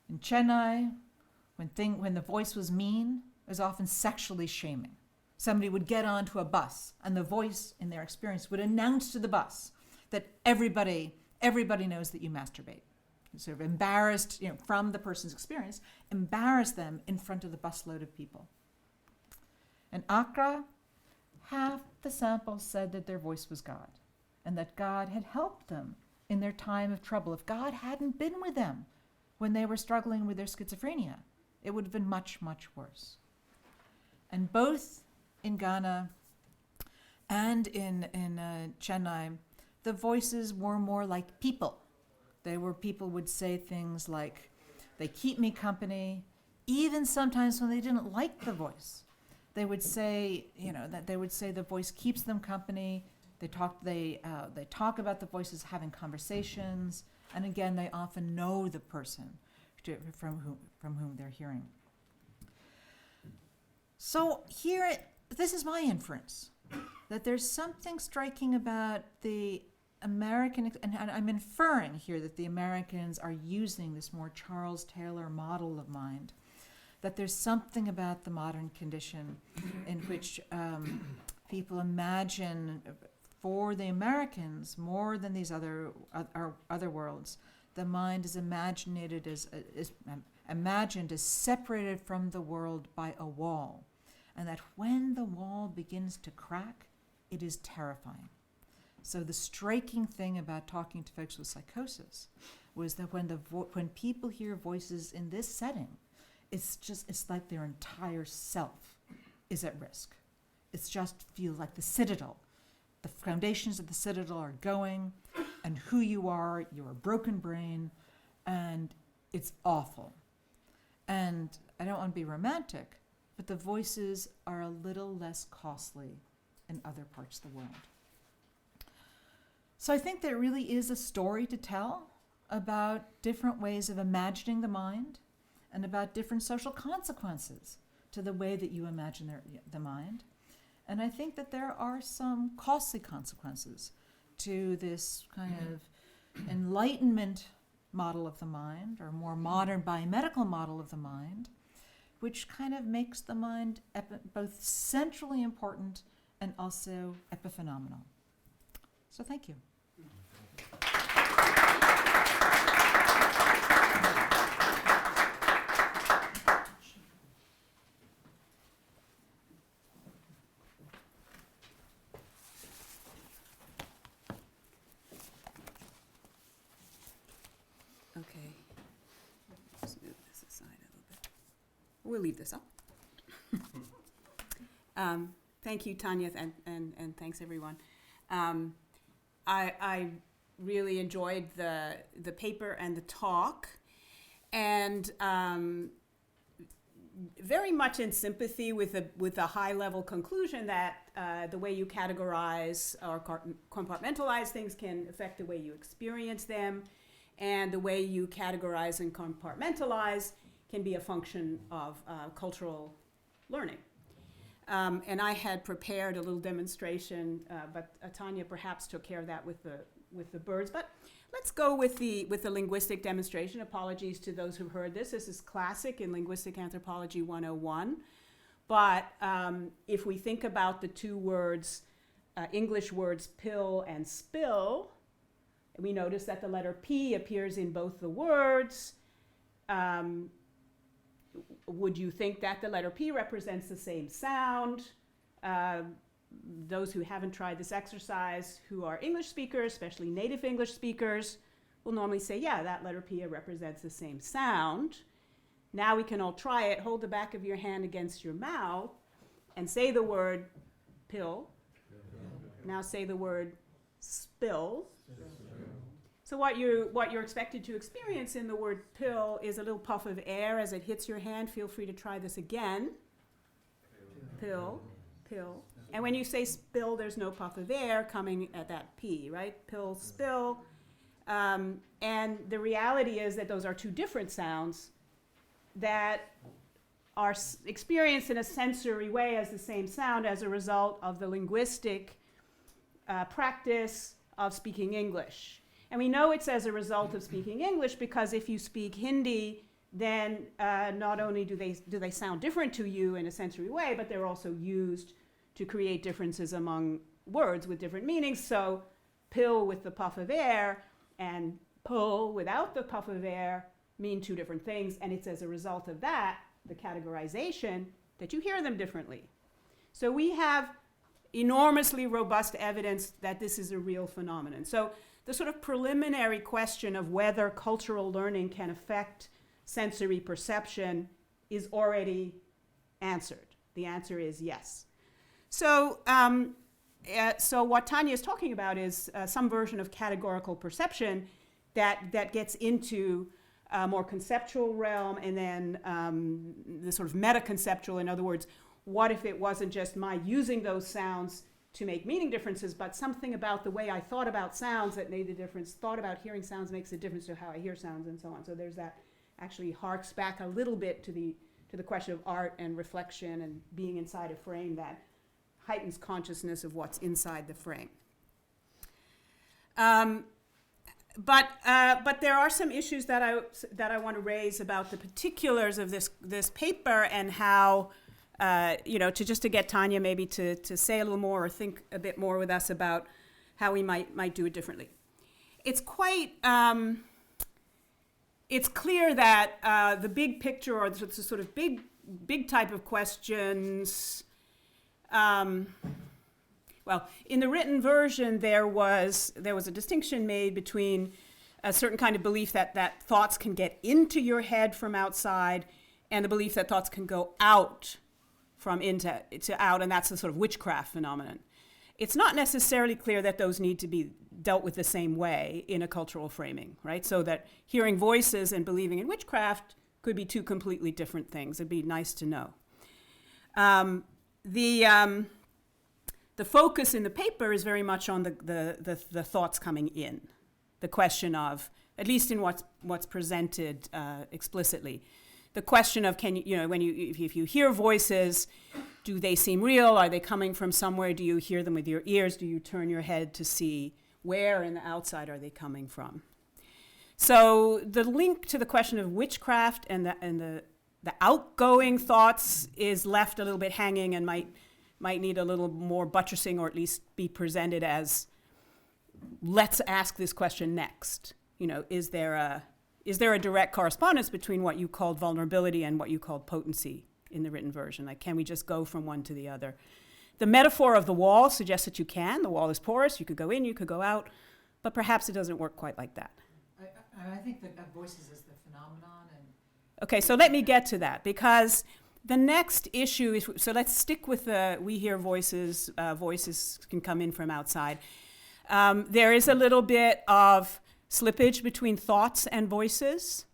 In Chennai, when the voice was mean, it was often sexually shaming. Somebody would get onto a bus, and the voice, in their experience, would announce to the bus that everybody knows that you masturbate. Sort of embarrassed, from the person's experience, embarrass them in front of the busload of people. In Accra, half the sample said that their voice was God, and that God had helped them in their time of trouble. If God hadn't been with them when they were struggling with their schizophrenia, it would have been much, much worse. And both in Ghana and in Chennai, the voices were more like people. People would say things like, they keep me company, even sometimes when they didn't like the voice. They would say, the voice keeps them company. They talk about the voices having conversations, and again, they often know the person from whom they're hearing. So this is my inference, that there's something striking about the American, and I'm inferring here that the Americans are using this more Charles Taylor model of mind, that there's something about the modern condition in which people imagine, for the Americans, more than these other worlds, the mind is imagined as separated from the world by a wall, and that when the wall begins to crack, it is terrifying. So the striking thing about talking to folks with psychosis was that when people hear voices in this setting, it's like their entire self is at risk. It's just feels like the Citadel. The foundations of the Citadel are going, and who you are, you're a broken brain, and it's awful. And I don't want to be romantic, but the voices are a little less costly in other parts of the world. So I think there really is a story to tell about different ways of imagining the mind and about different social consequences to the way that you imagine the mind. And I think that there are some costly consequences to this kind of Enlightenment model of the mind, or more modern biomedical model of the mind, which kind of makes the mind both centrally important and also epiphenomenal. So thank you. Okay. Let's move this aside a little bit. We'll leave this up. Thank you, Tanya, and thanks everyone. I really enjoyed the paper and the talk, and very much in sympathy with the high level conclusion that the way you categorize or compartmentalize things can affect the way you experience them, and the way you categorize and compartmentalize can be a function of cultural learning. And I had prepared a little demonstration, but Tanya perhaps took care of that with the birds. But let's go with the linguistic demonstration. Apologies to those who heard this. This is classic in Linguistic Anthropology 101. But if we think about the two words, English words pill and spill, we notice that the letter P appears in both the words. Would you think that the letter P represents the same sound? Those who haven't tried this exercise, who are English speakers, especially native English speakers, will normally say, yeah, that letter P represents the same sound. Now we can all try it. Hold the back of your hand against your mouth and say the word pill. Now say the word spill. So what you're expected to experience in the word pill is a little puff of air as it hits your hand. Feel free to try this again. Pill, pill. And when you say spill, there's no puff of air coming at that P, right? Pill, spill. And the reality is that those are two different sounds that are experienced in a sensory way as the same sound as a result of the linguistic practice of speaking English. And we know it's as a result of speaking English because if you speak Hindi, then not only do they sound different to you in a sensory way, but they're also used to create differences among words with different meanings. So pill with the puff of air and pull without the puff of air mean two different things. And it's as a result of that, the categorization, that you hear them differently. So we have enormously robust evidence that this is a real phenomenon. So the sort of preliminary question of whether cultural learning can affect sensory perception is already answered. The answer is yes. So what Tanya is talking about is some version of categorical perception that gets into a more conceptual realm and then the sort of meta-conceptual. In other words, what if it wasn't just my using those sounds to make meaning differences, but something about the way I thought about sounds that made the difference, thought about hearing sounds makes a difference to how I hear sounds and so on. So there's that actually harks back a little bit to the question of art and reflection and being inside a frame that heightens consciousness of what's inside the frame. But there are some issues that I want to raise about the particulars of this paper and how to get Tanya maybe to say a little more or think a bit more with us about how we might do it differently. It's quite, it's clear that the big picture or the sort of big type of questions, well, in the written version there was a distinction made between a certain kind of belief that thoughts can get into your head from outside and the belief that thoughts can go out from into to out, and that's the sort of witchcraft phenomenon. It's not necessarily clear that those need to be dealt with the same way in a cultural framing, right? So that hearing voices and believing in witchcraft could be two completely different things. It'd be nice to know. The focus in the paper is very much on the thoughts coming in, the question of, at least in what's presented explicitly, the question of if you hear voices, do they seem real? Are they coming from somewhere? Do you hear them with your ears? Do you turn your head to see where in the outside are they coming from? So the link to the question of witchcraft and the the outgoing thoughts is left a little bit hanging and might need a little more buttressing, or at least be presented as, let's ask this question next. You know, is there a direct correspondence between what you called vulnerability and what you called potency in the written version? Like, can we just go from one to the other? The metaphor of the wall suggests that you can. The wall is porous. You could go in, you could go out, but perhaps it doesn't work quite like that. I think that voices is the phenomenon, and Okay, so let me get to that, because the next issue is, so let's stick with the we hear voices, voices can come in from outside. There is a little bit of slippage between thoughts and voices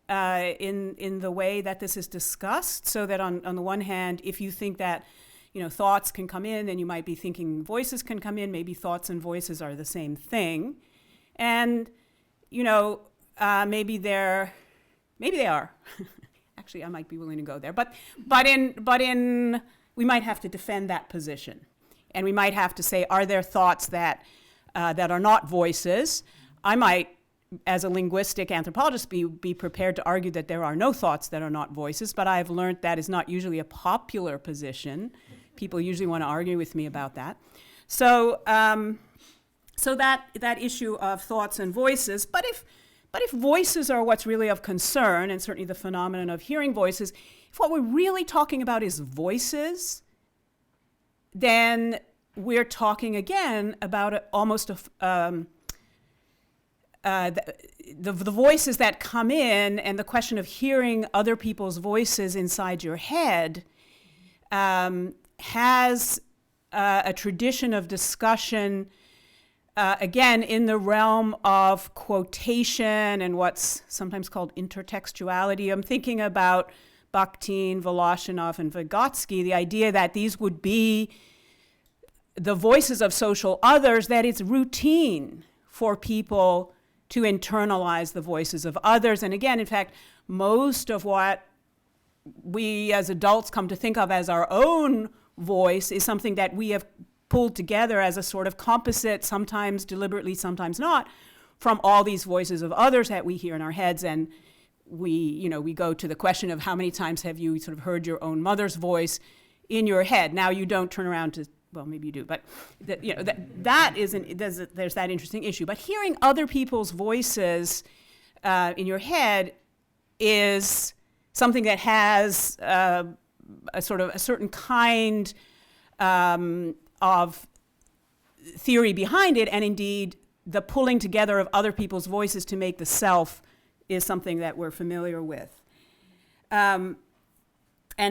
in the way that this is discussed, so that on the one hand, if you think that, you know, thoughts can come in, then you might be thinking voices can come in. Maybe thoughts and voices are the same thing. And, you know, maybe they are. Actually, I might be willing to go there. But in we might have to defend that position. And we might have to say, are there thoughts that are not voices? I might, as a linguistic anthropologist, be prepared to argue that there are no thoughts that are not voices, but I've learned that is not usually a popular position. People usually want to argue with me about that. So that issue of thoughts and voices, but if voices are what's really of concern, and certainly the phenomenon of hearing voices, if what we're really talking about is voices, then we're talking again about the voices that come in, and the question of hearing other people's voices inside your head has a tradition of discussion, again, in the realm of quotation and what's sometimes called intertextuality. I'm thinking about Bakhtin, Voloshinov, and Vygotsky, the idea that these would be the voices of social others, that it's routine for people to internalize the voices of others. And again, in fact, most of what we as adults come to think of as our own voice is something that we have pulled together as a sort of composite, sometimes deliberately, sometimes not, from all these voices of others that we hear in our heads. And we go to the question of how many times have you sort of heard your own mother's voice in your head? Now you don't turn around to, well, maybe you do, but there's that interesting issue. But hearing other people's voices in your head is something that has a certain kind of theory behind it, and indeed the pulling together of other people's voices to make the self is something that we're familiar with. And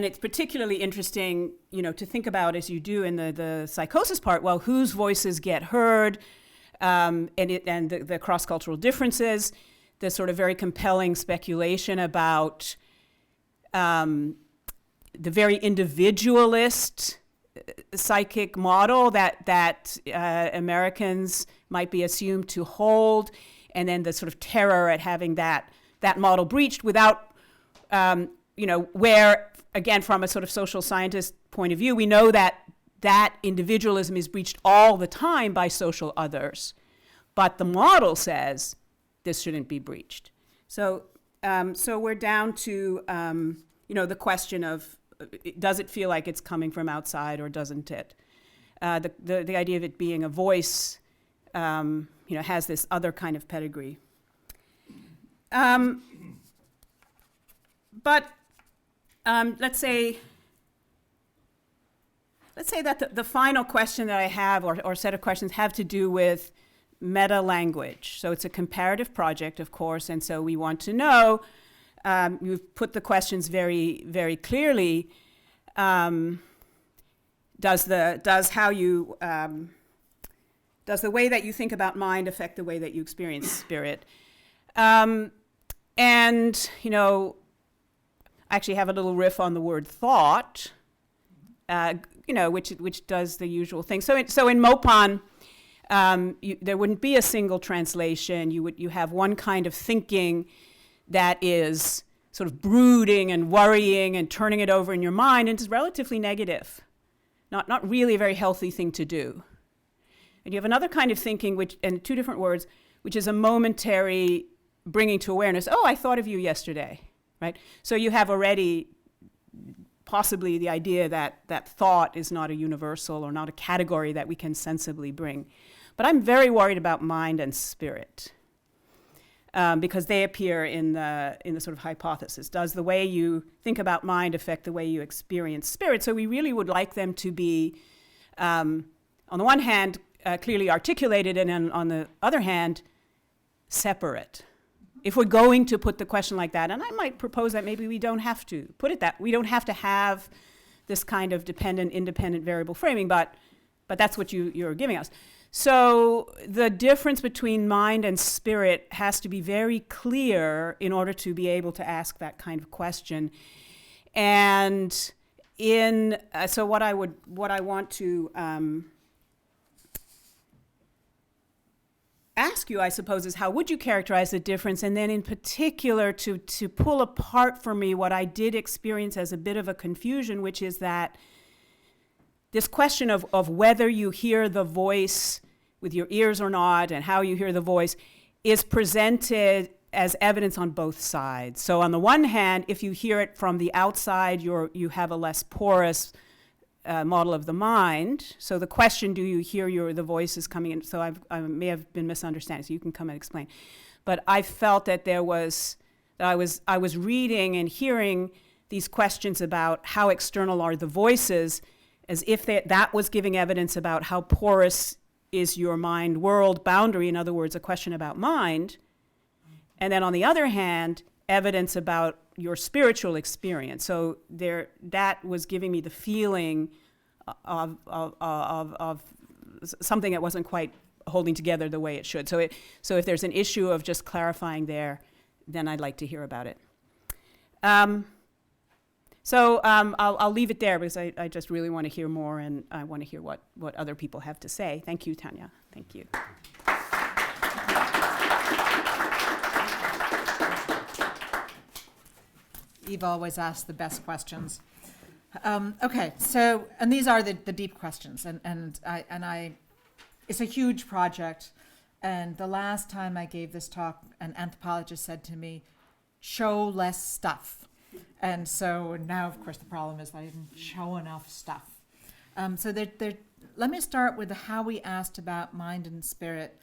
it's particularly interesting, to think about, as you do in the psychosis part, well, whose voices get heard, and the cross-cultural differences, the sort of very compelling speculation about the very individualist psychic model that Americans might be assumed to hold, and then the sort of terror at having that model breached without, where, again, from a sort of social scientist point of view, we know that individualism is breached all the time by social others. But the model says this shouldn't be breached. So we're down to, the question of, does it feel like it's coming from outside or doesn't it? The idea of it being a voice, has this other kind of pedigree. But let's say that the final question that I have, or set of questions, have to do with meta-language. So it's a comparative project, of course, and so we want to know, you've put the questions very, very clearly, does the way that you think about mind affect the way that you experience spirit? And, I actually have a little riff on the word thought, which does the usual thing. So in Mopon, there wouldn't be a single translation. You have one kind of thinking that is sort of brooding and worrying and turning it over in your mind, and is relatively negative, not really a very healthy thing to do. And you have another kind of thinking, which, and two different words, which is a momentary bringing to awareness. Oh, I thought of you yesterday. right? So you have already possibly the idea that thought is not a universal or not a category that we can sensibly bring. But I'm very worried about mind and spirit, because they appear in the sort of hypothesis. Does the way you think about mind affect the way you experience spirit? So we really would like them to be, on the one hand, clearly articulated, and on the other hand, separate. If we're going to put the question like that, and I might propose that maybe we don't have to put it that, we don't have to have this kind of dependent, independent variable framing, but that's what you're giving us. So the difference between mind and spirit has to be very clear in order to be able to ask that kind of question. And so what I want to ask you, I suppose, is how would you characterize the difference? And then in particular to pull apart for me what I did experience as a bit of a confusion, which is that this question of whether you hear the voice with your ears or not and how you hear the voice is presented as evidence on both sides. So on the one hand, if you hear it from the outside, you have a less porous model of the mind. So the question, do you hear the voices coming in? So I may have been misunderstanding, so you can come and explain. But I felt that I was reading and hearing these questions about how external are the voices, as if that was giving evidence about how porous is your mind-world boundary, in other words, a question about mind. And then on the other hand, evidence about your spiritual experience. So that was giving me the feeling of something that wasn't quite holding together the way it should. So if there's an issue of just clarifying there, then I'd like to hear about it. I'll leave it there because I just really want to hear more, and I want to hear what other people have to say. Thank you, Tanya. Thank you. Yves always asks the best questions. Okay, so, and these are the deep questions, and I, it's a huge project, and the last time I gave this talk, an anthropologist said to me, show less stuff. And so now, of course, the problem is I didn't show enough stuff. Let me start with how we asked about mind and spirit,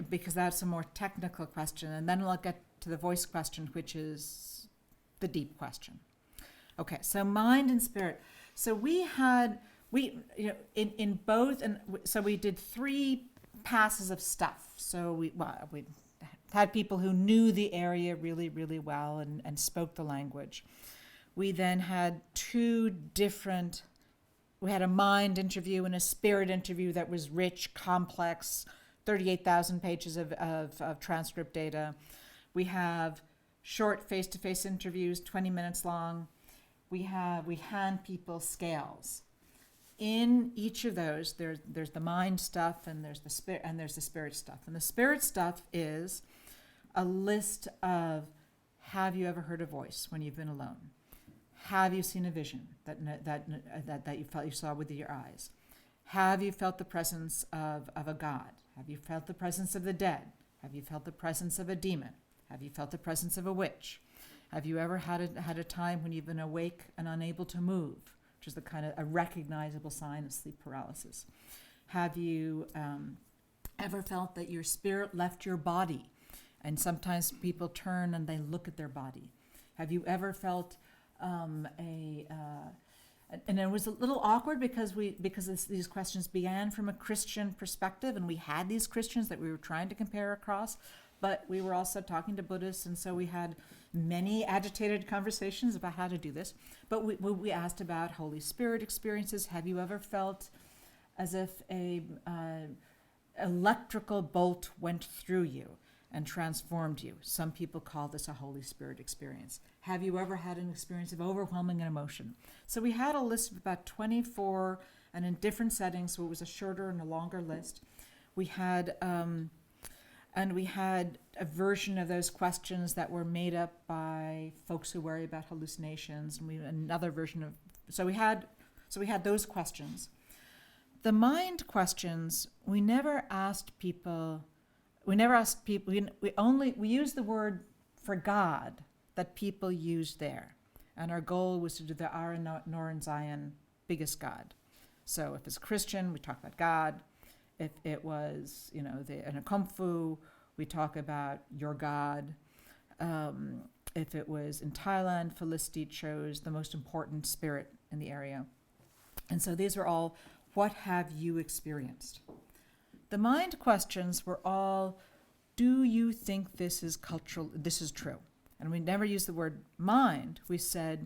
because that's a more technical question, and then I'll get to the voice question, which is the deep question. Okay, so mind and spirit. So we in both, and so we did 3 passes of stuff. So we had people who knew the area really, really well and spoke the language. We then had we had a mind interview and a spirit interview that was rich, complex, 38,000 pages of transcript data. We have short face-to-face interviews, 20 minutes long. We hand people scales. In each of those, there's the mind stuff and there's the spirit stuff. And the spirit stuff is a list of, have you ever heard a voice when you've been alone? Have you seen a vision that you felt you saw with your eyes? Have you felt the presence of a god? Have you felt the presence of the dead? Have you felt the presence of a demon? Have you felt the presence of a witch? Have you ever had a time when you've been awake and unable to move, which is the kind of a recognizable sign of sleep paralysis? Have you ever felt that your spirit left your body? And sometimes people turn and they look at their body. Have you ever felt and it was a little awkward because these questions began from a Christian perspective, and we had these Christians that we were trying to compare across, but we were also talking to Buddhists, and so we had many agitated conversations about how to do this. But we asked about Holy Spirit experiences. Have you ever felt as if a electrical bolt went through you and transformed you? Some people call this a Holy Spirit experience. Have you ever had an experience of overwhelming emotion? So we had a list of about 24, and in different settings, so it was a shorter and a longer list. We had a version of those questions that were made up by folks who worry about hallucinations, and another version of, so we had those questions. The mind questions, we never asked people, we used the word for God, that people used there. And our goal was to do the Ara Noren Zion biggest God. So if it's Christian, we talk about God. If it was, in a Kung Fu, we talk about your God. If it was in Thailand, Felicity chose the most important spirit in the area. And so these were all, what have you experienced? The mind questions were all, do you think this is cultural, this is true? And we never used the word mind. We said,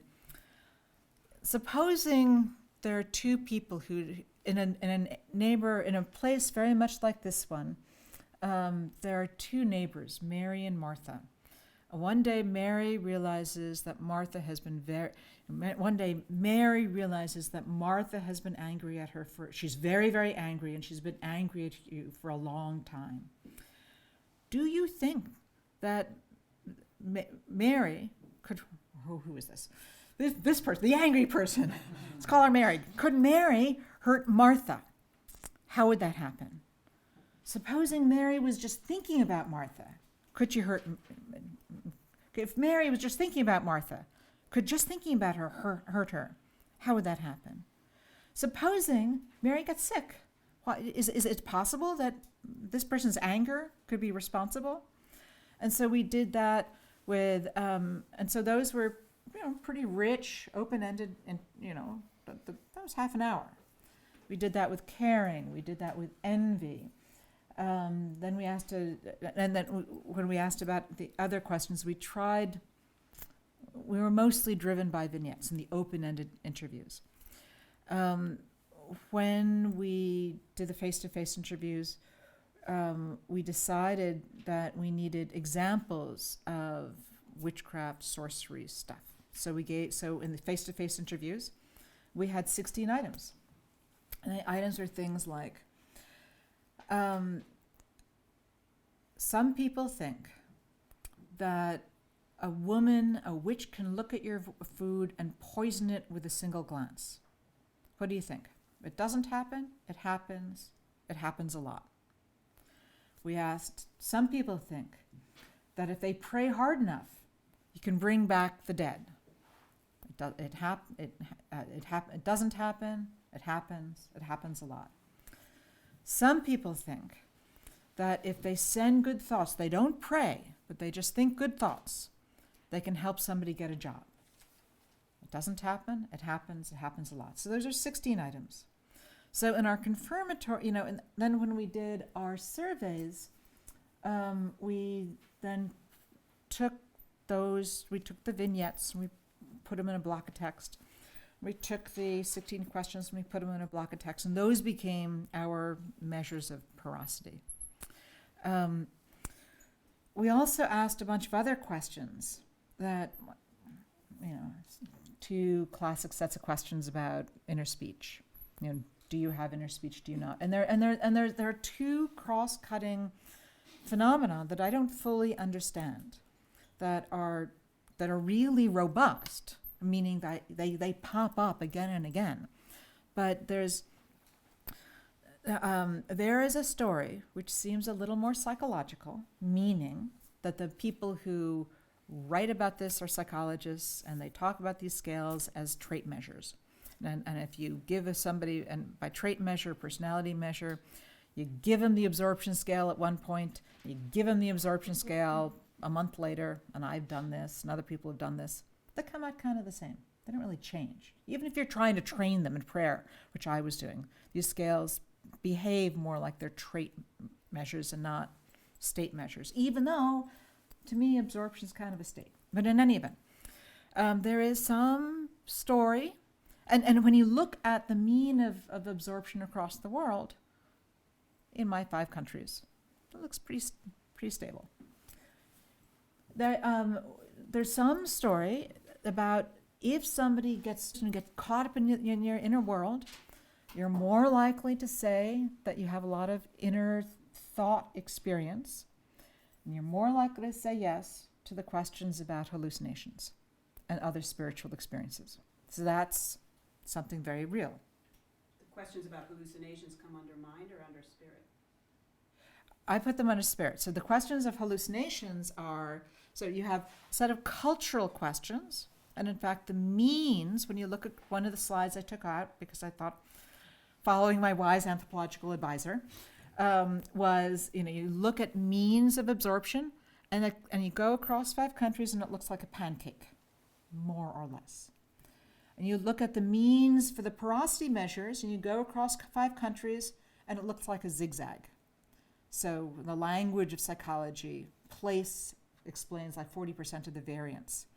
supposing there are two people who, in a place very much like this one, there are two neighbors, Mary and Martha. One day Mary realizes that Martha has been angry at her she's very, very angry, and she's been angry at you for a long time. Do you think that Mary could, who is this? This person, the angry person, let's call her Mary. Could Mary hurt Martha? How would that happen? Supposing Mary was just thinking about Martha, could you hurt? If Mary was just thinking about Martha, could just thinking about her hurt her? How would that happen? Supposing Mary got sick, is it possible that this person's anger could be responsible? And so we did that with, and so those were, pretty rich, open-ended, and, that was half an hour. We did that with caring. We did that with envy. Then we asked, when we asked about the other questions, we were mostly driven by vignettes in the open-ended interviews. When we did the face-to-face interviews, we decided that we needed examples of witchcraft, sorcery stuff. So in the face-to-face interviews, we had 16 items. And the items are things like, some people think that a witch can look at your food and poison it with a single glance. What do you think? It doesn't happen. It happens. It happens a lot. We asked, some people think that if they pray hard enough, you can bring back the dead. It doesn't happen. It happens. It happens a lot. Some people think that if they send good thoughts, they don't pray, but they just think good thoughts, they can help somebody get a job. It doesn't happen. It happens. It happens a lot. So those are 16 items. So in our confirmatory, and then when we did our surveys, we then took the vignettes and we put them in a block of text. We took the 16 questions and we put them in a block of text, and those became our measures of porosity. We also asked a bunch of other questions that, two classic sets of questions about inner speech. Do you have inner speech? Do you not? And there are two cross-cutting phenomena that I don't fully understand, that are really robust, meaning that they pop up again and again. But there is a story which seems a little more psychological, meaning that the people who write about this are psychologists, and they talk about these scales as trait measures. And if you give somebody, and by trait measure, personality measure, you give them the absorption scale at one point, you give them the absorption scale a month later, and I've done this, and other people have done this, they come out kind of the same. They don't really change. Even if you're trying to train them in prayer, which I was doing, these scales behave more like they're trait measures and not state measures, even though, to me, absorption is kind of a state. But in any event, there is some story, and when you look at the mean of absorption across the world, in my 5 countries, it looks pretty stable. There's some story about if somebody gets caught up in your inner world, you're more likely to say that you have a lot of inner thought experience, and you're more likely to say yes to the questions about hallucinations and other spiritual experiences. So that's something very real. The questions about hallucinations come under mind or under spirit? I put them under spirit. So the questions of hallucinations are So you have a set of cultural questions, and in fact, the means, when you look at one of the slides I took out, because I thought, following my wise anthropological advisor, was, you look at means of absorption, and you go across 5 countries, and it looks like a pancake, more or less. And you look at the means for the porosity measures, and you go across 5 countries, and it looks like a zigzag. So the language of psychology, place explains like 40% of the variance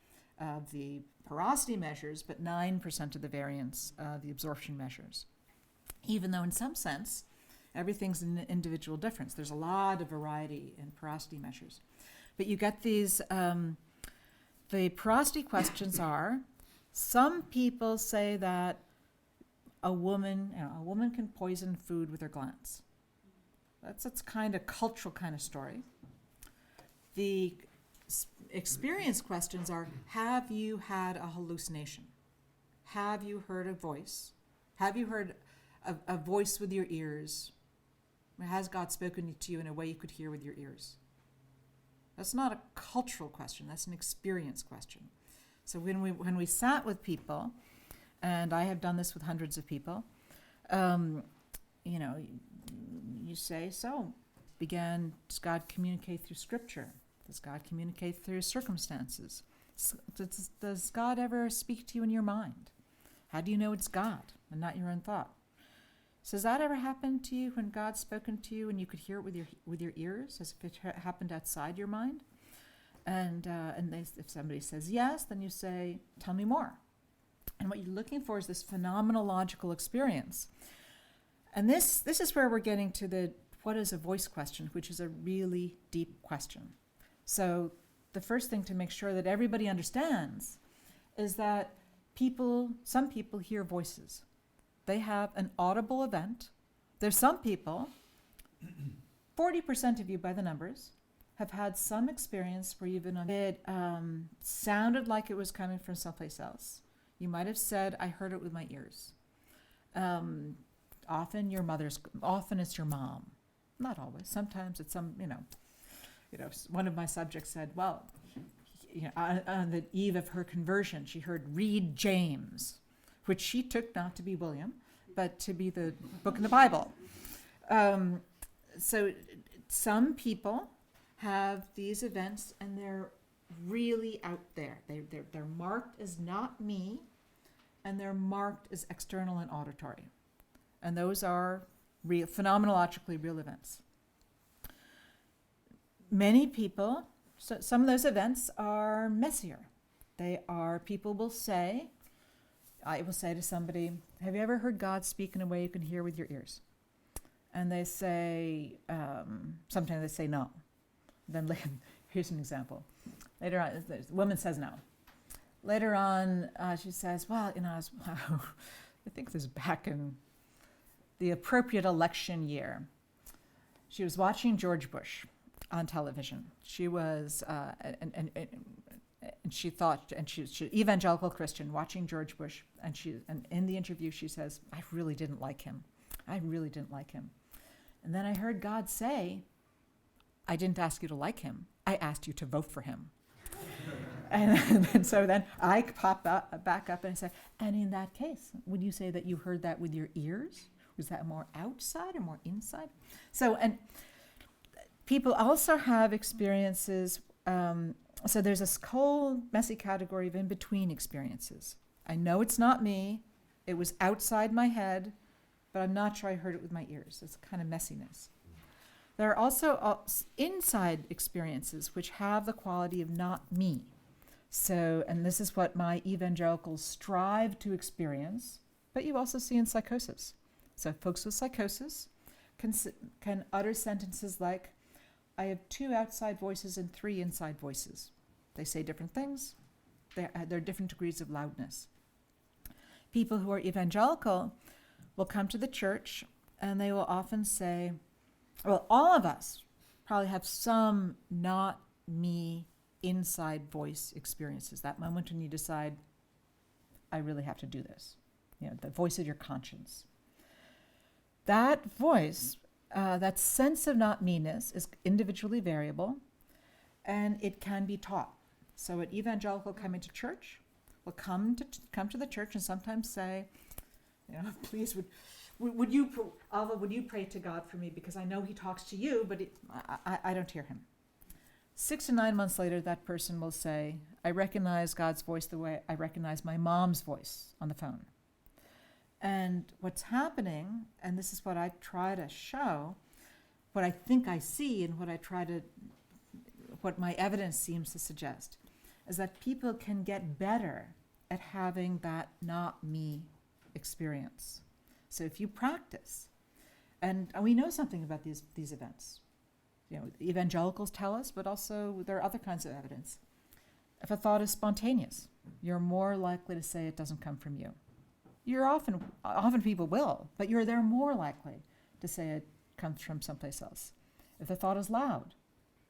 of the porosity measures, but 9% of the variance of the absorption measures. Even though in some sense, everything's an individual difference. There's a lot of variety in porosity measures. But you get these, the porosity questions are, some people say that a woman can poison food with her glance. That's kind of cultural kind of story. The experience questions are, have you had a hallucination? Have you heard a voice? Have you heard a voice with your ears? Has God spoken to you in a way you could hear with your ears? That's not a cultural question, that's an experience question. So when we sat with people, and I have done this with hundreds of people, you say, does God communicate through Scripture? Does God communicate through circumstances? Does God ever speak to you in your mind? How do you know it's God and not your own thought? So has that ever happened to you when God's spoken to you and you could hear it with your ears, as if it happened outside your mind? And if somebody says yes, then you say, tell me more. And what you're looking for is this phenomenological experience. And this is where we're getting to what is a voice question, which is a really deep question. So the first thing to make sure that everybody understands is that some people hear voices. They have an audible event. There's some people, 40% of you by the numbers, have had some experience where you've been on it, sounded like it was coming from someplace else. You might have said, I heard it with my ears. Often it's your mom. Not always. Sometimes it's one of my subjects said, well, on the eve of her conversion, she heard read James, which she took not to be William, but to be the book in the Bible. So some people have these events and they're really out there. They're marked as not me, and they're marked as external and auditory. And those are real, phenomenologically real events. Many people, so some of those events are messier. People will say, I will say to somebody, have you ever heard God speak in a way you can hear with your ears? And they say, sometimes they say no. Then here's an example. Later on, the woman says no. Later on, she says, well, I think this is back in the appropriate election year. She was watching George Bush on television. She was, and she thought, and she's an evangelical Christian watching George Bush, and in the interview she says, I really didn't like him. I really didn't like him. And then I heard God say, I didn't ask you to like him. I asked you to vote for him. and so then I pop back up and I say, and in that case, would you say that you heard that with your ears? Was that more outside or more inside? So, and people also have experiences. So there's this whole messy category of in-between experiences. I know it's not me. It was outside my head, but I'm not sure I heard it with my ears. It's a kind of messiness. There are also inside experiences which have the quality of not me. So, and this is what my evangelicals strive to experience, but you also see in psychosis. So folks with psychosis can utter sentences like, I have 2 outside voices and 3 inside voices. They say different things. There are different degrees of loudness. People who are evangelical will come to the church and they will often say, well, all of us probably have some not me inside voice experiences. That moment when you decide, I really have to do this. The voice of your conscience. That voice, that sense of not me-ness is individually variable. and it can be taught. So an evangelical coming to church will come to the church and sometimes say, you know, please would you, Alva, would you pray to God for me, because I know he talks to you, but I don't hear him. 6 to 9 months later, that person will say, I recognize God's voice the way I recognize my mom's voice on the phone. And what's happening, and this is what I try to show, what I think I see and what my evidence seems to suggest, is that people can get better at having that not me experience. So if you practice, and we know something about these events. You know, evangelicals tell us, but also there are other kinds of evidence. If a thought is spontaneous, you're more likely to say it doesn't come from you. You're often people will, but they're more likely to say it comes from someplace else. If the thought is loud,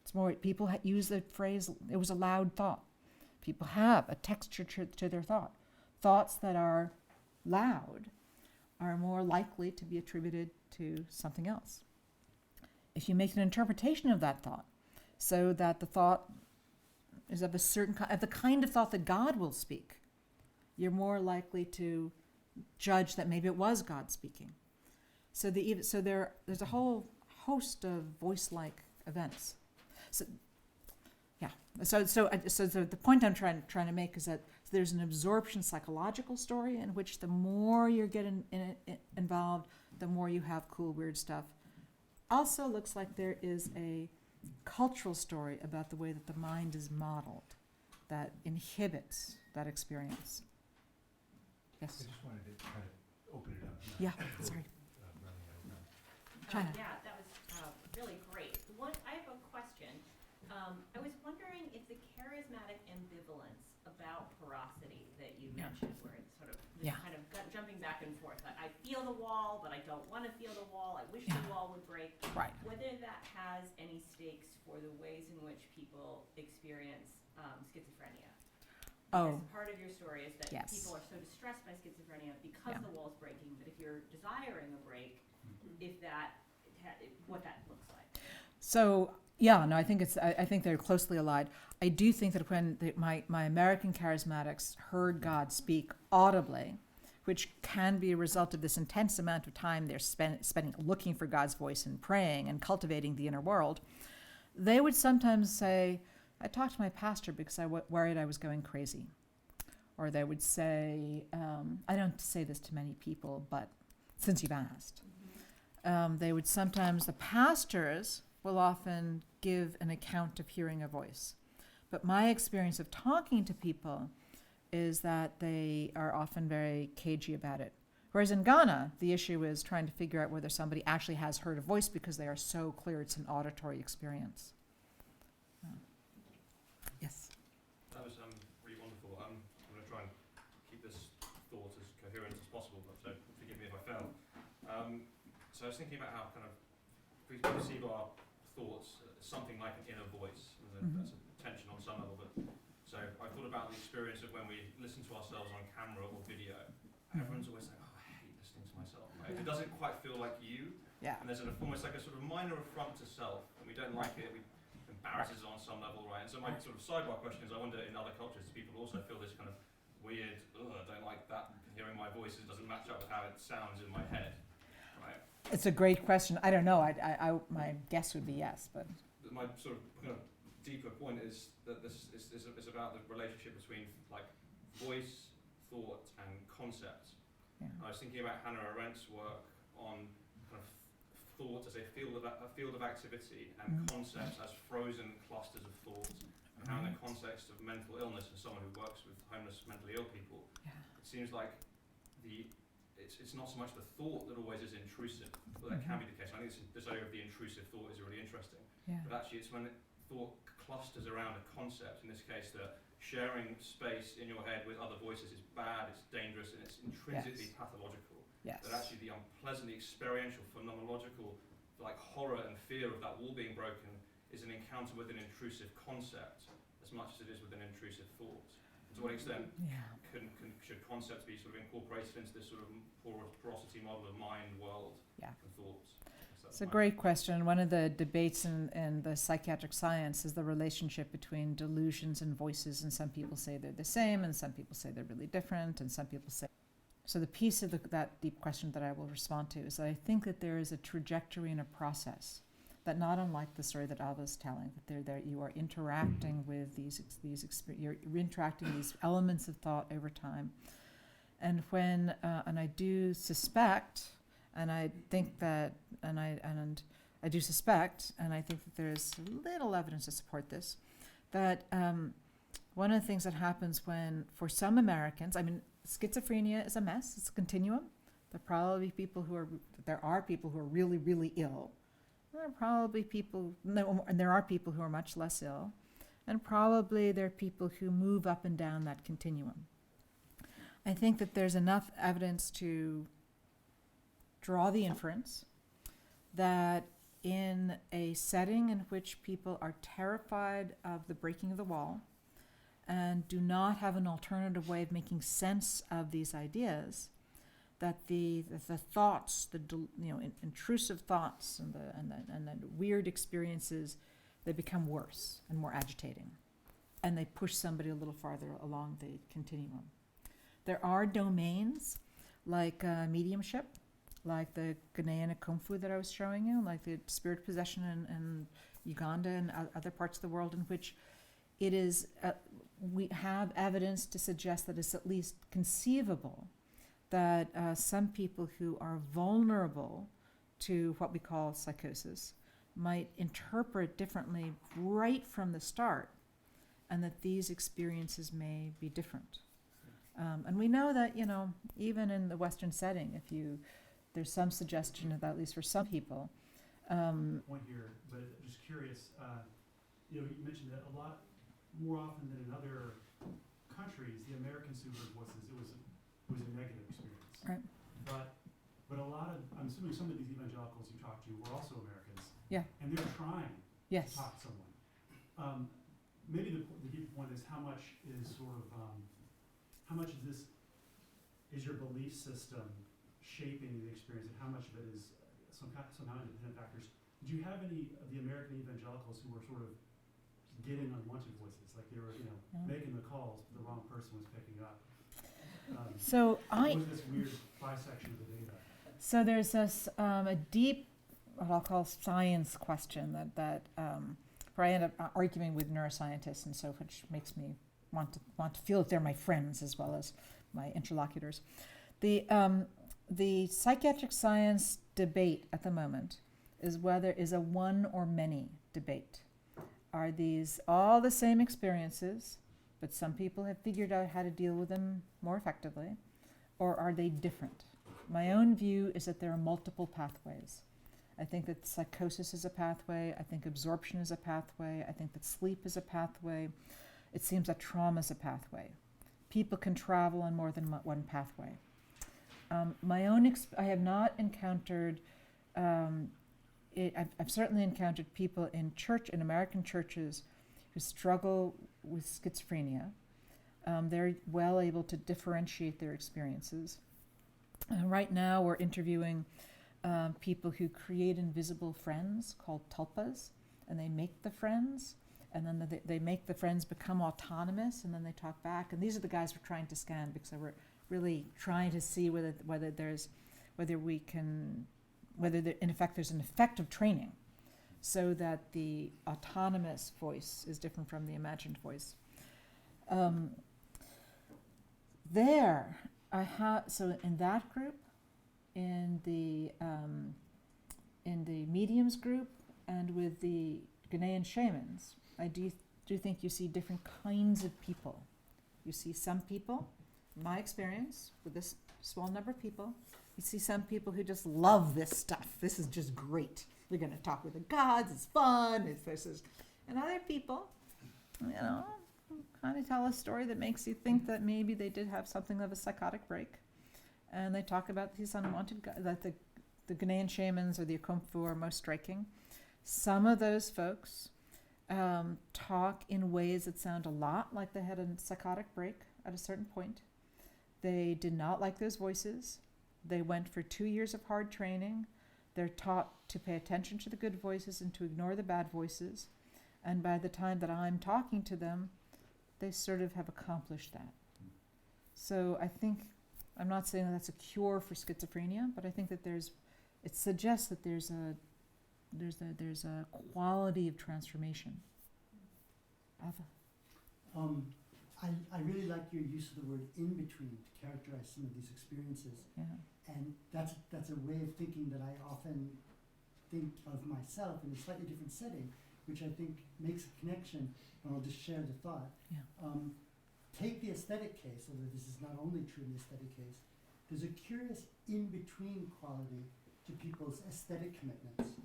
it's more, people use the phrase, it was a loud thought. People have a texture to their thought. Thoughts that are loud are more likely to be attributed to something else. If you make an interpretation of that thought so that the thought is of a certain kind, of the kind of thought that God will speak, you're more likely to judge that maybe it was God speaking. So there's a whole host of voice-like events. So the point I'm trying to make is that there's an absorption psychological story in which the more you're getting involved, the more you have cool, weird stuff. Also looks like there is a cultural story about the way that the mind is modeled that inhibits that experience. I Yes? just wanted to kind of open it up. Yeah, sorry. Running out of time. China. Yeah, that was really great. I have a question. I was wondering if the charismatic ambivalence about porosity that you mentioned, where it's sort of this kind of jumping back and forth. I feel the wall, but I don't want to feel the wall. I wish the wall would break. Right. Whether that has any stakes for the ways in which people experience schizophrenia. Oh. Because part of your story is that people are so distressed by schizophrenia because the wall's breaking. But if you're desiring a break, what that looks like. So I think they're closely allied. I do think that when my American charismatics heard God speak audibly, which can be a result of this intense amount of time they're spending looking for God's voice and praying and cultivating the inner world, they would sometimes say, I talked to my pastor because I worried I was going crazy. Or they would say, I don't say this to many people, but since you've asked. They would sometimes, the pastors will often give an account of hearing a voice. But my experience of talking to people is that they are often very cagey about it. Whereas in Ghana, the issue is trying to figure out whether somebody actually has heard a voice because they are so clear it's an auditory experience. Yes? That was really wonderful. I'm going to try and keep this thought as coherent as possible, but so forgive me if I fail. So I was thinking about how kind of we perceive our thoughts something like an inner voice. That's a tension on some level, but so I thought about the experience of when we listen to ourselves on camera or video. Everyone's always like, oh, I hate listening to myself. Like, it doesn't quite feel like you. Yeah. And there's almost like a sort of minor affront to self, and we don't like it. It embarrasses us on some level, right? And so my sort of sidebar question is, I wonder in other cultures, do people also feel this kind of weird, I don't like that, hearing my voice, it doesn't match up with how it sounds in my head, right? It's a great question. I don't know. My guess would be yes, but My sort of kind of deeper point is that this is about the relationship between like voice, thought, and concept. Yeah. I was thinking about Hannah Arendt's work on kind of thought as a field of activity and concepts as frozen clusters of thought. And how in the context of mental illness, and someone who works with homeless, mentally ill people, it seems like it's not so much the thought that always is intrusive, but that can be the case. I think this idea of the intrusive thought is really interesting. Yeah. But actually it's when thought clusters around a concept, in this case that sharing space in your head with other voices is bad, it's dangerous, and it's intrinsically pathological. Yes. That actually the unpleasantly experiential, phenomenological like horror and fear of that wall being broken is an encounter with an intrusive concept as much as it is with an intrusive thought. To what extent should concepts be sort of incorporated into this sort of porosity model of mind, world, and thoughts? It's a great question. One of the debates in the psychiatric science is the relationship between delusions and voices, and some people say they're the same, and some people say they're really different, and some people say... So the piece of that deep question that I will respond to is that I think that there is a trajectory and a process that, not unlike the story that Alva is telling, that you are interacting with you're interacting these elements of thought over time. And when, and I do suspect, and I think that, and I do suspect, and I think that there's little evidence to support this, that one of the things that happens when, for some Americans, I mean, schizophrenia is a mess, it's a continuum. There are people who are really, really ill. There are probably people, and there are people who are much less ill, and probably there are people who move up and down that continuum. I think that there's enough evidence to draw the inference that in a setting in which people are terrified of the breaking of the wall and do not have an alternative way of making sense of these ideas, that the thoughts, intrusive thoughts and the weird experiences, they become worse and more agitating, and they push somebody a little farther along the continuum. There are domains like mediumship, like the Ghanaian Akomfu that I was showing you, like the spirit possession in Uganda and other parts of the world, in which it is, we have evidence to suggest that it's at least conceivable that some people who are vulnerable to what we call psychosis might interpret differently right from the start, and that these experiences may be different. And we know that, even in the Western setting, there's some suggestion of that, at least for some people. Point here, but just curious, you mentioned that a lot more often than in other countries, the Americans who heard voices, it was a negative experience. Right. But a lot of, I'm assuming some of these evangelicals you talked to were also Americans. Yeah. And they're trying Yes. to talk to someone. Maybe the deeper point is how much is how much of this is your belief system shaping the experience, and how much of it is somehow independent factors? Did you have any of the American evangelicals who were sort of getting unwanted voices, like they were, making the calls, but the wrong person was picking up? What was this weird bisection of the data? So there's this a deep, what I'll call science question that where I end up arguing with neuroscientists and so, which makes me want to feel that they're my friends as well as my interlocutors. The psychiatric science debate at the moment is whether is a one or many debate. Are these all the same experiences, but some people have figured out how to deal with them more effectively, or are they different? My own view is that there are multiple pathways. I think that psychosis is a pathway. I think absorption is a pathway. I think that sleep is a pathway. It seems that trauma is a pathway. People can travel on more than one pathway. I have not encountered, I've certainly encountered people in American churches who struggle with schizophrenia. They're well able to differentiate their experiences. Right now we're interviewing people who create invisible friends called tulpas, and they make the friends, and then they make the friends become autonomous, and then they talk back. And these are the guys we're trying to scan, because we're really trying to see whether in effect there's an effective training, so that the autonomous voice is different from the imagined voice. So in that group, in the mediums group, and with the Ghanaian shamans, I do think you see different kinds of people. You see some people, in my experience, with this small number of people, you see some people who just love this stuff. This is just great. We're going to talk with the gods. It's fun. And other people, kind of tell a story that makes you think that maybe they did have something of a psychotic break. And they talk about these unwanted guys, that the Ghanaian shamans or the Akomfu are most striking. Some of those folks talk in ways that sound a lot like they had a psychotic break at a certain point. They did not like those voices. They went for 2 years of hard training. They're taught to pay attention to the good voices and to ignore the bad voices. And by the time that I'm talking to them, they sort of have accomplished that. So I think, I'm not saying that's a cure for schizophrenia, but I think that it suggests that there's a quality of transformation. Ava? I really like your use of the word in between to characterize some of these experiences. Yeah. And that's a way of thinking that I often think of myself in a slightly different setting, which I think makes a connection, and I'll just share the thought. Yeah. Take the aesthetic case, although this is not only true in the aesthetic case, there's a curious in-between quality to people's aesthetic commitments.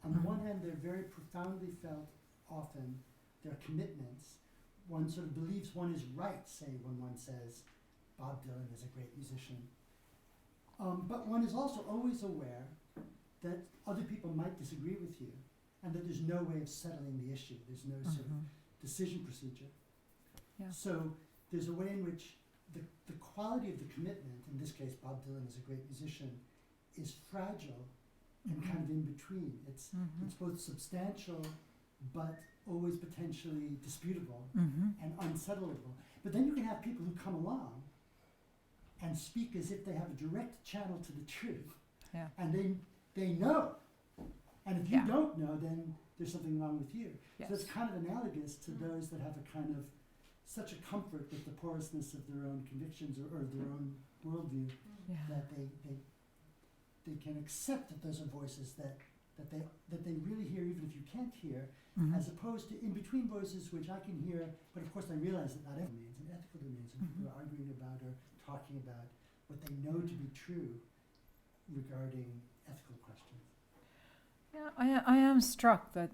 On the one hand, they're very profoundly felt often, they're commitments. One sort of believes one is right, say, when one says, Bob Dylan is a great musician. But one is also always aware that other people might disagree with you and that there's no way of settling the issue. There's no sort of decision procedure. Yeah. So there's a way in which the quality of the commitment, in this case, Bob Dylan is a great musician, is fragile and kind of in between. It's both substantial but always potentially disputable and unsettlable. But then you can have people who come along and speak as if they have a direct channel to the truth. Yeah. And they know. And if you don't know, then there's something wrong with you. Yes. So it's kind of analogous to those that have a kind of such a comfort with the porousness of their own convictions or their own worldview that they can accept that those are voices that they really hear even if you can't hear, as opposed to in-between voices which I can hear, but of course I realize that not every domains, in ethical domains, and people are arguing about or talking about what they know to be true regarding ethical questions. Yeah, I am struck that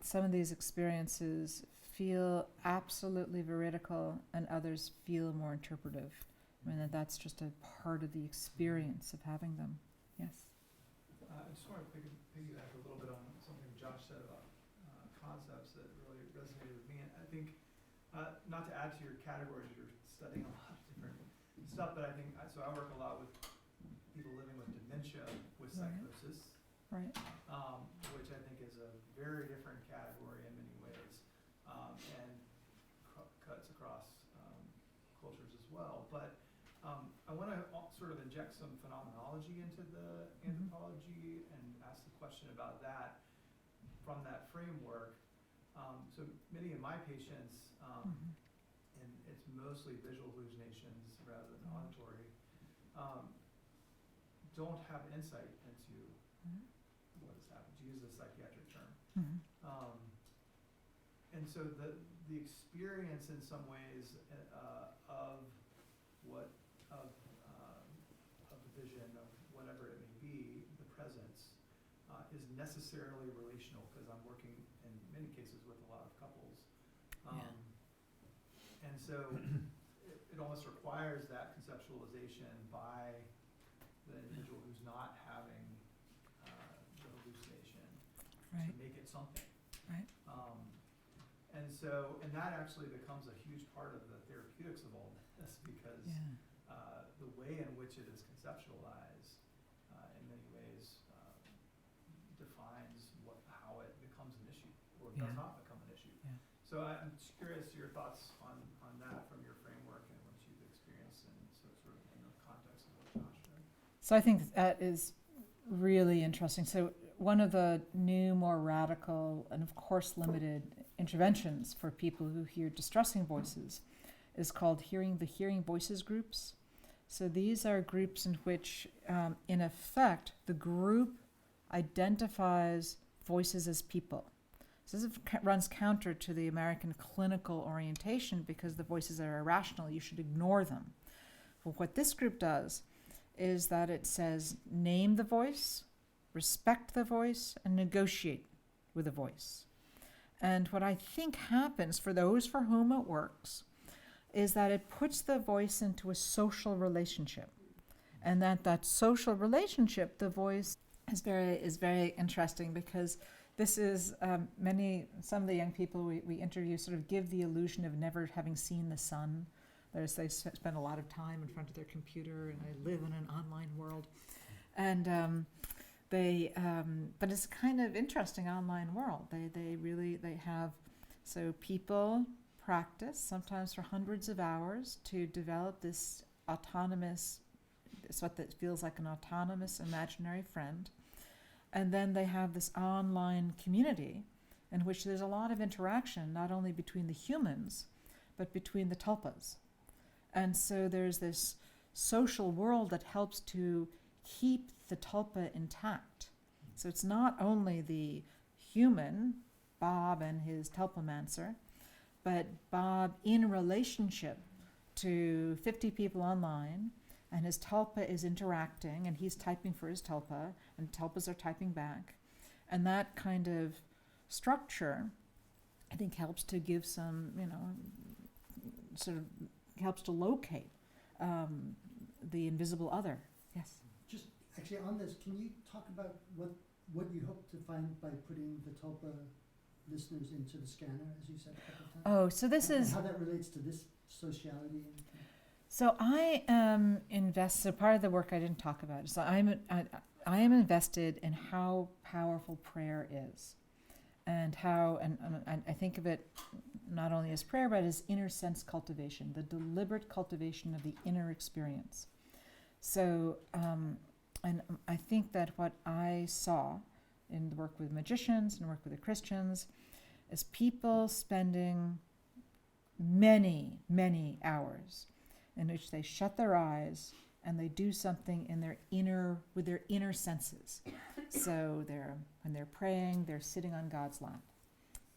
some of these experiences feel absolutely veridical and others feel more interpretive. I mean, that's just a part of the experience of having them. Yes? I just want to piggyback a little bit on something Josh said about concepts that really resonated with me. And I think, not to add to your categories, you're studying a lot of different stuff, but I think, so I work a lot with people living with dementia with psychosis. Right. Which I think is a very different category in many ways, and cuts across cultures as well. But I want to sort of inject some phenomenology into the anthropology and ask the question about that from that framework. So many of my patients, and it's mostly visual hallucinations rather than auditory, don't have insight into what has happened, to use a psychiatric term. And so the experience in some ways of the vision of whatever it may be, the presence, is necessarily relational because I'm working in many cases with a lot of couples. And so it almost requires that conceptualization by the individual who's not having the hallucination to make it something. Right. And that actually becomes a huge part of the therapeutics of all this because the way in which it is conceptualized in many ways defines how it becomes an issue or does not become an issue. Yeah. So I'm just curious your thoughts on that from your framework and what you've experienced and sort of in the context of what Josh said. So I think that is really interesting. So one of the new, more radical, and of course limited interventions for people who hear distressing voices is called the Hearing Voices groups. So these are groups in which, in effect, the group identifies voices as people. So this runs counter to the American clinical orientation because the voices are irrational, you should ignore them. But what this group does is that it says, name the voice, respect the voice, and negotiate with the voice. And what I think happens for those for whom it works is that it puts the voice into a social relationship. And that social relationship, the voice, is very interesting because this is some of the young people we interview sort of give the illusion of never having seen the sun. They spend a lot of time in front of their computer and they live in an online world. And But it's kind of interesting online world. They have, so people practice sometimes for hundreds of hours to develop this autonomous, it's what that feels like an autonomous imaginary friend. And then they have this online community in which there's a lot of interaction, not only between the humans, but between the tulpas. And so there's this social world that helps to keep the tulpa intact. So it's not only the human, Bob and his tulpamancer, but Bob in relationship to 50 people online, and his tulpa is interacting, and he's typing for his tulpa, and tulpas are typing back. And that kind of structure, I think, helps to give some, sort of helps to locate the invisible other. Yes? Just actually on this, can you talk about what you hope to find by putting the tulpa listeners into the scanner, as you said a couple of times? Oh, so this is... how that relates to this sociality. So I am invested, so part of the work I didn't talk about, so I am invested in how powerful prayer is, and how, and I think of it not only as prayer, but as inner sense cultivation, the deliberate cultivation of the inner experience. So, and I think that what I saw in the work with magicians and work with the Christians is people spending many, many hours in which they shut their eyes and they do something in their inner, with their inner senses. So when they're praying, they're sitting on God's lap.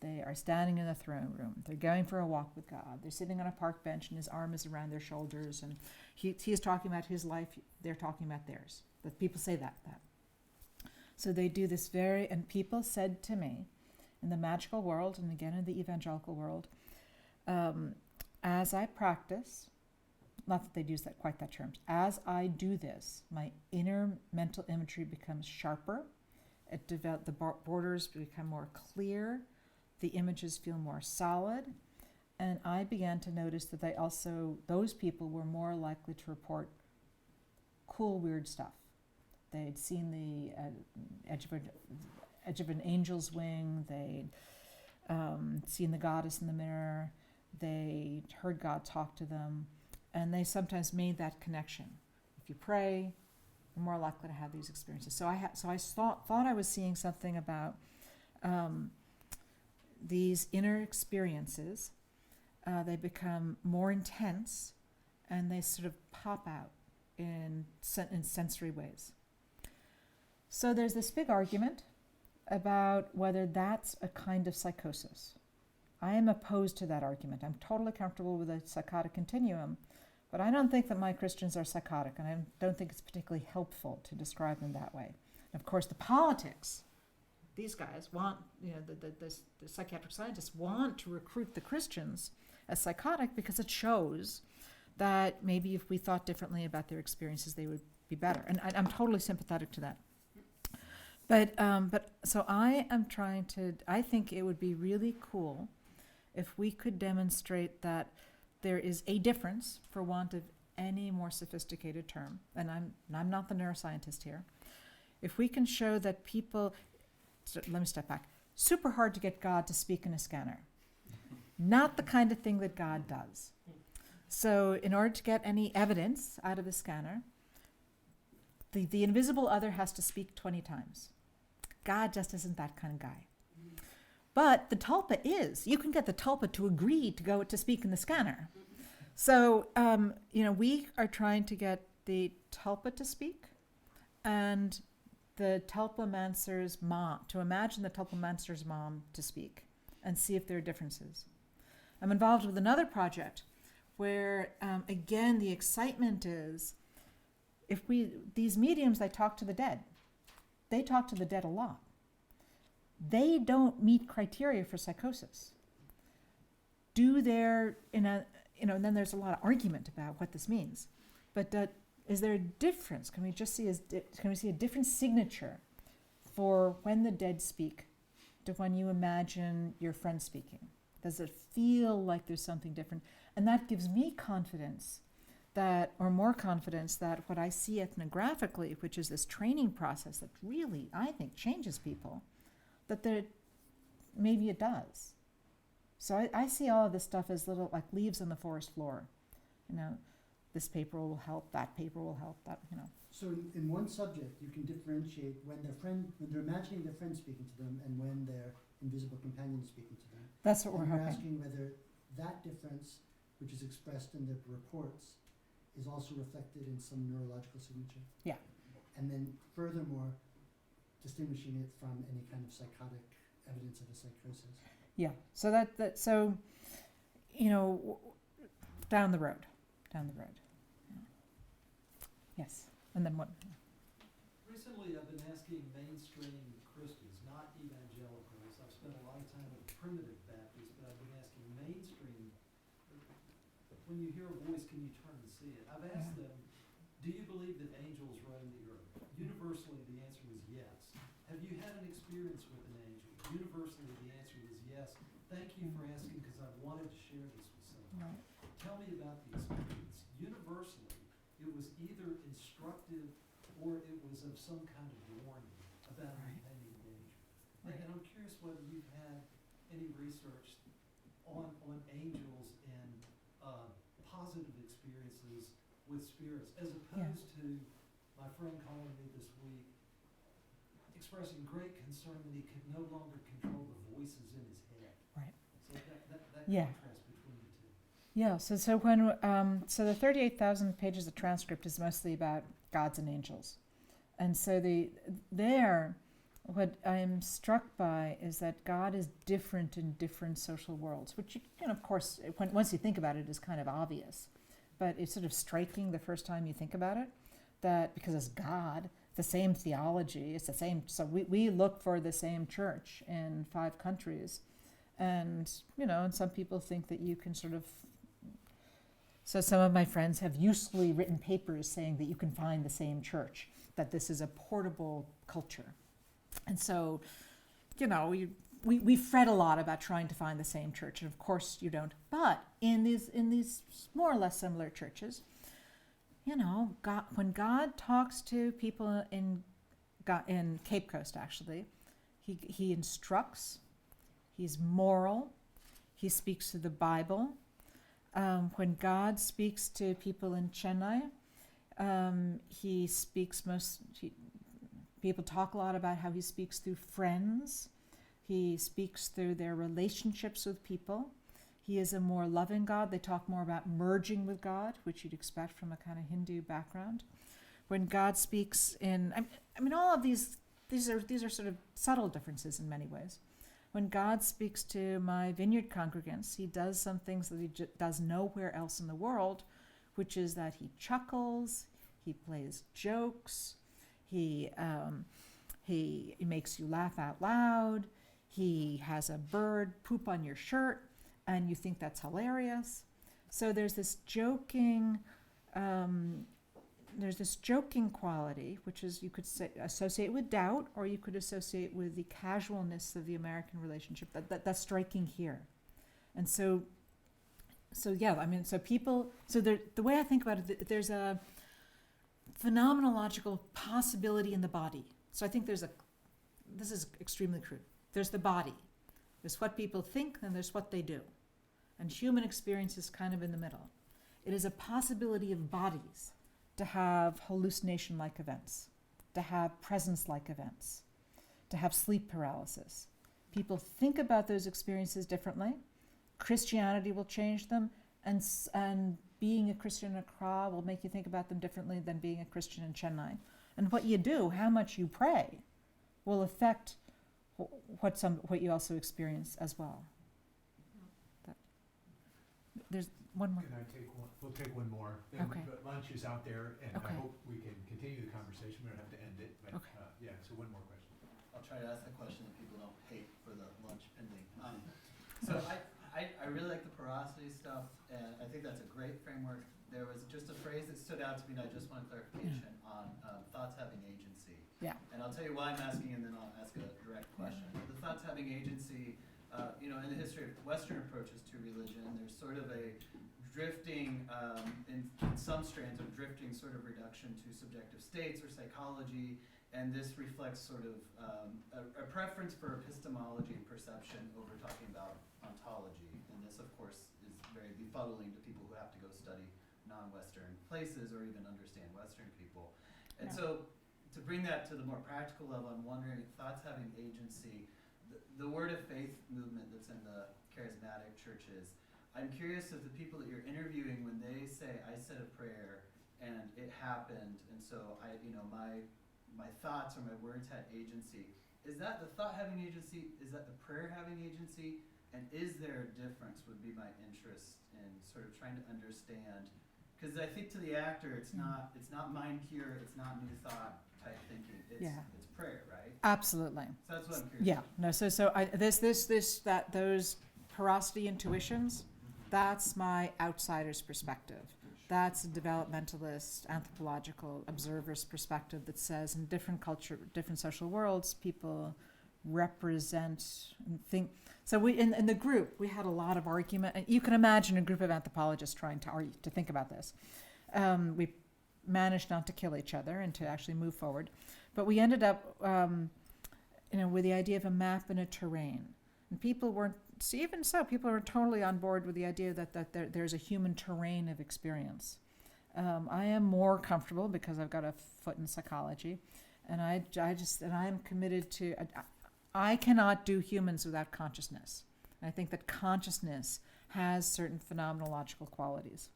They are standing in the throne room. They're going for a walk with God. They're sitting on a park bench and his arm is around their shoulders, and he is talking about his life, they're talking about theirs. But people say that. So they do this and people said to me, in the magical world, and again in the evangelical world, as I practice, not that they'd use quite that term, as I do this, my inner mental imagery becomes sharper, the borders become more clear, the images feel more solid, and I began to notice that those people were more likely to report cool, weird stuff. They'd seen the edge of an angel's wing, they'd seen the goddess in the mirror, they heard God talk to them, and they sometimes made that connection. If you pray, you're more likely to have these experiences. So I thought I was seeing something about these inner experiences. They become more intense, and they sort of pop out in sensory ways. So there's this big argument about whether that's a kind of psychosis. I am opposed to that argument. I'm totally comfortable with a psychotic continuum, but I don't think that my Christians are psychotic, and I don't think it's particularly helpful to describe them that way. And of course, the politics, these guys want, the psychiatric scientists want to recruit the Christians as psychotic because it shows that maybe if we thought differently about their experiences, they would be better. And I'm totally sympathetic to that. But so I am I think it would be really cool if we could demonstrate that there is a difference, for want of any more sophisticated term, and I'm not the neuroscientist here, if we can show that people, so let me step back, super hard to get God to speak in a scanner. Not the kind of thing that God does. So in order to get any evidence out of a scanner, the invisible other has to speak 20 times. God just isn't that kind of guy. But the tulpa is. You can get the tulpa to agree to go to speak in the scanner. So, we are trying to get the tulpa to speak and the tulpamancer's mom, to imagine the tulpamancer's mom to speak and see if there are differences. I'm involved with another project where, again, the excitement is, these mediums, they talk to the dead. They talk to the dead a lot. They don't meet criteria for psychosis. And then there's a lot of argument about what this means. But is there a difference? Can we see a different signature for when the dead speak to when you imagine your friend speaking? Does it feel like there's something different? And that gives me confidence that, or more confidence that what I see ethnographically, which is this training process that really, I think, changes people, that there, maybe it does. So I see all of this stuff as little, like leaves on the forest floor. You know, this paper will help, that paper will help, that, you know. So in one subject, you can differentiate when when they're imagining their friend speaking to them and when their invisible companion is speaking to them. That's what we're and you're hoping. asking whether that difference, which is expressed in the reports, is also reflected in some neurological signature. Yeah. And then furthermore, distinguishing it from any kind of psychotic evidence of a psychosis. Yeah. So so, you know, down the road. Yeah. Yes. And then what? Recently, I've been asking mainstream Christians, not evangelicals. I've spent a lot of time with primitive Baptists, but I've been asking mainstream, when you hear a voice, can you turn and see it? I've asked them, do you believe that angels roam the earth? Universally, the answer was yes. Have you had an experience with an angel? Universally, the answer was yes. Thank you for asking, because I've wanted to share this with someone. Tell me about the experience. Universally, it was either instructive or it was of some kind of warning about an impending danger. And I'm curious whether you've had any research on angels and positive experiences with spirits, as opposed to my friend calling me this week, expressing great concern that he could no longer control the voices in his head. Right. So that Yeah. contrast between the two. Yeah, so when so the 38,000 pages of transcript is mostly about gods and angels, and so what I am struck by is that God is different in different social worlds, which you know, of course, once you think about it, is kind of obvious, but it's sort of striking the first time you think about it, that because it's God, the same theology, it's the same. So we look for the same church in 5 countries, and you know, and some people think that you can sort of. So some of my friends have usefully written papers saying that you can find the same church, that this is a portable culture. And so, you know, we fret a lot about trying to find the same church, and of course you don't. But in these more or less similar churches, you know, when God talks to people in Cape Coast, actually, he instructs, he's moral, he speaks to the Bible. When God speaks to people in Chennai, he speaks people talk a lot about how he speaks through friends. He speaks through their relationships with people. He is a more loving God. They talk more about merging with God, which you'd expect from a kind of Hindu background. When God speaks I mean, all of these are sort of subtle differences in many ways. When God speaks to my vineyard congregants, he does some things that he does nowhere else in the world, which is that he chuckles, he plays jokes, he makes you laugh out loud, he has a bird poop on your shirt, and you think that's hilarious. So there's this joking quality, which is, you could associate with doubt, or you could associate with the casualness of the American relationship. That's striking here. And so yeah, I mean, the way I think about it, there's a phenomenological possibility in the body. So I think this is extremely crude. There's the body. There's what people think, and there's what they do. And human experience is kind of in the middle. It is a possibility of bodies to have hallucination-like events, to have presence-like events, to have sleep paralysis. People think about those experiences differently. Christianity will change them, and being a Christian in Accra will make you think about them differently than being a Christian in Chennai. And what you do, how much you pray, will affect what you also experience as well. There's one more. Can I take one? We'll take one more. Okay. But lunch is out there, and Okay. I hope we can continue the conversation. We don't have to end it, but yeah. So one more question. I'll try to ask the question that people don't hate for the lunch pending. So I really like the porosity stuff, and I think that's a great framework. There was just a phrase that stood out to me, and I just want clarification on thoughts having agency. Yeah. And I'll tell you why I'm asking, and then I'll ask a direct question. The thoughts having agency, you know, in the history of Western approaches to religion, there's sort of a drifting, in some strands of drifting sort of reduction to subjective states or psychology, and this reflects sort of a preference for epistemology and perception over talking about ontology. And this, of course, is very befuddling to people who have to go study non-Western places or even understand Western people. And so, to bring that to the more practical level, I'm wondering, thoughts having agency, the word of faith movement that's in the charismatic churches, I'm curious if the people that you're interviewing, when they say, I said a prayer and it happened, and so my thoughts or my words had agency, is that the thought having agency? Is that the prayer having agency? And is there a difference would be my interest in sort of trying to understand. Because I think to the actor, it's not mind cure, it's not new thought type thinking. It's prayer, right? Absolutely. So that's what I'm curious. Yeah. No. Those porosity intuitions. That's my outsider's perspective. That's a developmentalist, anthropological observer's perspective that says in different culture, different social worlds, people represent and think. So we in the group, we had a lot of argument. And you can imagine a group of anthropologists trying to argue, to think about this. We managed not to kill each other and to actually move forward. But we ended up, with the idea of a map and a terrain. And people weren't, even so, people are totally on board with the idea that there's a human terrain of experience. I am more comfortable because I've got a foot in psychology, and I am committed to. I cannot do humans without consciousness. And I think that consciousness has certain phenomenological qualities.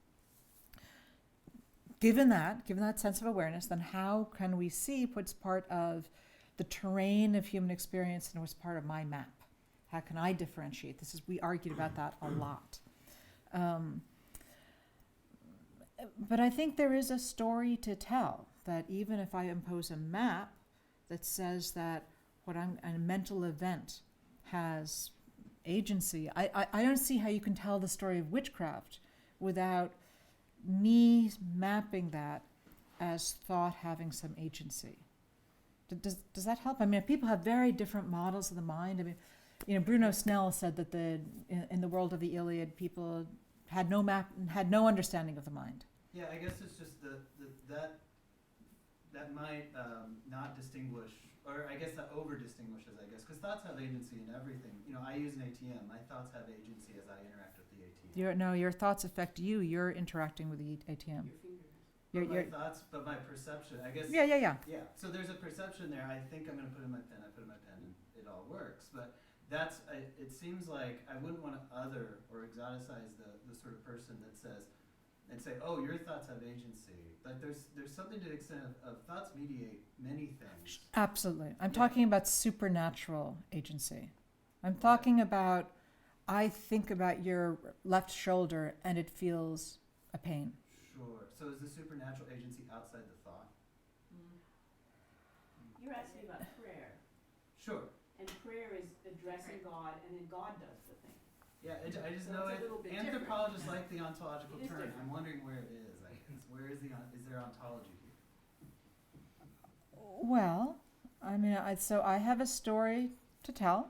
Given that sense of awareness, then how can we see what's part of the terrain of human experience and what's part of my map? How can I differentiate? We argued about that a lot. But I think there is a story to tell, that even if I impose a map that says that a mental event has agency, I don't see how you can tell the story of witchcraft without me mapping that as thought having some agency. Does that help? I mean, people have very different models of the mind. I mean, Bruno Snell said that in the world of the Iliad, people had no map, had no understanding of the mind. Yeah, I guess it's just that might not distinguish, or I guess that over distinguishes, I guess, because thoughts have agency in everything. I use an ATM. My thoughts have agency as I interact with the ATM. Your thoughts affect you. You're interacting with the ATM. My thoughts, but my perception, I guess. Yeah. Yeah. So there's a perception there. I think I'm going to put in my pen. I put in my pen, and it all works. But it seems like I wouldn't want to other or exoticize the sort of person that says, and say, oh, your thoughts have agency. Like there's something to the extent of thoughts mediate many things. Absolutely. I'm talking about supernatural agency. I'm talking about, I think about your left shoulder and it feels a pain. Sure. So is the supernatural agency outside the thought? You're asking about prayer. Sure. And prayer is addressing God, and then God does the thing. Yeah, I just So know it's a little bit anthropologists like the ontological It is turn. different. I'm wondering where it is. Where is is there ontology here? Well, I mean, so I have a story to tell.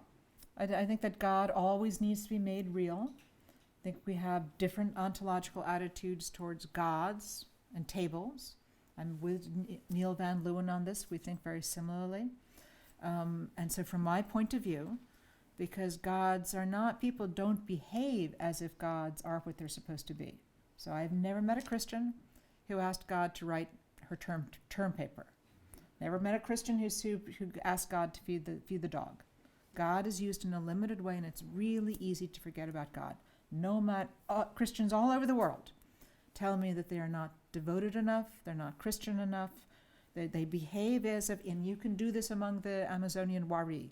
I think that God always needs to be made real. I think we have different ontological attitudes towards gods and tables. I'm with Neil Van Leeuwen on this. We think very similarly. And so from my point of view, because gods are not, people don't behave as if gods are what they're supposed to be. So I've never met a Christian who asked God to write her term paper. Never met a Christian who asked God to feed the dog. God is used in a limited way, and it's really easy to forget about God. No matter Christians all over the world tell me that they are not devoted enough, they're not Christian enough, they behave as if, and you can do this among the Amazonian Wari.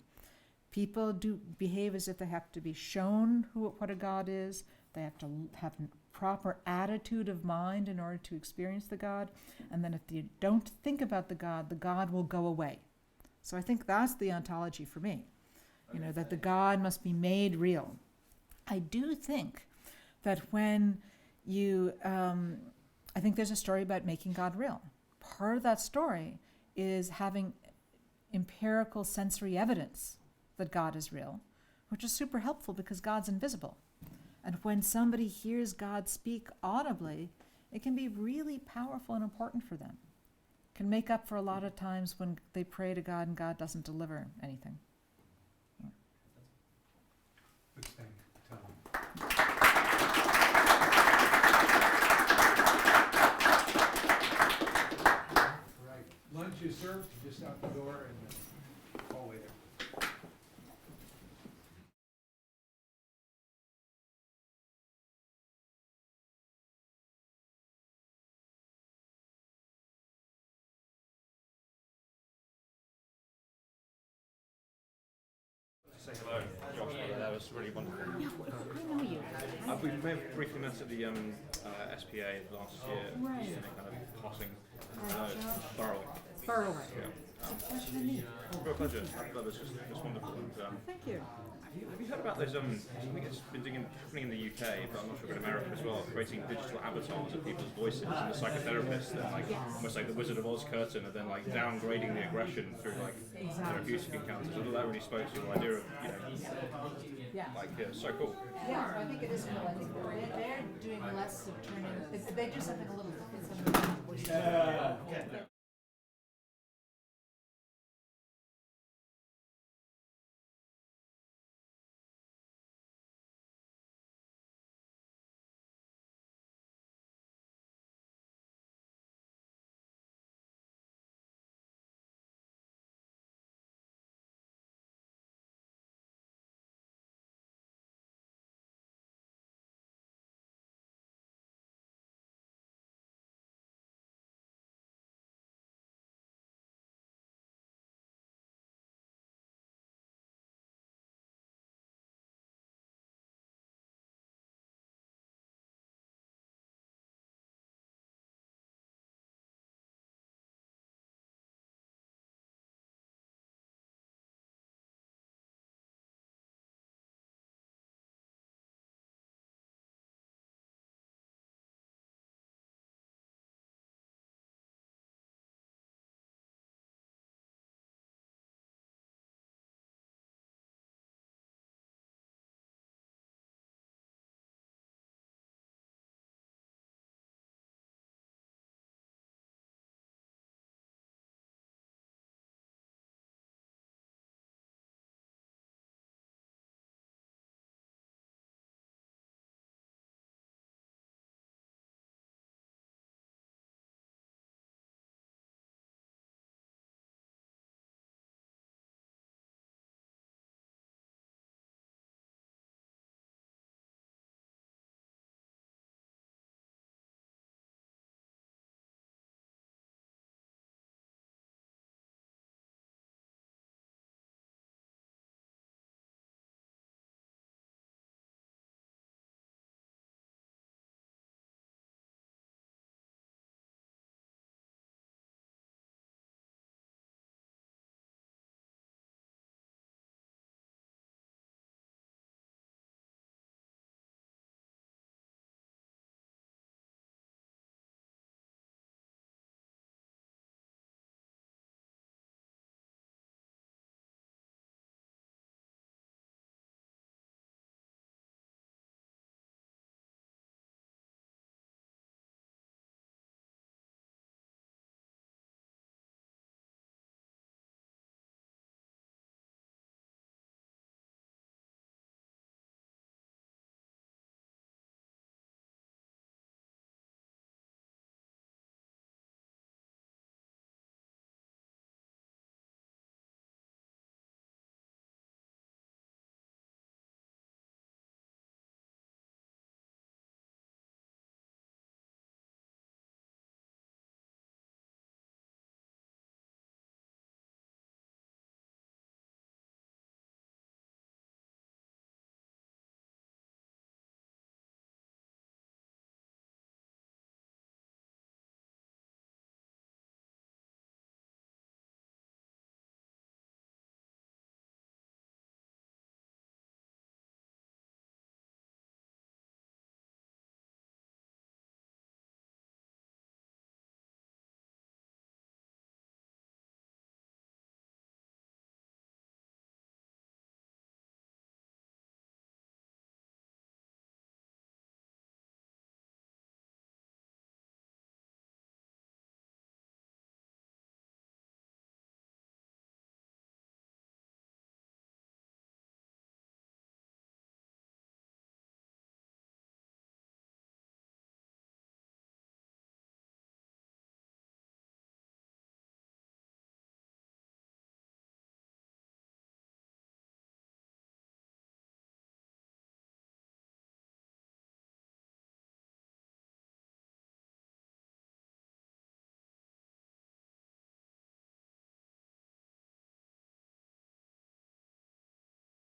People do behave as if they have to be shown what a God is. They have to have a proper attitude of mind in order to experience the God. And then if you don't think about the God will go away. So I think that's the ontology for me. That the God must be made real. I do think that when I think there's a story about making God real. Part of that story is having empirical sensory evidence that God is real. which is super helpful because God's invisible. And when somebody hears God speak audibly, it can be really powerful and important for them. Can make up for a lot of times when they pray to God and God doesn't deliver anything. Good thing, Tom. Right. Lunch is served just out the door and the hallway there. Say hello, Josh. That was really wonderful. Yeah, I know you. We may have briefly met at the SPA last year. Right. Just in a kind of passing. Thoroughly. Thoroughly. Yeah. It's a pleasure to meet. Real pleasure. That was just wonderful. And, Thank you. have you heard about those? I think it's been happening in the UK, but I'm not sure in America as well. Creating digital avatars of people's voices and the psychotherapists, and like almost like the Wizard of Oz curtain, and then like downgrading the aggression through like therapeutic encounters. I thought that really spoke to your idea of so cool. Yeah, so I think it is cool. I think they're doing less of turning. They do something a little different.